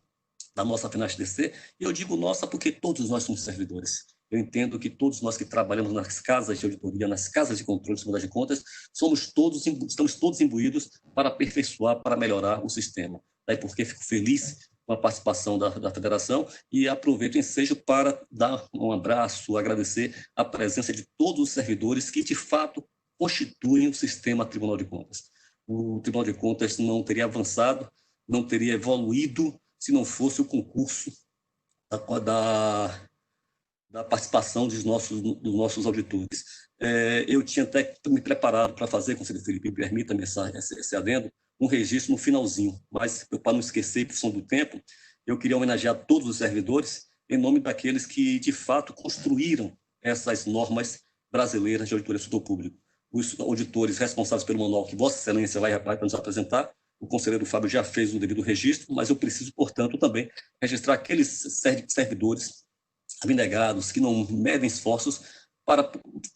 da nossa FENAS-TC, e eu digo nossa porque todos nós somos servidores. Eu entendo que todos nós que trabalhamos nas casas de auditoria, nas casas de controle dos tribunais de contas, estamos todos imbuídos para aperfeiçoar, para melhorar o sistema. Daí porque fico feliz com a participação da federação e aproveito o ensejo para dar um abraço, agradecer a presença de todos os servidores que, de fato, constituem o sistema Tribunal de Contas. O Tribunal de Contas não teria avançado, não teria evoluído se não fosse o concurso da participação dos nossos auditores. Eu tinha até me preparado para fazer, conselheiro Felipe, me permita-me esse adendo, um registro no finalzinho, mas para não esquecer, por som do tempo, eu queria homenagear todos os servidores em nome daqueles que, de fato, construíram essas normas brasileiras de auditoria do setor público. Os auditores responsáveis pelo manual que Vossa Excelência vai nos apresentar, o conselheiro Fábio já fez o devido registro, mas eu preciso, portanto, também registrar aqueles servidores abnegados que não medem esforços para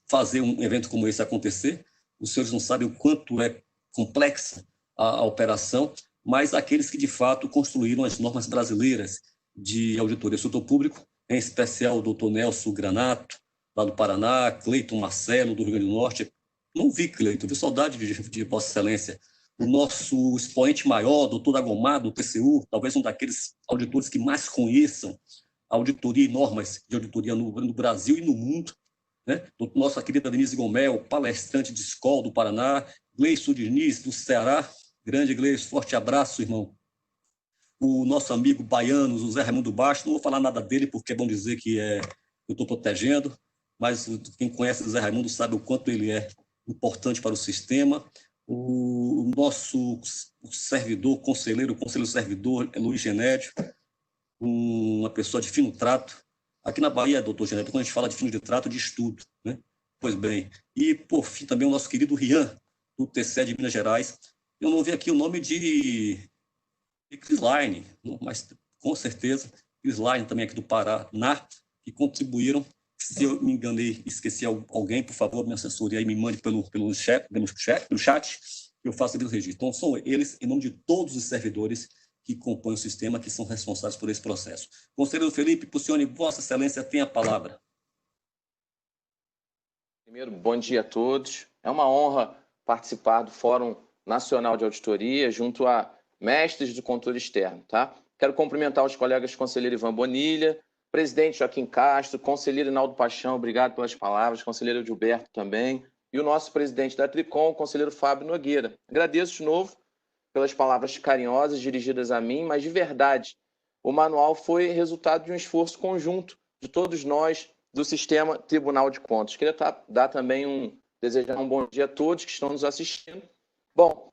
fazer um evento como esse acontecer. Os senhores não sabem o quanto é complexa a operação, mas aqueles que, de fato, construíram as normas brasileiras de auditoria do setor público, em especial o doutor Nelson Granato, lá do Paraná, Cleiton Marcelo, do Rio Grande do Norte. Não vi Cleiton, vi saudade de Vossa Excelência. O nosso expoente maior, doutor Agomar, do TCU, talvez um daqueles auditores que mais conheçam a auditoria e normas de auditoria no Brasil e no mundo, né? Nossa querida Denise Gomel, palestrante de escola do Paraná, Gleison Diniz, do Ceará, grande Gleison, forte abraço, irmão. O nosso amigo baiano, o Zé Raimundo Baixo, não vou falar nada dele, porque é bom dizer que eu estou protegendo, mas quem conhece o Zé Raimundo sabe o quanto ele é importante para o sistema. O nosso servidor, conselheiro servidor, é Luiz Genédio, uma pessoa de fino trato. Aqui na Bahia, doutor Genédio, quando a gente fala de fino de trato, de estudo, né? Pois bem. E, por fim, também o nosso querido Rian, do TCE de Minas Gerais. Eu não vi aqui o nome de Crisline, mas com certeza, Crisline também aqui do Paraná, que contribuíram. Se eu me enganei, esqueci alguém, por favor, me assessore aí, me mande pelo chat, eu faço o registro. Então, são eles, em nome de todos os servidores que compõem o sistema, que são responsáveis por esse processo. Conselheiro Felipe Puccioni, Vossa Excelência tem a palavra. Primeiro, bom dia a todos. É uma honra participar do Fórum Nacional de Auditoria junto a mestres do controle externo, tá? Quero cumprimentar os colegas conselheiro Ivan Bonilha, presidente Joaquim Castro, conselheiro Inaldo Paixão, obrigado pelas palavras, conselheiro Gilberto também, e o nosso presidente da Tricom, o conselheiro Fábio Nogueira. Agradeço de novo pelas palavras carinhosas dirigidas a mim, mas de verdade, o manual foi resultado de um esforço conjunto de todos nós do Sistema Tribunal de Contas. Queria desejar um bom dia a todos que estão nos assistindo. Bom,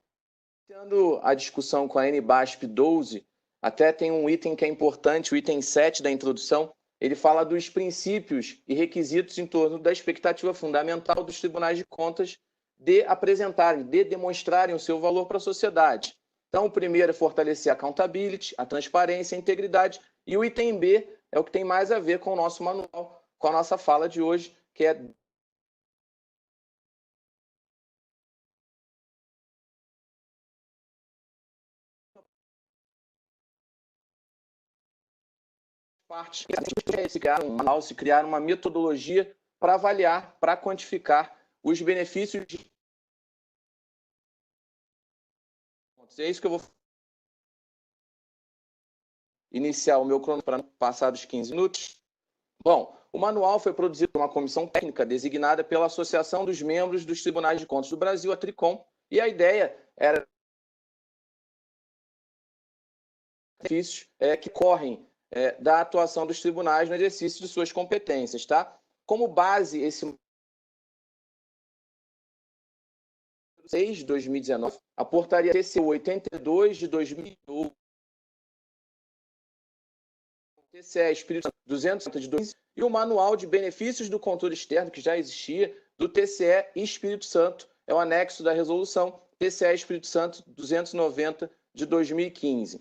tendo a discussão com a NBASP 12, até tem um item que é importante, o item 7 da introdução, ele fala dos princípios e requisitos em torno da expectativa fundamental dos tribunais de contas de apresentarem, de demonstrarem o seu valor para a sociedade. Então, o primeiro é fortalecer a accountability, a transparência, a integridade, e o item B é o que tem mais a ver com o nosso manual, com a nossa fala de hoje, que é partes, se criar uma metodologia para avaliar, para quantificar os benefícios de... É isso que eu vou iniciar o meu cronograma para passar dos 15 minutos. Bom, o manual foi produzido por uma comissão técnica designada pela Associação dos Membros dos Tribunais de Contas do Brasil, a Tricom, e a ideia era benefícios que correm da atuação dos tribunais no exercício de suas competências, tá? Como base, esse 6 de 2019, a portaria TCU 82 de 2012, TCE Espírito Santo 200 de 2015 e o Manual de Benefícios do Controle Externo, que já existia, do TCE Espírito Santo, é o anexo da resolução TCE Espírito Santo 290 de 2015.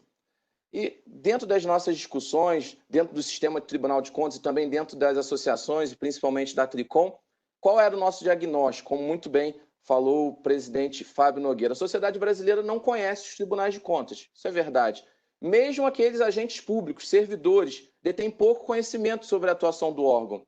E dentro das nossas discussões, dentro do sistema de Tribunal de Contas e também dentro das associações, e principalmente da Tricom, qual era o nosso diagnóstico? Como muito bem falou o presidente Fábio Nogueira, a sociedade brasileira não conhece os tribunais de contas, isso é verdade. Mesmo aqueles agentes públicos, servidores, detêm pouco conhecimento sobre a atuação do órgão.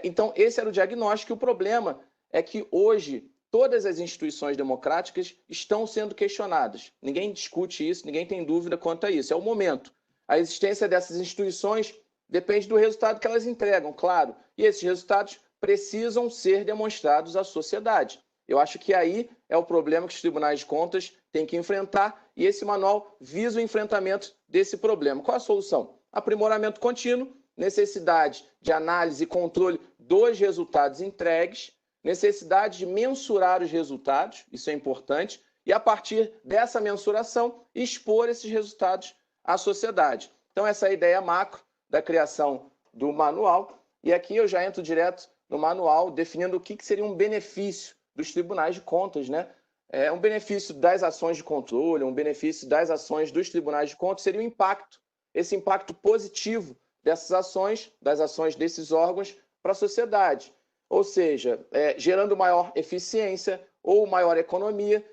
Então, esse era o diagnóstico, e o problema é que hoje todas as instituições democráticas estão sendo questionadas. Ninguém discute isso, ninguém tem dúvida quanto a isso. É o momento. A existência dessas instituições depende do resultado que elas entregam, claro. E esses resultados precisam ser demonstrados à sociedade. Eu acho que aí é o problema que os tribunais de contas têm que enfrentar, e esse manual visa o enfrentamento desse problema. Qual a solução? aprimoramento contínuo, necessidade de análise e controle dos resultados entregues, necessidade de mensurar os resultados, isso é importante, e a partir dessa mensuração, expor esses resultados à sociedade. Então, essa é a ideia macro da criação do manual, e aqui eu já entro direto no manual, definindo o que seria um benefício dos tribunais de contas, né? Um benefício das ações de controle, um benefício das ações dos tribunais de contas seria o impacto, esse impacto positivo dessas ações, das ações desses órgãos para a sociedade. Ou seja, gerando maior eficiência ou maior economia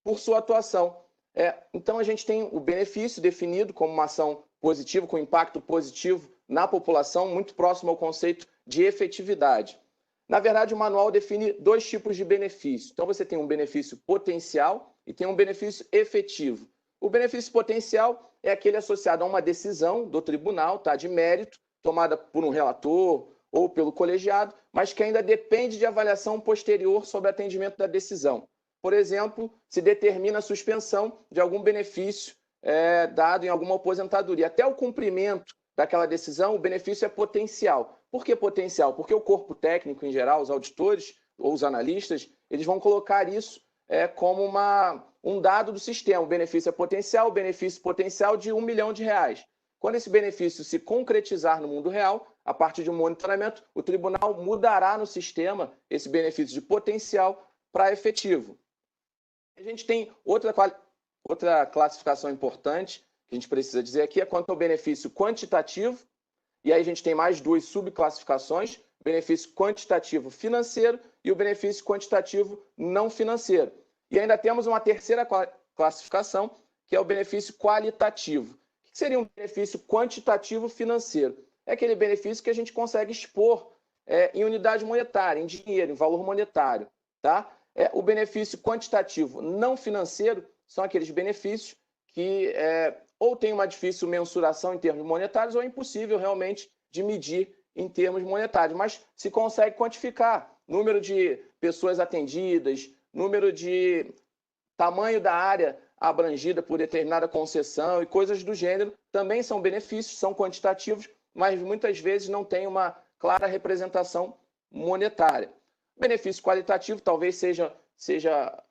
por sua atuação. Então, a gente tem o benefício definido como uma ação positiva, com impacto positivo na população, muito próximo ao conceito de efetividade. Na verdade, o manual define dois tipos de benefício. Então, você tem um benefício potencial e tem um benefício efetivo. O benefício potencial é aquele associado a uma decisão do tribunal, tá, de mérito, tomada por um relator ou pelo colegiado, mas que ainda depende de avaliação posterior sobre o atendimento da decisão. Por exemplo, se determina a suspensão de algum benefício dado em alguma aposentadoria. Até o cumprimento daquela decisão, o benefício é potencial. Por que potencial? Porque o corpo técnico, em geral, os auditores ou os analistas, eles vão colocar isso como um dado do sistema. O benefício é potencial, o benefício potencial de R$1 milhão. Quando esse benefício se concretizar no mundo real, a partir de um monitoramento, o tribunal mudará no sistema esse benefício de potencial para efetivo. A gente tem outra classificação importante que a gente precisa dizer aqui, é quanto ao benefício quantitativo, e aí a gente tem mais duas subclassificações, benefício quantitativo financeiro e o benefício quantitativo não financeiro. E ainda temos uma terceira classificação, que é o benefício qualitativo. O que seria um benefício quantitativo financeiro? É aquele benefício que a gente consegue expor em unidade monetária, em dinheiro, em valor monetário. Tá? O benefício quantitativo não financeiro são aqueles benefícios que ou tem uma difícil mensuração em termos monetários ou é impossível realmente de medir em termos monetários, mas se consegue quantificar número de pessoas atendidas, número de tamanho da área abrangida por determinada concessão e coisas do gênero, também são benefícios, são quantitativos, mas muitas vezes não tem uma clara representação monetária. O benefício qualitativo talvez seja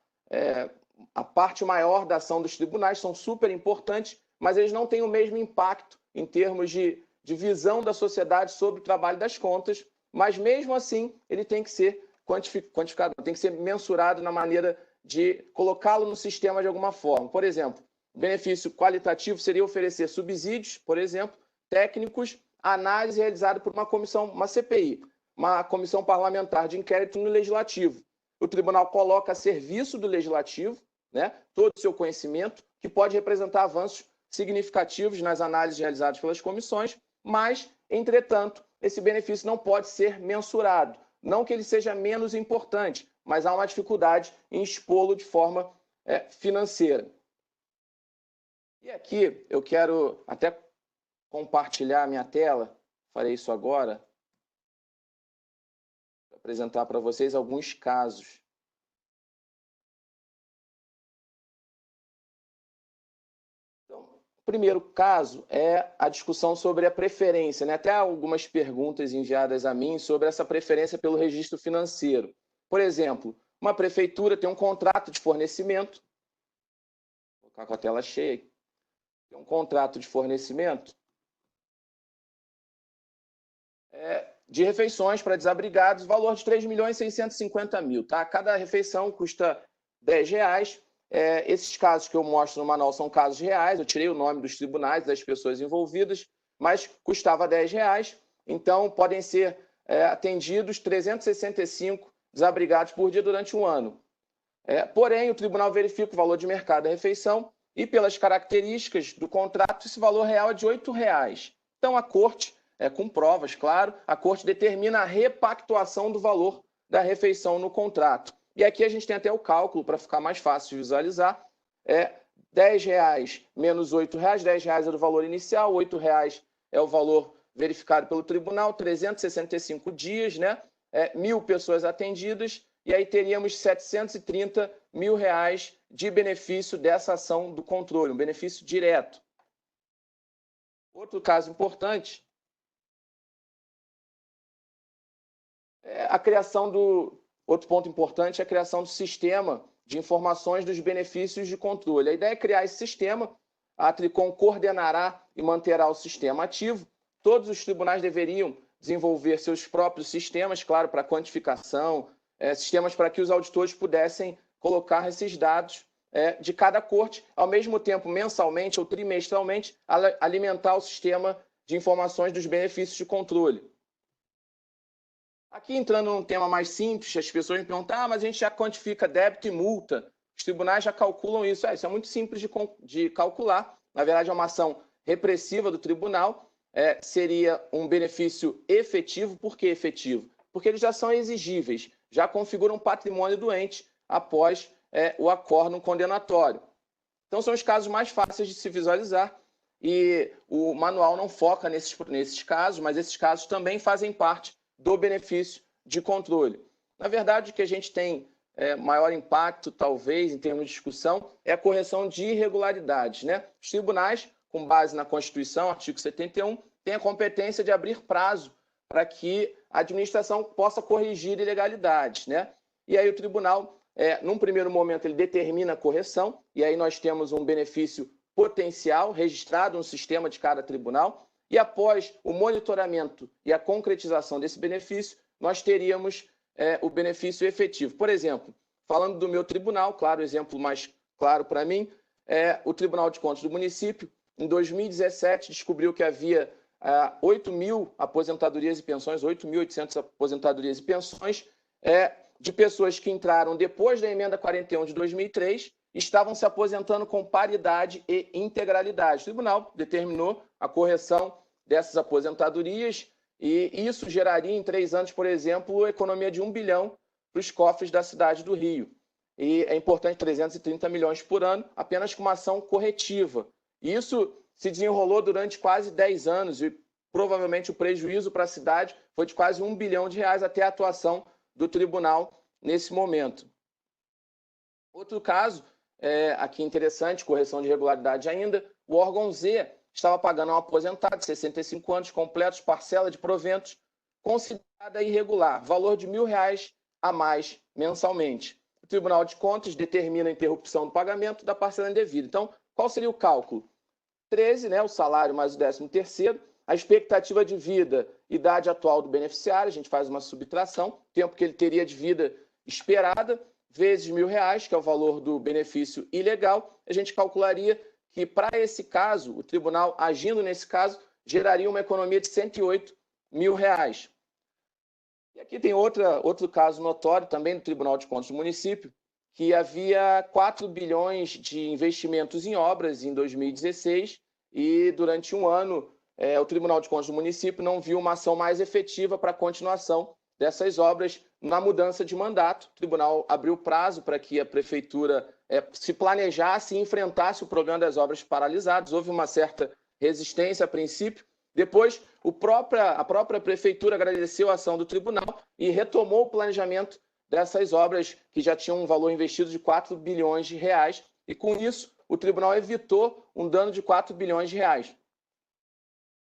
a parte maior da ação dos tribunais, são super importantes, mas eles não têm o mesmo impacto em termos de visão da sociedade sobre o trabalho das contas, mas mesmo assim ele tem que ser quantificado, tem que ser mensurado na maneira de colocá-lo no sistema de alguma forma. Por exemplo, o benefício qualitativo seria oferecer subsídios, por exemplo, técnicos, à análise realizada por uma comissão, uma CPI, uma comissão parlamentar de inquérito no legislativo. O tribunal coloca a serviço do legislativo, né, todo o seu conhecimento, que pode representar avanços significativos nas análises realizadas pelas comissões, mas, entretanto, esse benefício não pode ser mensurado. Não que ele seja menos importante, mas há uma dificuldade em expô-lo de forma financeira. E aqui eu quero até compartilhar a minha tela, farei isso agora, para apresentar para vocês alguns casos. Então, o primeiro caso é a discussão sobre a preferência, né? Até algumas perguntas enviadas a mim sobre essa preferência pelo registro financeiro. Por exemplo, uma prefeitura tem um contrato de fornecimento, vou colocar com a tela cheia, tem um contrato de fornecimento de refeições para desabrigados, valor de R$3.650.000. Tá? Cada refeição custa R$10. Esses casos que eu mostro no manual são casos reais, eu tirei o nome dos tribunais, das pessoas envolvidas, mas custava R$10, então podem ser atendidos 365 desabrigados por dia durante um ano. Porém, o tribunal verifica o valor de mercado da refeição e, pelas características do contrato, esse valor real é de R$8. Então, a corte, com provas, claro, a corte determina a repactuação do valor da refeição no contrato. E aqui a gente tem até o cálculo para ficar mais fácil de visualizar. R$10 menos R$8, R$10 é do valor inicial, R$8 é o valor verificado pelo tribunal, 365 dias, né? 1.000 pessoas atendidas, e aí teríamos R$730 mil de benefício dessa ação do controle, um benefício direto. Outro caso importante é a criação do... Outro ponto importante é a criação do sistema de informações dos benefícios de controle. A ideia é criar esse sistema, a Tricom coordenará e manterá o sistema ativo. Todos os tribunais deveriam desenvolver seus próprios sistemas, claro, para quantificação, sistemas para que os auditores pudessem colocar esses dados de cada corte, ao mesmo tempo, mensalmente ou trimestralmente, alimentar o sistema de informações dos benefícios de controle. Aqui, entrando num tema mais simples, as pessoas me perguntam, mas a gente já quantifica débito e multa, os tribunais já calculam isso. Isso é muito simples de calcular, na verdade é uma ação repressiva do tribunal, seria um benefício efetivo. Por que efetivo? Porque eles já são exigíveis, já configuram patrimônio doente após o acórdão condenatório. Então, são os casos mais fáceis de se visualizar e o manual não foca nesses casos, mas esses casos também fazem parte do benefício de controle. Na verdade, o que a gente tem maior impacto, talvez, em termos de discussão, é a correção de irregularidades, né? Os tribunais, com base na Constituição, artigo 71, têm a competência de abrir prazo para que a administração possa corrigir ilegalidades, né? E aí o tribunal, num primeiro momento, ele determina a correção, e aí nós temos um benefício potencial registrado no sistema de cada tribunal, e após o monitoramento e a concretização desse benefício, nós teríamos o benefício efetivo. Por exemplo, falando do meu tribunal, claro, o exemplo mais claro para mim, o Tribunal de Contas do município, em 2017, descobriu que havia 8.000 aposentadorias e pensões, 8.800 aposentadorias e pensões, de pessoas que entraram depois da emenda 41 de 2003, estavam se aposentando com paridade e integralidade. O tribunal determinou a correção dessas aposentadorias e isso geraria em 3 anos, por exemplo, economia de 1 bilhão para os cofres da cidade do Rio. E é importante 330 milhões por ano, apenas com uma ação corretiva. E isso se desenrolou durante quase 10 anos e provavelmente o prejuízo para a cidade foi de quase 1 bilhão de reais até a atuação do tribunal nesse momento. Outro caso, aqui interessante, correção de irregularidade ainda, o órgão Z estava pagando a um aposentado de 65 anos completos, parcela de proventos, considerada irregular, valor de R$1.000 a mais mensalmente. O Tribunal de Contas determina a interrupção do pagamento da parcela indevida. Então, qual seria o cálculo? 13, né, o salário mais o 13º, a expectativa de vida, idade atual do beneficiário, a gente faz uma subtração, tempo que ele teria de vida esperada, vezes R$1.000, que é o valor do benefício ilegal, a gente calcularia que, para esse caso, o tribunal, agindo nesse caso, geraria uma economia de R$108.000. E aqui tem outro caso notório, também do Tribunal de Contas do município, que havia 4 bilhões de investimentos em obras em 2016 e, durante um ano, o Tribunal de Contas do município não viu uma ação mais efetiva para a continuação dessas obras na mudança de mandato. O tribunal abriu prazo para que a prefeitura se planejasse e enfrentasse o problema das obras paralisadas. Houve uma certa resistência a princípio. Depois, a própria prefeitura agradeceu a ação do tribunal e retomou o planejamento dessas obras que já tinham um valor investido de 4 bilhões de reais. E, com isso, o tribunal evitou um dano de 4 bilhões de reais.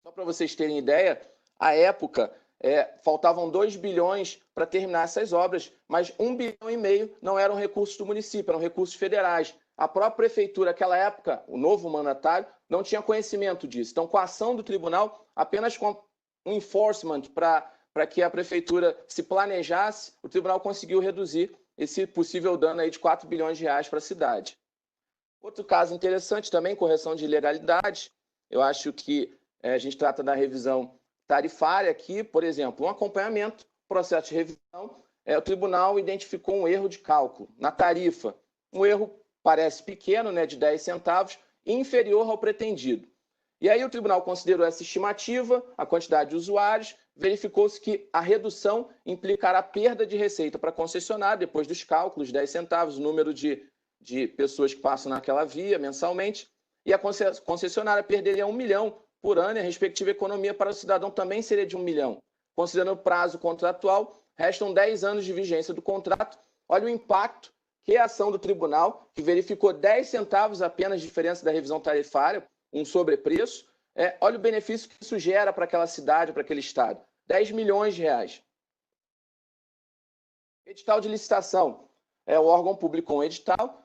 Só para vocês terem ideia, à época, faltavam 2 bilhões para terminar essas obras, mas 1,5 bilhão não eram recursos do município, eram recursos federais. A própria prefeitura, naquela época, o novo mandatário, não tinha conhecimento disso. Então, com a ação do tribunal, apenas com um enforcement para que a prefeitura se planejasse, o tribunal conseguiu reduzir esse possível dano aí de 4 bilhões de reais para a cidade. Outro caso interessante também, correção de ilegalidades. Eu acho que a gente trata da revisão tarifária aqui, por exemplo, um acompanhamento, processo de revisão, o tribunal identificou um erro de cálculo na tarifa. Um erro parece pequeno, né, de 10 centavos, inferior ao pretendido. E aí o tribunal considerou essa estimativa, a quantidade de usuários, verificou-se que a redução implicará perda de receita para a concessionária, depois dos cálculos, 10 centavos, o número de pessoas que passam naquela via mensalmente, e a concessionária perderia 1 milhão por ano, e a respectiva economia para o cidadão também seria de 1 milhão. Considerando o prazo contratual, restam 10 anos de vigência do contrato. Olha o impacto que a ação do tribunal, que verificou 10 centavos apenas de diferença da revisão tarifária, um sobrepreço, olha o benefício que isso gera para aquela cidade, para aquele estado. 10 milhões de reais. Edital de licitação. O órgão publicou um edital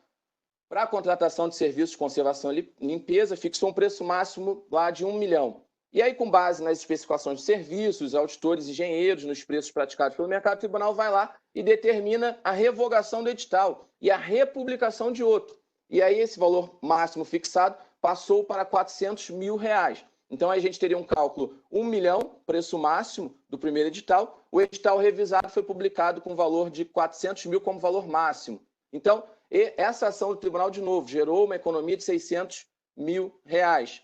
para a contratação de serviços de conservação e limpeza, fixou um preço máximo lá de 1 milhão. E aí, com base nas especificações de serviços, auditores, engenheiros, nos preços praticados pelo mercado, o tribunal vai lá e determina a revogação do edital e a republicação de outro. E aí, esse valor máximo fixado passou para 400 mil reais. Então, aí a gente teria um cálculo 1 milhão, preço máximo do primeiro edital. O edital revisado foi publicado com valor de 400 mil como valor máximo. Então, essa ação do tribunal, de novo, gerou uma economia de 600 mil reais.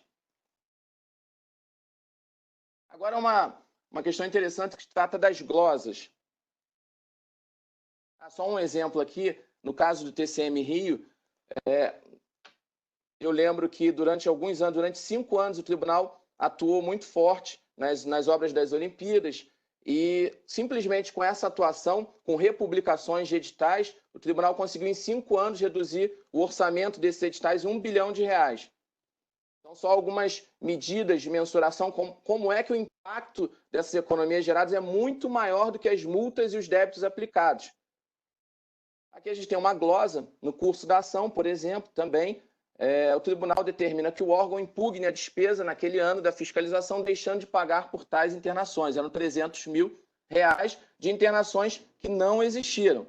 Agora, uma questão interessante que se trata das glosas. Só um exemplo aqui, no caso do TCM Rio, eu lembro que durante alguns anos, durante 5 anos, o tribunal atuou muito forte nas obras das Olimpíadas e simplesmente com essa atuação, com republicações de editais, o tribunal conseguiu em 5 anos reduzir o orçamento desses editais em 1 bilhão de reais. Então, só algumas medidas de mensuração, como é que o impacto dessas economias geradas é muito maior do que as multas e os débitos aplicados. Aqui a gente tem uma glosa no curso da ação, por exemplo, também. O tribunal determina que o órgão impugne a despesa naquele ano da fiscalização, deixando de pagar por tais internações. Eram 300 mil reais de internações que não existiram.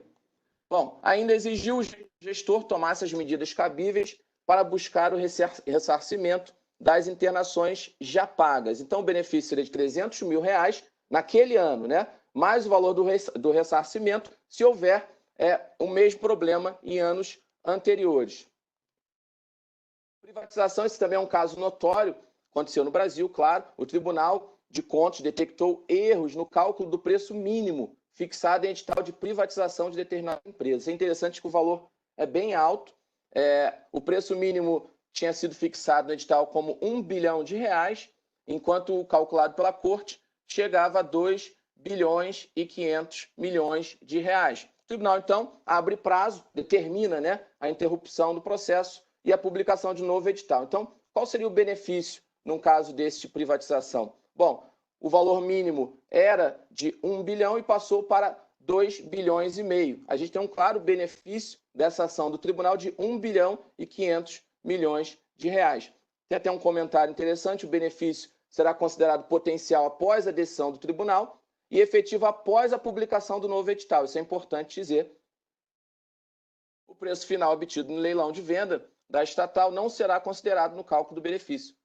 Bom, ainda exigiu o gestor tomasse as medidas cabíveis para buscar o ressarcimento das internações já pagas. Então, o benefício seria de 300 mil reais naquele ano, né? Mais o valor do ressarcimento se houver o mesmo problema em anos anteriores. Privatização, esse também é um caso notório, aconteceu no Brasil, claro. O Tribunal de Contas detectou erros no cálculo do preço mínimo fixado em edital de privatização de determinada empresa. É interessante que o valor é bem alto. O preço mínimo tinha sido fixado no edital como 1 bilhão de reais, enquanto o calculado pela Corte chegava a 2 bilhões e 500 milhões de reais. O tribunal, então, abre prazo, determina, né, a interrupção do processo e a publicação de novo edital. Então, qual seria o benefício num caso desse de privatização? Bom, o valor mínimo era de 1 bilhão e passou para 2 bilhões e meio. A gente tem um claro benefício dessa ação do tribunal de 1 bilhão e 500 milhões de reais. Tem até um comentário interessante: o benefício será considerado potencial após a decisão do tribunal e efetivo após a publicação do novo edital. Isso é importante dizer. O preço final obtido no leilão de venda da estatal não será considerado no cálculo do benefício.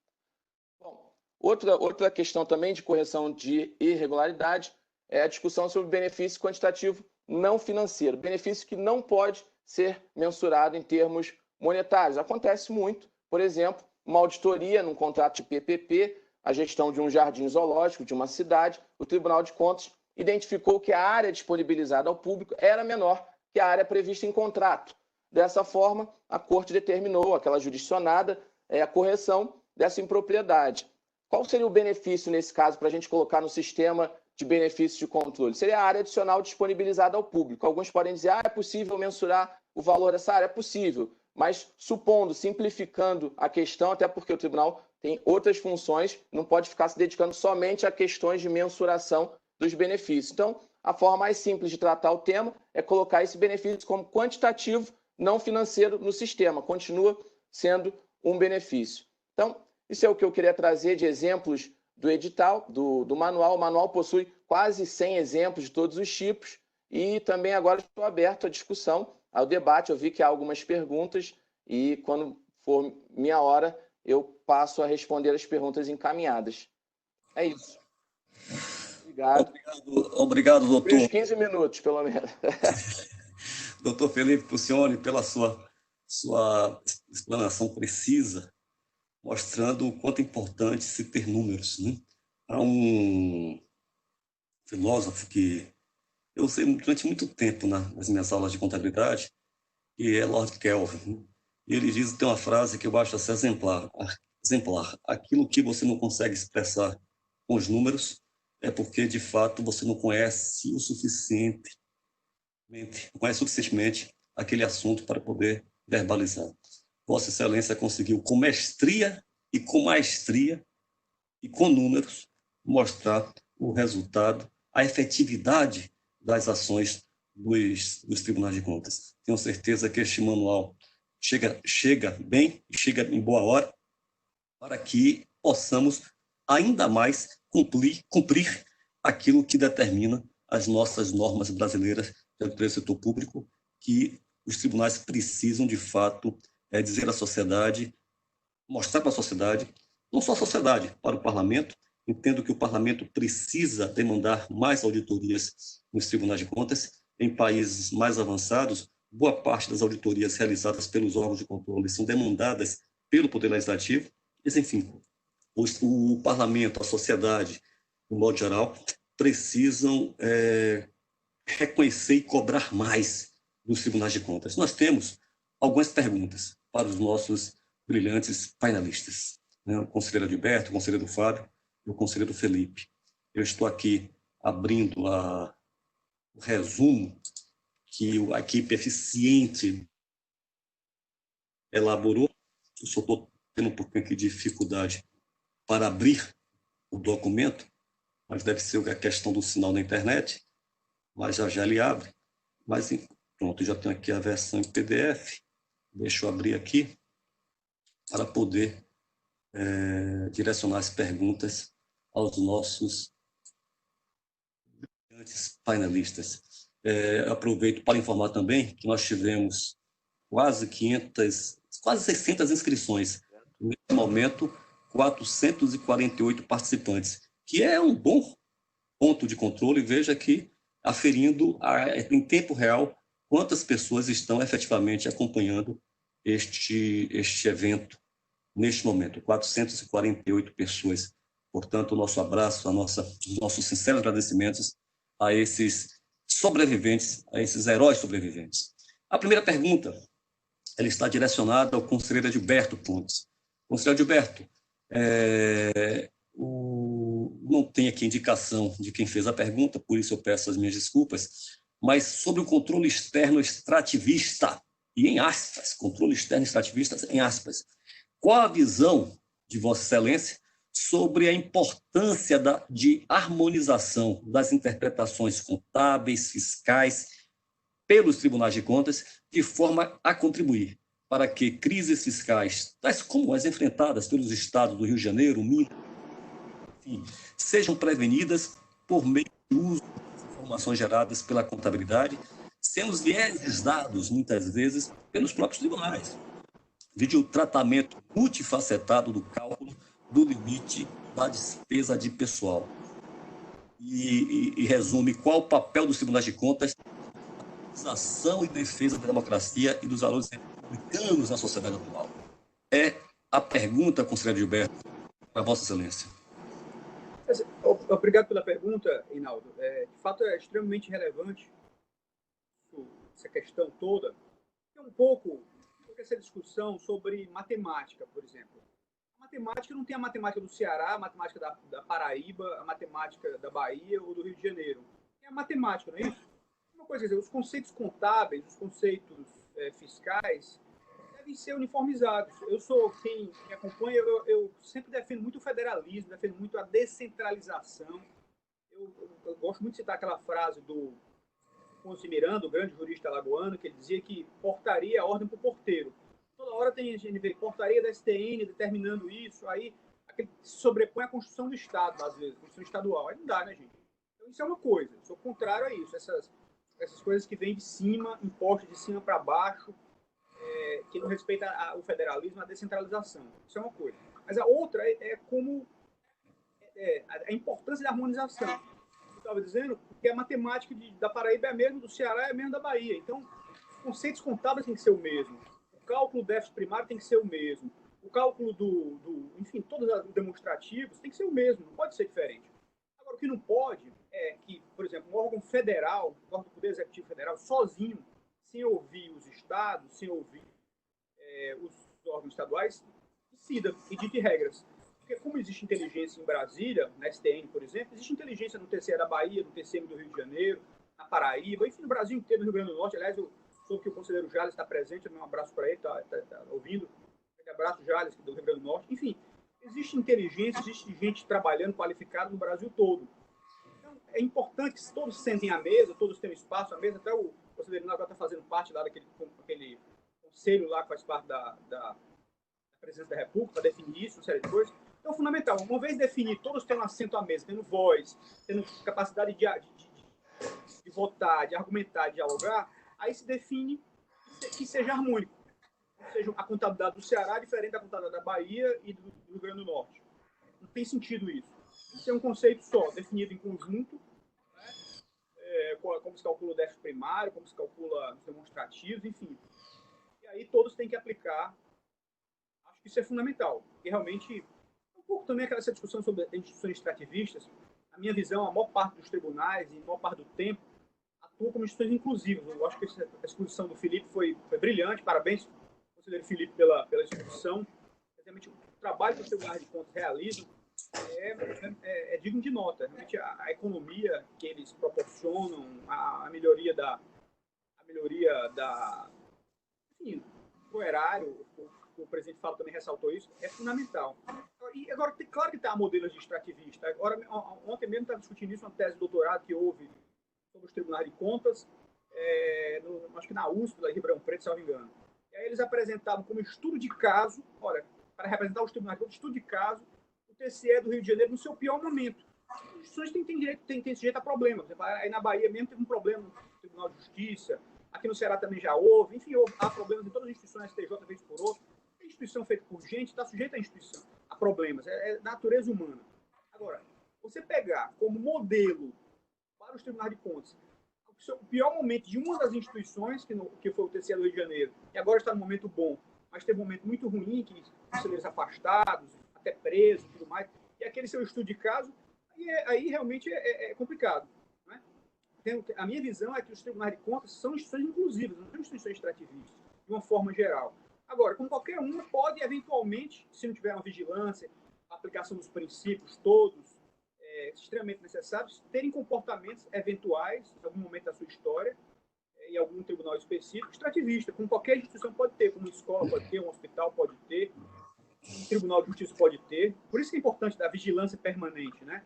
Bom, outra questão também de correção de irregularidade é a discussão sobre o benefício quantitativo não financeiro, benefício que não pode ser mensurado em termos monetários. Acontece muito, por exemplo, uma auditoria num contrato de PPP, a gestão de um jardim zoológico de uma cidade, o Tribunal de Contas identificou que a área disponibilizada ao público era menor que a área prevista em contrato. Dessa forma, a Corte determinou, aquela jurisdicionada, a correção dessa impropriedade. Qual seria o benefício, nesse caso, para a gente colocar no sistema de benefícios de controle? Seria a área adicional disponibilizada ao público. Alguns podem dizer, é possível mensurar o valor dessa área? É possível, mas supondo, simplificando a questão, até porque o tribunal tem outras funções, não pode ficar se dedicando somente a questões de mensuração dos benefícios. Então, a forma mais simples de tratar o tema é colocar esse benefício como quantitativo, não financeiro no sistema, continua sendo um benefício. Então, isso é o que eu queria trazer de exemplos do edital, do manual. O manual possui quase 100 exemplos de todos os tipos e também agora estou aberto à discussão, ao debate. Eu vi que há algumas perguntas e quando for minha hora, eu passo a responder as perguntas encaminhadas. É isso. Obrigado. Obrigado, doutor. Uns 15 minutos, pelo menos. Doutor Felipe Puccioni, pela sua explanação precisa, mostrando o quanto é importante se ter números, né? Há um filósofo que eu sei durante muito tempo nas minhas aulas de contabilidade, que é Lord Kelvin, né? Ele tem uma frase que eu acho assim, exemplar. Aquilo que você não consegue expressar com os números é porque, de fato, você não conhece suficientemente aquele assunto para poder verbalizar. Vossa Excelência conseguiu, com mestria e com maestria, e com números mostrar o resultado, a efetividade das ações dos tribunais de contas. Tenho certeza que este manual chega bem, chega em boa hora, para que possamos ainda mais cumprir aquilo que determina as nossas normas brasileiras do setor público, que os tribunais precisam, de fato, dizer à sociedade, mostrar para a sociedade, não só a sociedade, para o parlamento. Entendo que o parlamento precisa demandar mais auditorias nos tribunais de contas. Em países mais avançados, boa parte das auditorias realizadas pelos órgãos de controle são demandadas pelo Poder Legislativo. Mas, enfim, o parlamento, a sociedade, no modo geral, precisam reconhecer e cobrar mais dos tribunais de contas. Nós temos algumas perguntas para os nossos brilhantes painelistas, né? O conselheiro Adilberto, o conselheiro Fábio e o conselheiro Felipe. Eu estou aqui abrindo o resumo que a equipe eficiente elaborou. Eu só estou tendo um pouquinho aqui de dificuldade para abrir o documento, mas deve ser a questão do sinal na internet, mas já ele abre. Mas pronto, já tenho aqui a versão em PDF. Deixa eu abrir aqui para poder direcionar as perguntas aos nossos painelistas. Aproveito para informar também que nós tivemos quase 600 inscrições. Nesse momento, 448 participantes, que é um bom ponto de controle. Veja que aferindo em tempo real quantas pessoas estão efetivamente acompanhando este evento neste momento, 448 pessoas. Portanto, o nosso abraço, os nossos sinceros agradecimentos a esses sobreviventes, a esses heróis sobreviventes. A primeira pergunta, ela está direcionada ao conselheiro Adilberto Pontes. Conselheiro Adilberto, não tem aqui indicação de quem fez a pergunta, por isso eu peço as minhas desculpas, mas sobre o controle externo extrativista, e em aspas, controle externo extrativista em aspas, qual a visão de Vossa Excelência sobre a importância de harmonização das interpretações contábeis, fiscais, pelos tribunais de contas, de forma a contribuir para que crises fiscais, tais como as enfrentadas pelos estados do Rio de Janeiro, Minas, enfim, sejam prevenidas por meio do uso das informações geradas pela contabilidade, sendo os vieses dados, muitas vezes, pelos próprios tribunais. Vide o tratamento multifacetado do cálculo do limite da despesa de pessoal. E resume qual o papel dos tribunais de contas na ação e defesa da democracia e dos valores republicanos na sociedade atual. É a pergunta, conselheiro Gilberto, para Vossa Excelência. Obrigado pela pergunta, Reinaldo. De fato, é extremamente relevante essa questão toda. É um pouco essa discussão sobre matemática, por exemplo. A matemática não tem a matemática do Ceará, a matemática da Paraíba, a matemática da Bahia ou do Rio de Janeiro. É a matemática, não é isso? Uma coisa, quer dizer, os conceitos contábeis, os conceitos fiscais devem ser uniformizados. Eu sou quem me acompanha, eu sempre defendo muito o federalismo, defendo muito a descentralização. Eu gosto muito de citar aquela frase do Ponce Miranda, o grande jurista alagoano, que ele dizia que portaria é ordem para o porteiro. Toda hora tem gente vê portaria da STN determinando isso, aí se sobrepõe à Constituição do Estado, às vezes, Constituição estadual. Aí não dá, né, gente? Então isso é uma coisa. Eu sou contrário a isso. Essas coisas que vêm de cima, impostas de cima para baixo, que não respeitam o federalismo, a descentralização. Isso é uma coisa. Mas a outra é como a importância da harmonização. Estava dizendo que a matemática da Paraíba é a mesma do Ceará, é a mesma da Bahia. Então, os conceitos contábeis têm que ser o mesmo. O cálculo do déficit primário tem que ser o mesmo. O cálculo enfim, todos os demonstrativos tem que ser o mesmo, não pode ser diferente. Agora, o que não pode é que, por exemplo, um órgão federal, um órgão do Poder Executivo Federal, sozinho, sem ouvir os estados, sem ouvir os órgãos estaduais, decida e dite regras. Porque como existe inteligência em Brasília, na STN, por exemplo, existe inteligência no TCE da Bahia, no TCM do Rio de Janeiro, na Paraíba, enfim, no Brasil inteiro, no Rio Grande do Norte. Aliás, eu soube que o conselheiro Jales está presente, um abraço para ele, está ouvindo. Um abraço, Jales, do Rio Grande do Norte. Enfim, existe inteligência, existe gente trabalhando, qualificada no Brasil todo. Então, é importante que todos sentem à mesa, todos tenham espaço à mesa, até o conselheiro agora está fazendo parte lá daquele conselho lá que faz parte da Presidência da República, para definir isso, uma série de coisas. Então, é fundamental, uma vez definido, todos tendo assento à mesa, tendo voz, tendo capacidade de votar, de argumentar, de dialogar, aí se define que seja harmônico. Ou seja, a contabilidade do Ceará é diferente da contabilidade da Bahia e do Rio Grande do Norte. Não tem sentido isso. Isso é um conceito só, definido em conjunto, né? Como se calcula o déficit primário, como se calcula os demonstrativos, enfim. E aí todos têm que aplicar. Acho que isso é fundamental, porque realmente, um pouco também essa discussão sobre instituições extrativistas, na minha visão, a maior parte dos tribunais e a maior parte do tempo atuam como instituições inclusivas. Eu acho que a exposição do Felipe foi brilhante, parabéns, conselheiro Felipe, pela exposição. Realmente, o trabalho que os tribunais de contas realizam é digno de nota. Realmente, a economia que eles proporcionam, a melhoria enfim, do erário, o presidente Fábio também ressaltou isso, é fundamental. E agora, claro que está modelos de extrativista. Agora, ontem mesmo estava discutindo isso, uma tese de doutorado que houve sobre os tribunais de contas, acho que na USP, lá em Ribeirão Preto, se não me engano. E aí eles apresentavam como estudo de caso, olha, para representar os tribunais de contas, estudo de caso, o TCE do Rio de Janeiro no seu pior momento. As instituições têm sujeito a problemas. Aí na Bahia mesmo teve um problema no Tribunal de Justiça, aqui no Ceará também já houve, enfim, há problemas em todas as instituições, STJ, vez por outra. A instituição feita por gente está sujeita a problemas, é natureza humana. Agora, você pegar como modelo para os tribunais de contas o pior momento de uma das instituições, que foi o TCE do Rio de Janeiro, e agora está no momento bom, mas teve um momento muito ruim, que conselheiros afastados, até presos e tudo mais, e aquele seu estudo de caso, aí realmente é complicado. Né? A minha visão é que os tribunais de contas são instituições inclusivas, não são instituições extrativistas, de uma forma geral. Agora, como qualquer uma, pode eventualmente, se não tiver uma vigilância, a aplicação dos princípios todos, extremamente necessários, terem comportamentos eventuais, em algum momento da sua história, em algum tribunal específico, extrativista, como qualquer instituição pode ter, como uma escola pode ter, um hospital pode ter, um tribunal de justiça pode ter. Por isso que é importante da vigilância permanente, né?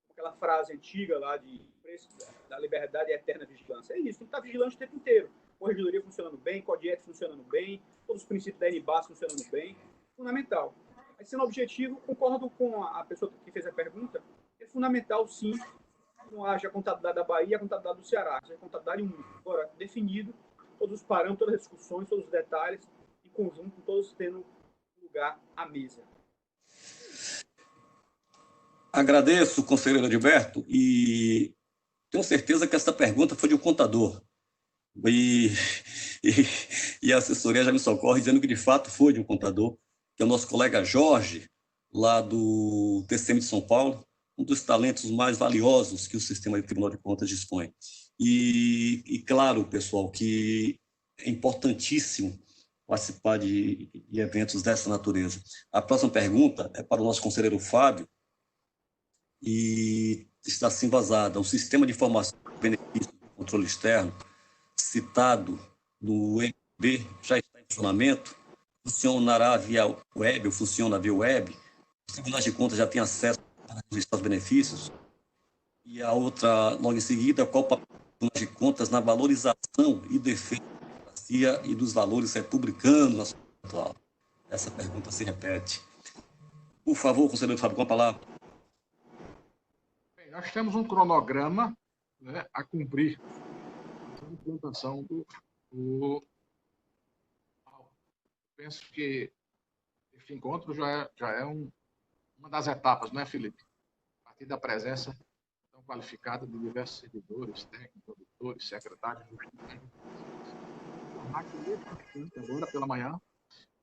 Aquela frase antiga lá de preço da liberdade e eterna vigilância. É isso, tem que estar vigilante o tempo inteiro. Corregedoria funcionando bem, Codiet funcionando bem, todos os princípios da NBAS funcionando bem. Fundamental. Mas sendo objetivo, concordo com a pessoa que fez a pergunta, é fundamental, sim, que não haja a contabilidade da Bahia e a contabilidade do Ceará, seja a contabilidade única. Agora, definido todos os parâmetros, todas as discussões, todos os detalhes, em conjunto, todos tendo lugar à mesa. Agradeço, conselheiro Adilberto, e tenho certeza que essa pergunta foi de um contador. E a assessoria já me socorre dizendo que, de fato, foi de um contador, que é o nosso colega Jorge, lá do TCM de São Paulo, um dos talentos mais valiosos que o sistema de Tribunal de Contas dispõe. E claro, pessoal, que é importantíssimo participar de eventos dessa natureza. A próxima pergunta é para o nosso conselheiro Fábio, e está assim vazada. O sistema de informação de benefício do controle externo, citado no MB, já está em funcionamento? Funcionará via web ou funciona via web? Os tribunais de contas já têm acesso para registrar os benefícios? E a outra, logo em seguida, qual o papel dos tribunais de contas na valorização e defesa da democracia e dos valores republicanos na sociedade atual? Essa pergunta se repete. Por favor, conselheiro Fábio, com a palavra. Bem, nós temos um cronograma, né, a cumprir a implantação do penso que esse encontro já é uma das etapas, não é, Felipe? A partir da presença tão qualificada de diversos servidores, técnicos, produtores, secretários de justiça. Agora pela manhã,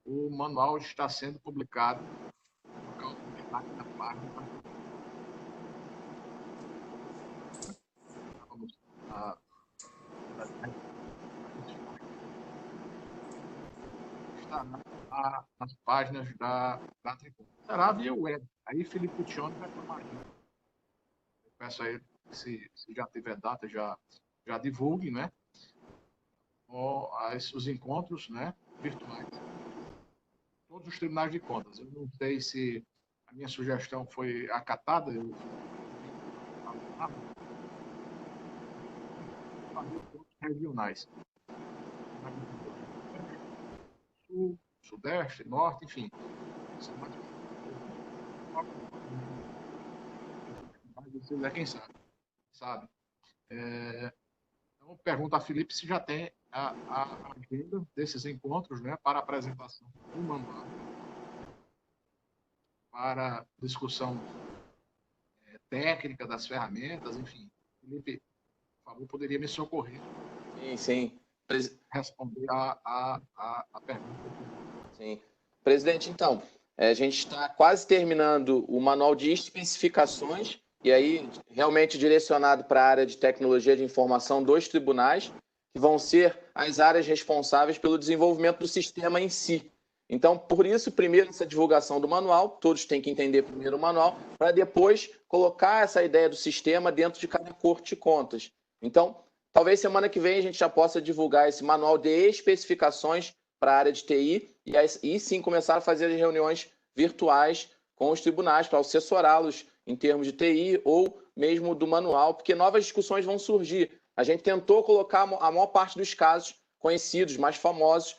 o manual está sendo publicado na página. Está nas páginas da Tribuna. Será via web. Aí Felipe Puccioni vai tomar. Eu peço a ele que se já tiver data, já divulgue, né? Os encontros, né, virtuais. Todos os tribunais de contas. Eu não sei se a minha sugestão foi acatada, eu regionais. Sul, Sudeste, Norte, enfim. Quem sabe. Então, pergunto a Felipe se já tem a agenda desses encontros, né, para apresentação do manual, para discussão técnica das ferramentas, enfim. Felipe, por favor, poderia me socorrer. Sim. Responder a pergunta. Sim. Presidente, então, a gente está quase terminando o manual de especificações, e aí realmente direcionado para a área de tecnologia de informação dos tribunais, que vão ser as áreas responsáveis pelo desenvolvimento do sistema em si. Então, por isso, primeiro essa divulgação do manual, todos têm que entender primeiro o manual, para depois colocar essa ideia do sistema dentro de cada corte de contas. Então, talvez semana que vem a gente já possa divulgar esse manual de especificações para a área de TI e sim começar a fazer as reuniões virtuais com os tribunais para assessorá-los em termos de TI ou mesmo do manual, porque novas discussões vão surgir. A gente tentou colocar a maior parte dos casos conhecidos, mais famosos,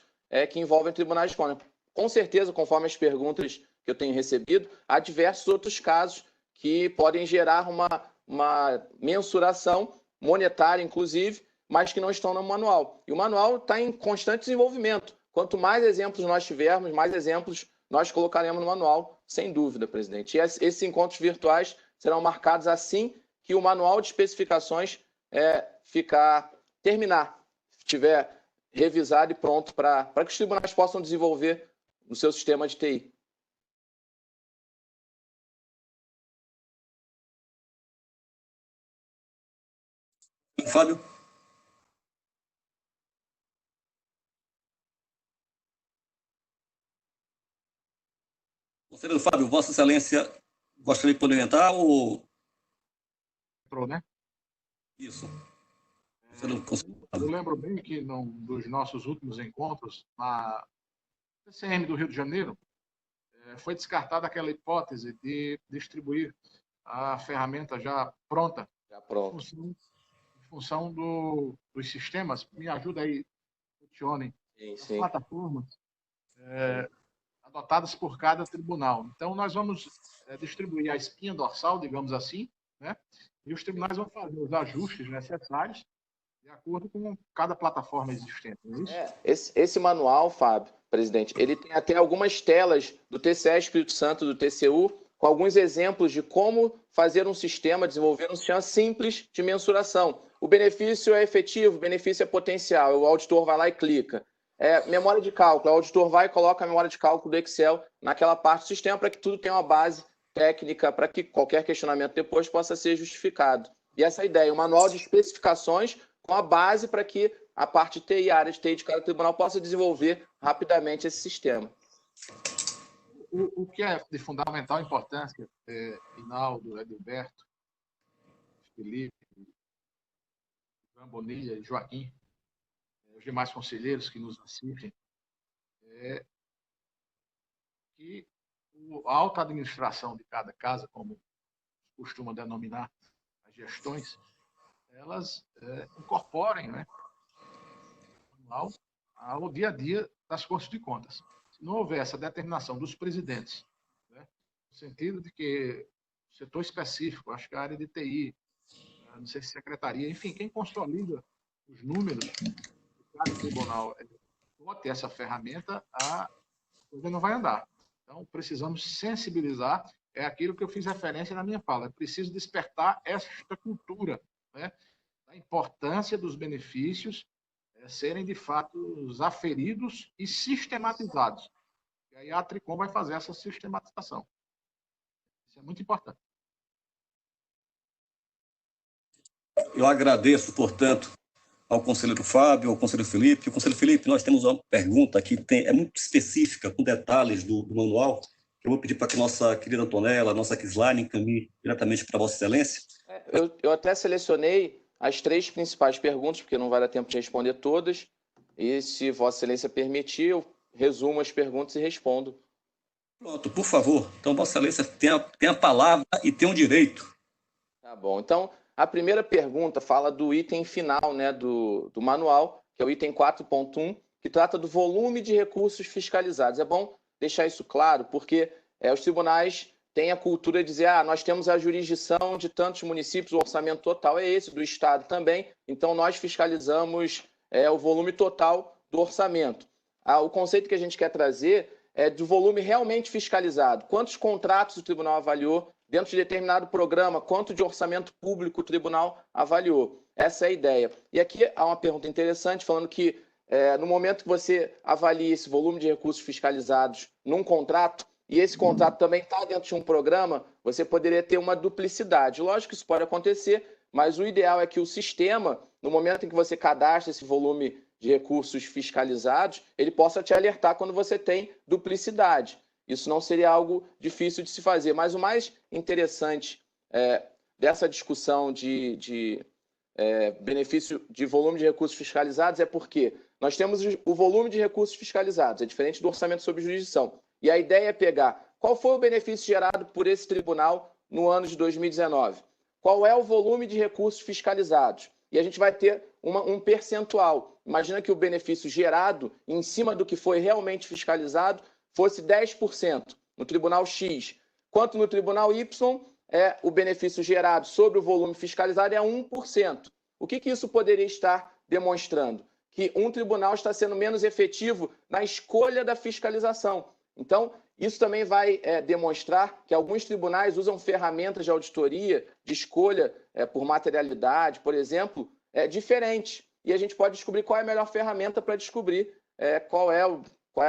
que envolvem tribunais de contas. Com certeza, conforme as perguntas que eu tenho recebido, há diversos outros casos que podem gerar uma mensuração monetária, inclusive, mas que não estão no manual. E o manual está em constante desenvolvimento. Quanto mais exemplos nós tivermos, mais exemplos nós colocaremos no manual, sem dúvida, presidente. E esses encontros virtuais serão marcados assim que o manual de especificações terminar, estiver revisado e pronto para que os tribunais possam desenvolver o seu sistema de TI. Fábio? Conselheiro Fábio, Vossa Excelência gostaria de complementar ou... Entrou, né? Isso. Eu lembro bem que dos nossos últimos encontros, na TCM do Rio de Janeiro, foi descartada aquela hipótese de distribuir a ferramenta já pronta. Em função dos sistemas. Me ajuda aí, Tione. As plataformas adotadas por cada tribunal. Então, nós vamos distribuir a espinha dorsal, digamos assim, né? E os tribunais vão fazer os ajustes necessários de acordo com cada plataforma existente. Não é isso? Esse manual, Fábio, presidente, ele tem até algumas telas do TCE Espírito Santo, do TCU, com alguns exemplos de como fazer um sistema, desenvolver um sistema simples de mensuração. O benefício é efetivo, o benefício é potencial. O auditor vai lá e clica. Memória de cálculo. O auditor vai e coloca a memória de cálculo do Excel naquela parte do sistema para que tudo tenha uma base técnica, para que qualquer questionamento depois possa ser justificado. E essa ideia, um manual de especificações com a base para que a parte de TI, a área de TI de cada tribunal possa desenvolver rapidamente esse sistema. O que é de fundamental importância, Hinaldo, Edilberto, Felipe, Ivan Bonilha e Joaquim, os demais conselheiros que nos assistem, é que a alta administração de cada casa, como costuma denominar as gestões, elas incorporem, né, ao dia a dia das Cortes de Contas. Se não houver essa determinação dos presidentes, né, no sentido de que o setor específico, acho que a área de TI, não sei se secretaria, enfim, quem consolida os números de cada tribunal bote essa ferramenta, a coisa não vai andar. Então, precisamos sensibilizar, é aquilo que eu fiz referência na minha fala, é preciso despertar esta cultura, né, da importância dos benefícios serem, de fato, aferidos e sistematizados. E aí a Tricom vai fazer essa sistematização. Isso é muito importante. Eu agradeço, portanto, ao conselheiro Fábio, ao conselheiro Felipe. O conselheiro Felipe, nós temos uma pergunta que é muito específica, com detalhes do manual, que eu vou pedir para que nossa querida Antonella, nossa Kislane, encaminhe diretamente para Vossa Excelência. Eu até selecionei as 3 principais perguntas, porque não vai dar tempo de responder todas, e se Vossa Excelência permitir, eu resumo as perguntas e respondo. Pronto, por favor. Então, Vossa Excelência tem a palavra e tem o direito. Tá bom. Então, a primeira pergunta fala do item final, né, do manual, que é o item 4.1, que trata do volume de recursos fiscalizados. É bom deixar isso claro, porque os tribunais têm a cultura de dizer, nós temos a jurisdição de tantos municípios, o orçamento total é esse, do Estado também, então nós fiscalizamos o volume total do orçamento. O conceito que a gente quer trazer é do volume realmente fiscalizado. Quantos contratos o tribunal avaliou dentro de determinado programa, quanto de orçamento público o tribunal avaliou. Essa é a ideia. E aqui há uma pergunta interessante, falando que no momento que você avalia esse volume de recursos fiscalizados num contrato, e esse contrato também está dentro de um programa, você poderia ter uma duplicidade. Lógico que isso pode acontecer, mas o ideal é que o sistema, no momento em que você cadastra esse volume de recursos fiscalizados, ele possa te alertar quando você tem duplicidade. Isso não seria algo difícil de se fazer. Mas o mais interessante dessa discussão de benefício de volume de recursos fiscalizados é porque nós temos o volume de recursos fiscalizados, é diferente do orçamento sob jurisdição. E a ideia é pegar qual foi o benefício gerado por esse tribunal no ano de 2019, qual é o volume de recursos fiscalizados. E a gente vai ter um percentual. Imagina que o benefício gerado em cima do que foi realmente fiscalizado fosse 10% no tribunal X, quanto no tribunal Y o benefício gerado sobre o volume fiscalizado é 1%. O que isso poderia estar demonstrando? Que um tribunal está sendo menos efetivo na escolha da fiscalização. Então, isso também vai demonstrar que alguns tribunais usam ferramentas de auditoria, de escolha por materialidade, por exemplo, diferente. E a gente pode descobrir qual é a melhor ferramenta para descobrir qual é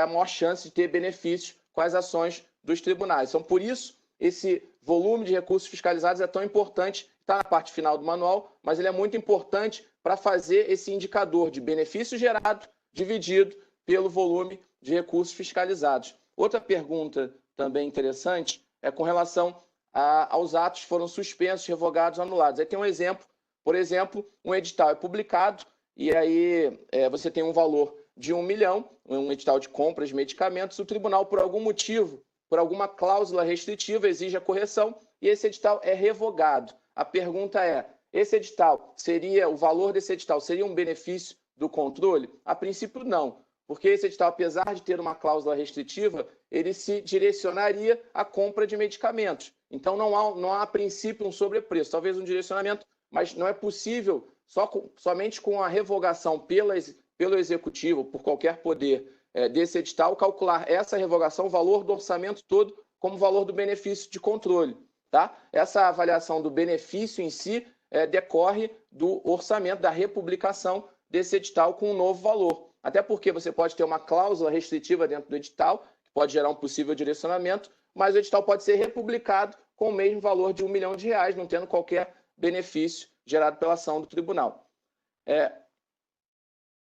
a maior chance de ter benefícios com as ações dos tribunais. Então, por isso, esse volume de recursos fiscalizados é tão importante, está na parte final do manual, mas ele é muito importante para fazer esse indicador de benefício gerado dividido pelo volume de recursos fiscalizados. Outra pergunta também interessante é com relação aos atos que foram suspensos, revogados, anulados. Aí tem um exemplo, por exemplo, um edital é publicado e aí você tem um valor de 1 milhão, um edital de compras de medicamentos, o tribunal, por algum motivo, por alguma cláusula restritiva, exige a correção e esse edital é revogado. A pergunta é, o valor desse edital seria um benefício do controle? A princípio, não, porque esse edital, apesar de ter uma cláusula restritiva, ele se direcionaria à compra de medicamentos. Então, não há a princípio um sobrepreço, talvez um direcionamento, mas não é possível, somente com a revogação pelo Executivo, por qualquer poder desse edital, calcular essa revogação, o valor do orçamento todo, como valor do benefício de controle. Tá? Essa avaliação do benefício em si decorre do orçamento, da republicação desse edital com um novo valor. Até porque você pode ter uma cláusula restritiva dentro do edital, que pode gerar um possível direcionamento, mas o edital pode ser republicado com o mesmo valor de R$1 milhão, não tendo qualquer benefício gerado pela ação do tribunal.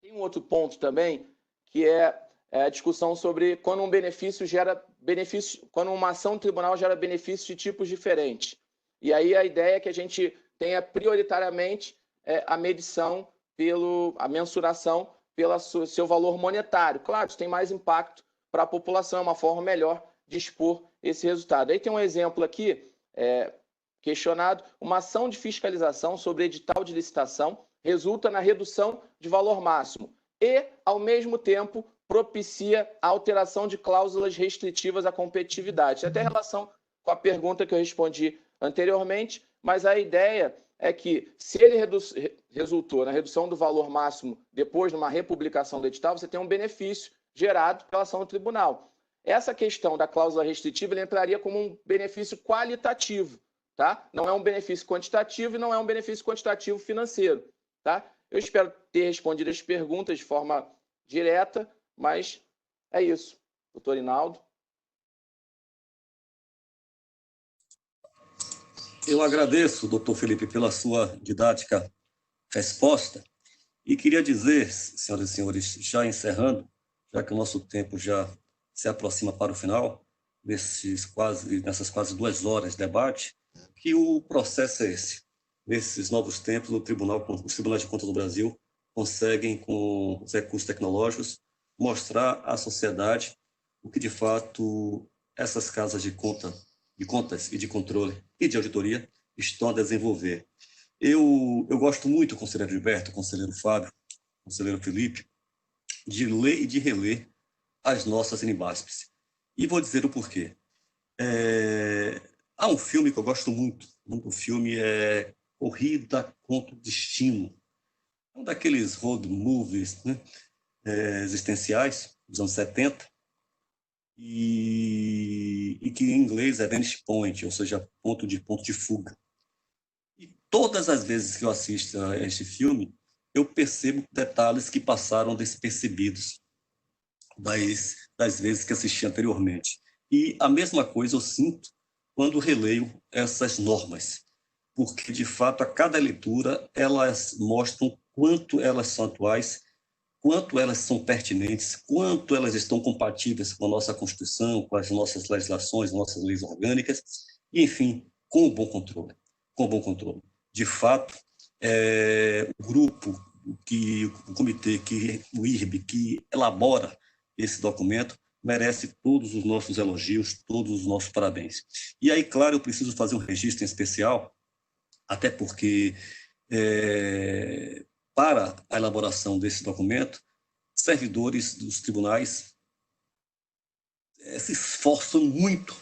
Tem um outro ponto também, que é a discussão sobre quando um benefício gera benefício, quando uma ação do tribunal gera benefícios de tipos diferentes. E aí a ideia é que a gente tenha prioritariamente a medição, a mensuração pelo seu valor monetário. Claro, isso tem mais impacto para a população, é uma forma melhor de expor esse resultado. Aí tem um exemplo aqui, questionado, uma ação de fiscalização sobre edital de licitação resulta na redução de valor máximo e, ao mesmo tempo, propicia a alteração de cláusulas restritivas à competitividade. Tem até relação com a pergunta que eu respondi anteriormente, mas a ideia é que, se ele resultou na redução do valor máximo depois de uma republicação do edital, você tem um benefício gerado pela ação do tribunal. Essa questão da cláusula restritiva ele entraria como um benefício qualitativo, tá? Não é um benefício quantitativo e não é um benefício quantitativo financeiro, tá? Eu espero ter respondido as perguntas de forma direta, mas é isso. Doutor Inaldo. Eu agradeço, doutor Felipe, pela sua didática resposta e queria dizer, senhoras e senhores, já encerrando, já que o nosso tempo já se aproxima para o final, nessas quase 2 horas de debate, que o processo é esse. Nesses novos tempos, os tribunais de contas do Brasil conseguem, com os recursos tecnológicos, mostrar à sociedade o que, de fato, essas casas de contas e de controle e de auditoria estão a desenvolver. Eu gosto muito, conselheiro Gilberto, conselheiro Fábio, conselheiro Felipe, de ler e de reler as nossas NBASPs. E vou dizer o porquê. Há um filme que eu gosto muito. O filme é Corrida contra o Destino. É um daqueles road movies, né, existenciais dos anos 70, e que em inglês é vantage point, ou seja, ponto de fuga. E todas as vezes que eu assisto a este filme, eu percebo detalhes que passaram despercebidos das vezes que assisti anteriormente. E a mesma coisa eu sinto quando releio essas normas, porque, de fato, a cada leitura, elas mostram quanto elas são atuais, quanto elas são pertinentes, quanto elas estão compatíveis com a nossa Constituição, com as nossas legislações, nossas leis orgânicas, e, enfim, com o bom controle. Com o bom controle. De fato, o grupo, o comitê, o IRB, que elabora esse documento, merece todos os nossos elogios, todos os nossos parabéns. E aí, claro, eu preciso fazer um registro em especial, até porque, para a elaboração desse documento, servidores dos tribunais se esforçam muito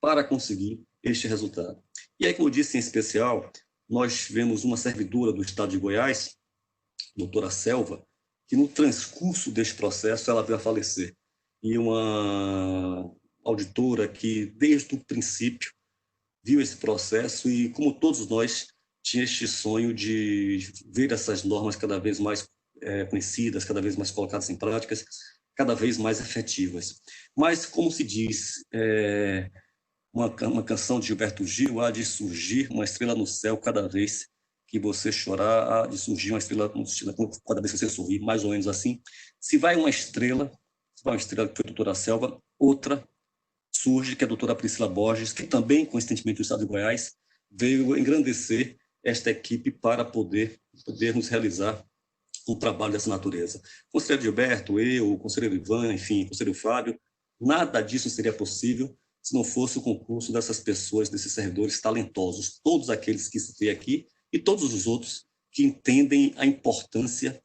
para conseguir este resultado. E aí, como eu disse em especial, nós tivemos uma servidora do Estado de Goiás, doutora Selva, que no transcurso deste processo ela veio a falecer. E uma auditora que, desde o princípio, viu esse processo e, como todos nós, tinha este sonho de ver essas normas cada vez mais conhecidas, cada vez mais colocadas em práticas, cada vez mais efetivas. Mas, como se diz, uma canção de Gilberto Gil, há de surgir uma estrela no céu cada vez que você chorar, há de surgir uma estrela cada vez que você sorrir, mais ou menos assim. Se vai uma estrela que foi a doutora Selva, outra surge, que é a doutora Priscila Borges, que também, coincidentemente, do Estado de Goiás, veio engrandecer esta equipe para podermos realizar um trabalho dessa natureza. O conselheiro Gilberto, eu, o conselheiro Ivan, enfim, o conselheiro Fábio, nada disso seria possível se não fosse o concurso dessas pessoas, desses servidores talentosos, todos aqueles que citei aqui e todos os outros que entendem a importância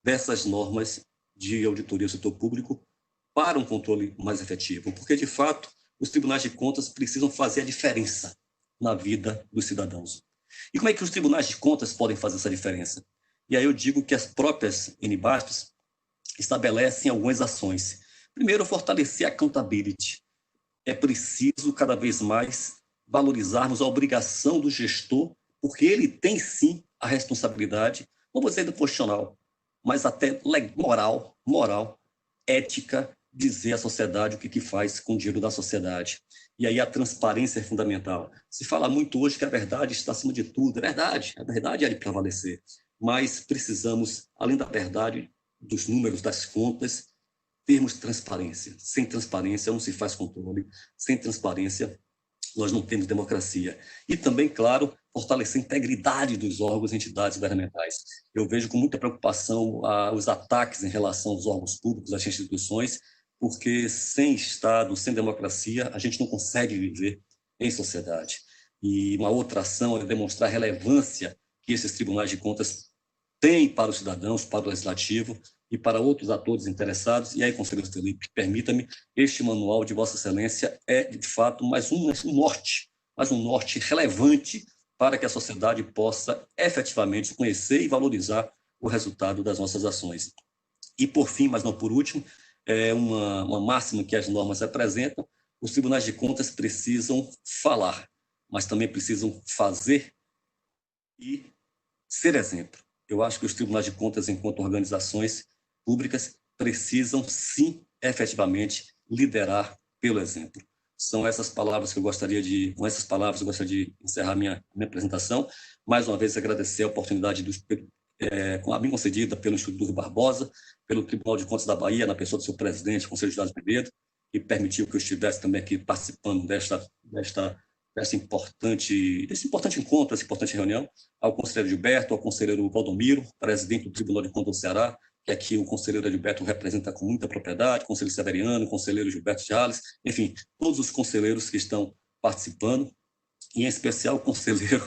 dessas normas de auditoria do setor público para um controle mais efetivo, porque, de fato, os tribunais de contas precisam fazer a diferença na vida dos cidadãos. E como é que os tribunais de contas podem fazer essa diferença? E aí eu digo que as próprias NBASPs estabelecem algumas ações. Primeiro, fortalecer a accountability. É preciso, cada vez mais, valorizarmos a obrigação do gestor, porque ele tem, sim, a responsabilidade, não vou dizer do profissional, mas até moral, ética, dizer à sociedade o que faz com o dinheiro da sociedade. E aí a transparência é fundamental. Se fala muito hoje que a verdade está acima de tudo. É verdade, a verdade é de prevalecer. Mas precisamos, além da verdade, dos números, das contas, termos transparência. Sem transparência não se faz controle. Sem transparência nós não temos democracia. E também, claro, fortalecer a integridade dos órgãos e entidades governamentais. Eu vejo com muita preocupação os ataques em relação aos órgãos públicos, às instituições, porque sem Estado, sem democracia, a gente não consegue viver em sociedade. E uma outra ação é demonstrar a relevância que esses tribunais de contas têm para os cidadãos, para o legislativo e para outros atores interessados. E aí, conselheiro Felipe, permita-me, este manual de Vossa Excelência é, de fato, mais um norte relevante para que a sociedade possa efetivamente conhecer e valorizar o resultado das nossas ações. E, por fim, mas não por último, é uma máxima que as normas apresentam: os tribunais de contas precisam falar, mas também precisam fazer e ser exemplo. Eu acho que os tribunais de contas, enquanto organizações públicas, precisam, sim, efetivamente, liderar pelo exemplo. São essas palavras que eu gostaria de, com essas palavras eu gostaria de encerrar minha apresentação. Mais uma vez, agradecer a oportunidade a mim concedida pelo Instituto Rui Barbosa, pelo Tribunal de Contas da Bahia, na pessoa do seu presidente, Conselho de Dados Pedro, que permitiu que eu estivesse também aqui participando desse importante encontro, dessa importante reunião, ao conselheiro Gilberto, ao conselheiro Valdomiro, presidente do Tribunal de Contas do Ceará, que aqui o conselheiro Gilberto representa com muita propriedade, conselheiro Severiano, conselheiro Gilberto Jales, enfim, todos os conselheiros que estão participando, e em especial o conselheiro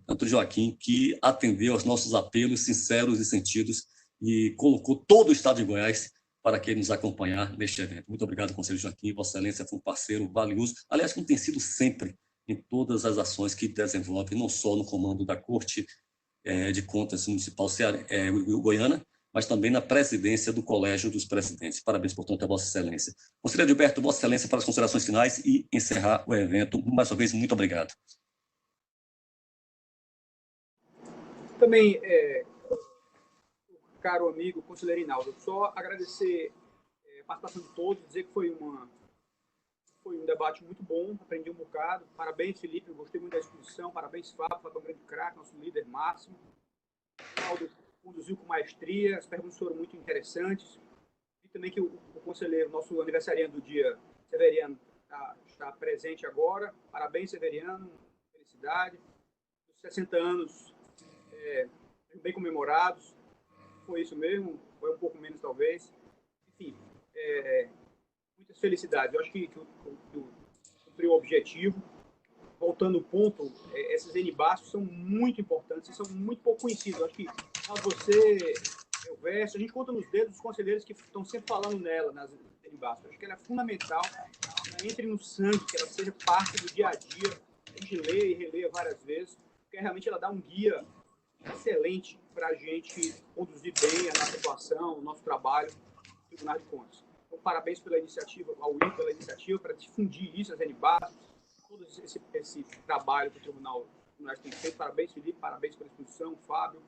Antônio Joaquim, que atendeu aos nossos apelos sinceros e sentidos e colocou todo o Estado de Goiás para que ele nos acompanhar neste evento. Muito obrigado, conselheiro Joaquim, Vossa Excelência foi um parceiro valioso, aliás, como tem sido sempre em todas as ações que desenvolve, não só no comando da Corte de Contas Municipal Goiana, mas também na presidência do Colégio dos Presidentes. Parabéns, portanto, a Vossa Excelência. Conselheiro Gilberto, Vossa Excelência, para as considerações finais e encerrar o evento. Mais uma vez, muito obrigado. Também, caro amigo conselheiro Hinaldo, só agradecer a participação de todos, dizer que foi um debate muito bom, aprendi um bocado. Parabéns, Felipe, eu gostei muito da exposição. Parabéns, Fábio, um grande craque, nosso líder máximo. Hinaldo conduziu com maestria, as perguntas foram muito interessantes. E também que o conselheiro, nosso aniversariante do dia, Severiano, está presente agora. Parabéns, Severiano, felicidade. Os 60 anos bem comemorados. Foi isso mesmo, foi um pouco menos talvez. Enfim, muitas felicidades. Eu acho que cumpriu o objetivo. Voltando ao ponto, esses NBASF são muito importantes e são muito pouco conhecidos. Eu acho que você, eu verso, a gente conta nos dedos os conselheiros que estão sempre falando nela, nas NBASF. Eu acho que ela é fundamental, que ela entre no sangue, que ela seja parte do dia a dia. A gente lê e relê várias vezes, porque realmente ela dá um guia excelente para a gente conduzir bem a nossa atuação, o nosso trabalho no Tribunal de Contas. Então, parabéns pela iniciativa, ao I pela iniciativa, para difundir isso, as NBASF, todo esse trabalho que o Tribunal tem feito. Parabéns, Felipe, parabéns pela exposição, Fábio.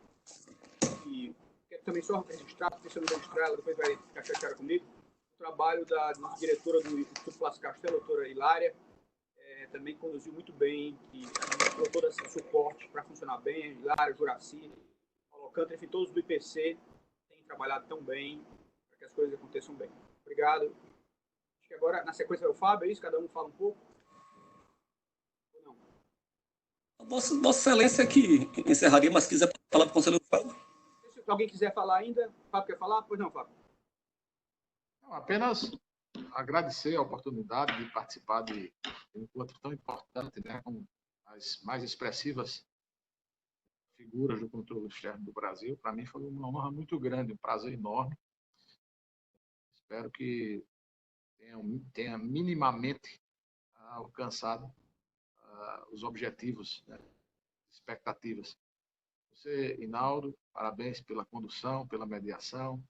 E quero também só registrar, porque se eu não registrar, ela depois vai ficar chateada comigo, o trabalho da nossa diretora do Instituto Plácido Castelo, a doutora Hilária, também conduziu muito bem e deu todo esse suporte para funcionar bem. Hilária, Juraci, Paulo Alcântara, enfim, todos do IPC têm trabalhado tão bem para que as coisas aconteçam bem. Obrigado. Acho que agora, na sequência, é o Fábio, é isso? Cada um fala um pouco? Ou não? Vossa Excelência que encerraria, mas quiser falar para o conselheiro Fábio. Se alguém quiser falar ainda, o Fábio quer falar? Pois não, Fábio. Não, apenas agradecer a oportunidade de participar de um encontro tão importante, né, com as mais expressivas figuras do controle externo do Brasil. Para mim foi uma honra muito grande, um prazer enorme. Espero que tenha minimamente alcançado os objetivos, né, expectativas. Você, Hinaldo, parabéns pela condução, pela mediação.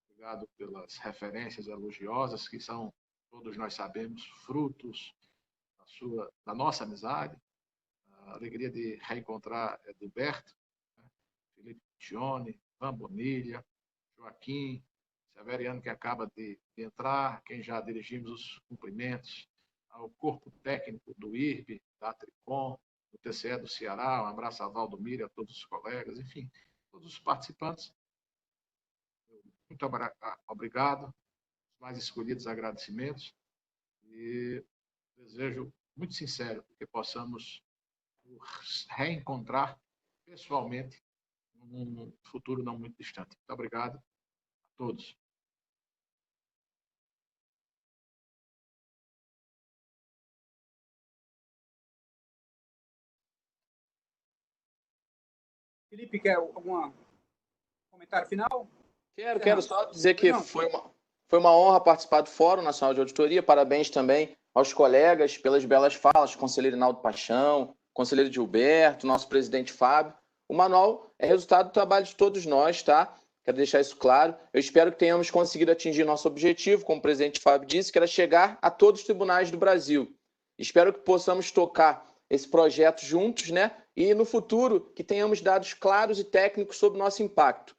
Obrigado pelas referências elogiosas, que são, todos nós sabemos, frutos da nossa amizade. A alegria de reencontrar Gilberto, Felipe Tione, Van Bonilha, Joaquim, Severiano, que acaba de entrar, quem já dirigimos os cumprimentos, ao corpo técnico do IRB, da Tricom, do TCE do Ceará, um abraço a Valdomiro, a todos os colegas, enfim, todos os participantes. Muito obrigado, os mais escolhidos agradecimentos, e desejo muito sincero que possamos nos reencontrar pessoalmente num futuro não muito distante. Muito obrigado a todos. Felipe, quer algum comentário final? Quero só dizer que foi uma honra participar do Fórum Nacional de Auditoria. Parabéns também aos colegas pelas belas falas, conselheiro Hinaldo Paixão, conselheiro Gilberto, nosso presidente Fábio. O manual é resultado do trabalho de todos nós, tá? Quero deixar isso claro. Eu espero que tenhamos conseguido atingir nosso objetivo, como o presidente Fábio disse, que era chegar a todos os tribunais do Brasil. Espero que possamos tocar esse projeto juntos, né? E no futuro que tenhamos dados claros e técnicos sobre o nosso impacto.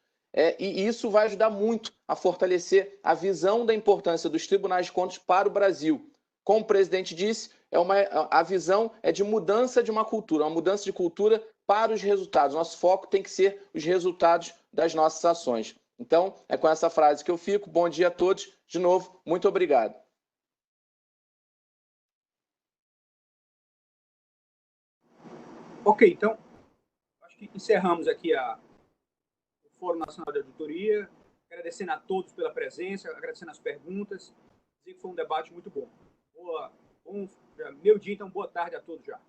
E isso vai ajudar muito a fortalecer a visão da importância dos tribunais de contas para o Brasil. Como o presidente disse, a visão é de mudança de uma cultura, uma mudança de cultura para os resultados. Nosso foco tem que ser os resultados das nossas ações. Então, é com essa frase que eu fico. Bom dia a todos. De novo, muito obrigado. Ok, então, acho que encerramos aqui a Fórum Nacional de Auditoria, agradecendo a todos pela presença, agradecendo as perguntas, dizer que foi um debate muito bom. Bom, meu dia, então, boa tarde a todos já.